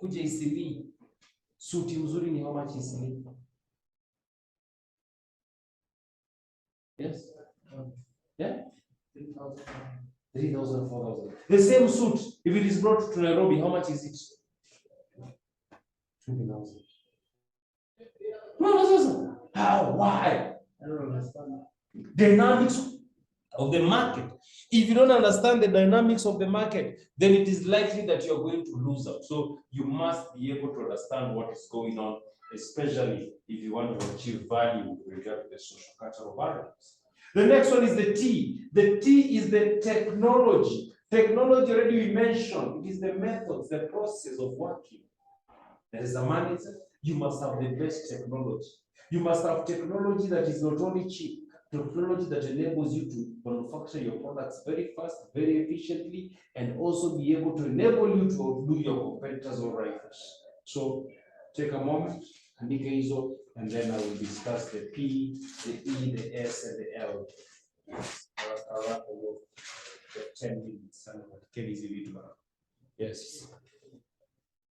Kuja isili, suti mzuri ni how much isili? Yes? Yeah? 3,000, 4,000. The same suit, if it is brought to Nairobi, how much is it? 20,000. No. How? Why? I don't understand. Dynamics of the market. If you don't understand the dynamics of the market, then it is likely that you're going to lose out. So you must be able to understand what is going on, especially if you want to achieve value with regard to the social cultural variables. The next one is the T. The T is the technology. Technology already we mentioned. It is the methods, the process of working. There is a manager. You must have the best technology. You must have technology that is not only cheap, technology that enables you to manufacture your products very fast, very efficiently, and also be able to enable you to outdo your competitors or rivals. So take a moment, andika hizo, and then I will discuss the P, the E, the S, and the L. I'll wrap over the 10 minutes. Yes.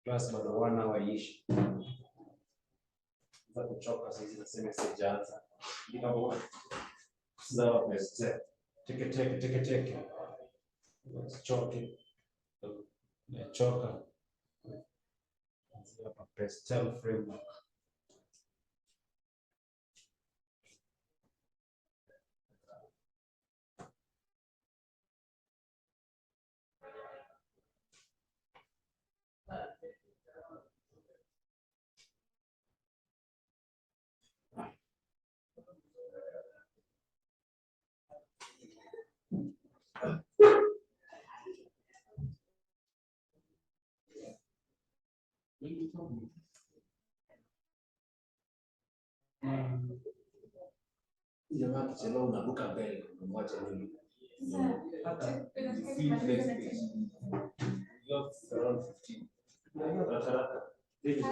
Plus bado 1 hour ish. Za kuchoka sisi nasema sijaanza. Ndio sawa best. Take. Choke. Choka. Hapa pastel framework. Jamaa kichelewa unaruka mbele, unamwacha nini? Hata around 15. Haraka. It's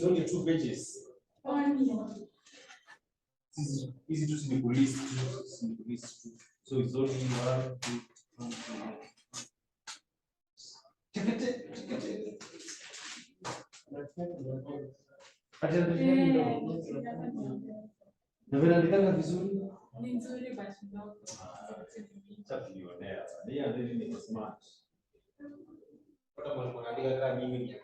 only 2 pages. Easy to see the police. So it's only 1, 2, 3. Na vile andikanga vizuri. Ni nzuri basi ndogo. Chakionea. Ni ndio ni smart. Hata mwalimu anaandika kama mimi.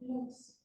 Looks.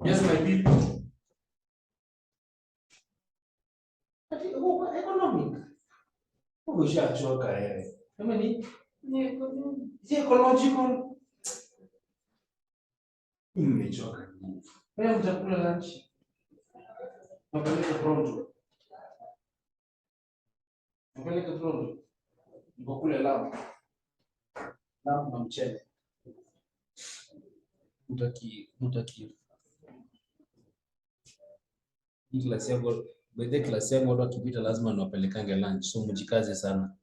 Yes, my people. Economic. Ushachoka wewe. Kama ni ecological. Nimechoka. Wewe mtakula lunch. Napeleka pronto. Napeleka pronto. Niko kule lab. Lab na mchele. Mutaki. Hii klasi yangu, by the klasi yangu watu wakipita lazima niwapelekange lunch. So mjikaze sana.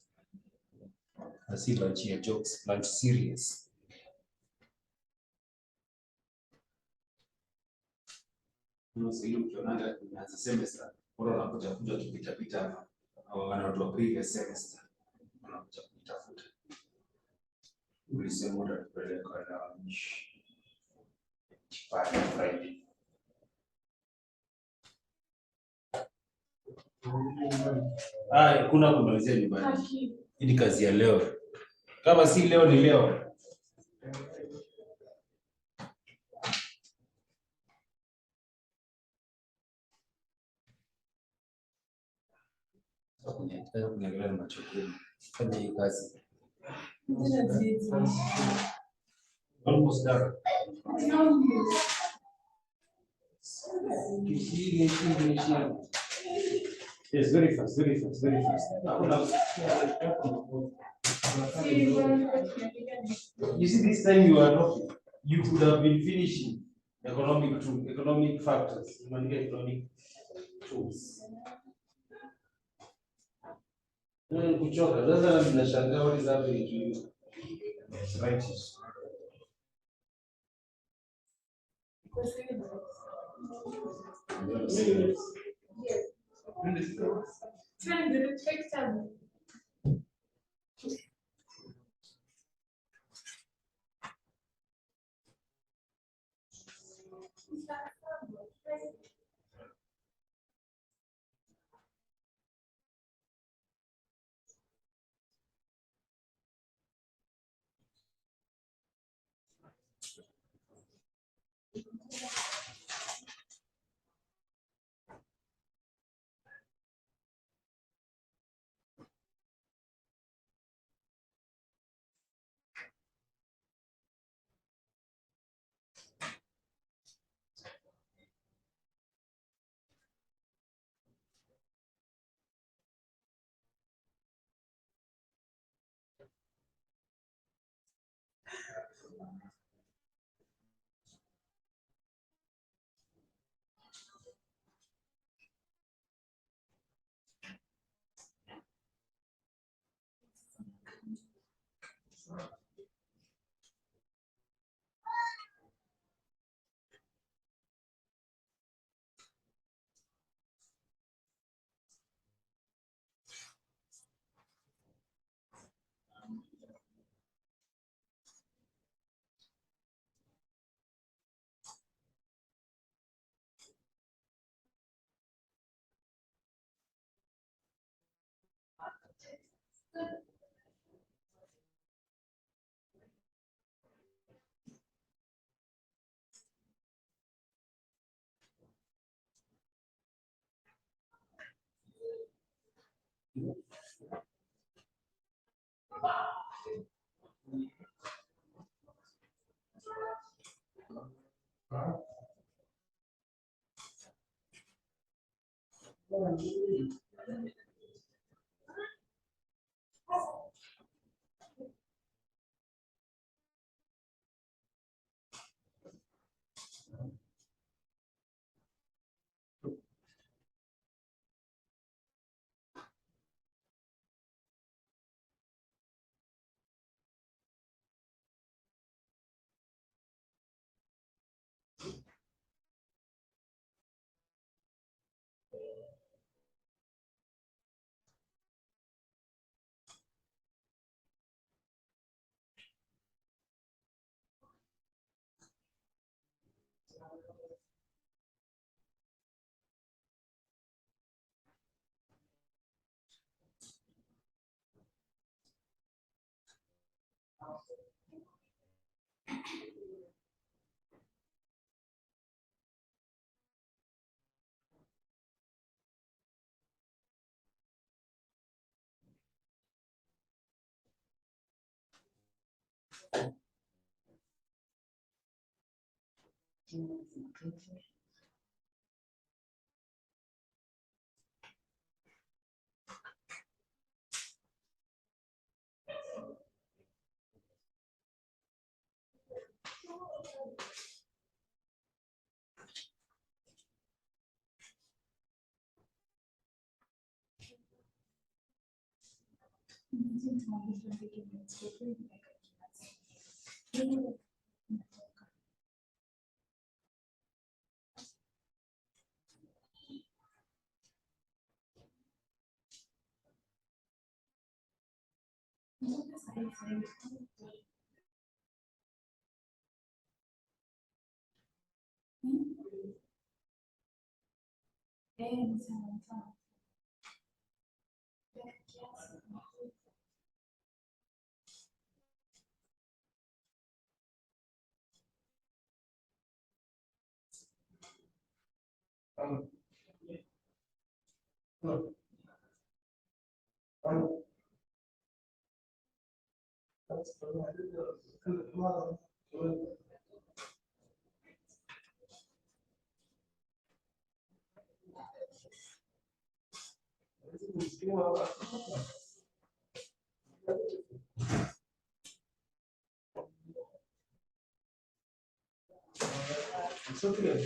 Asi lunch ya jokes, lunch serious. Sasa ukionanga tumeanza semester, wao wanakuja kupita hapa. Au wanaotoa previous semester. Wanakuja kutafuta. Ulisema utatupeleka lunch. Friday. Kuna kumalizia nyumbani. Hii ni kazi ya leo. Kama si leo ni leo. Kunaendelea na majukumu. Fanya hii kazi. Almost done. Yes, very fast. You see, this time you are talking, you could have been finishing economic factors, economic tools. Kuchoka. Sasa mnashangaa what is happening to you. Right. Trying to take time. It's okay.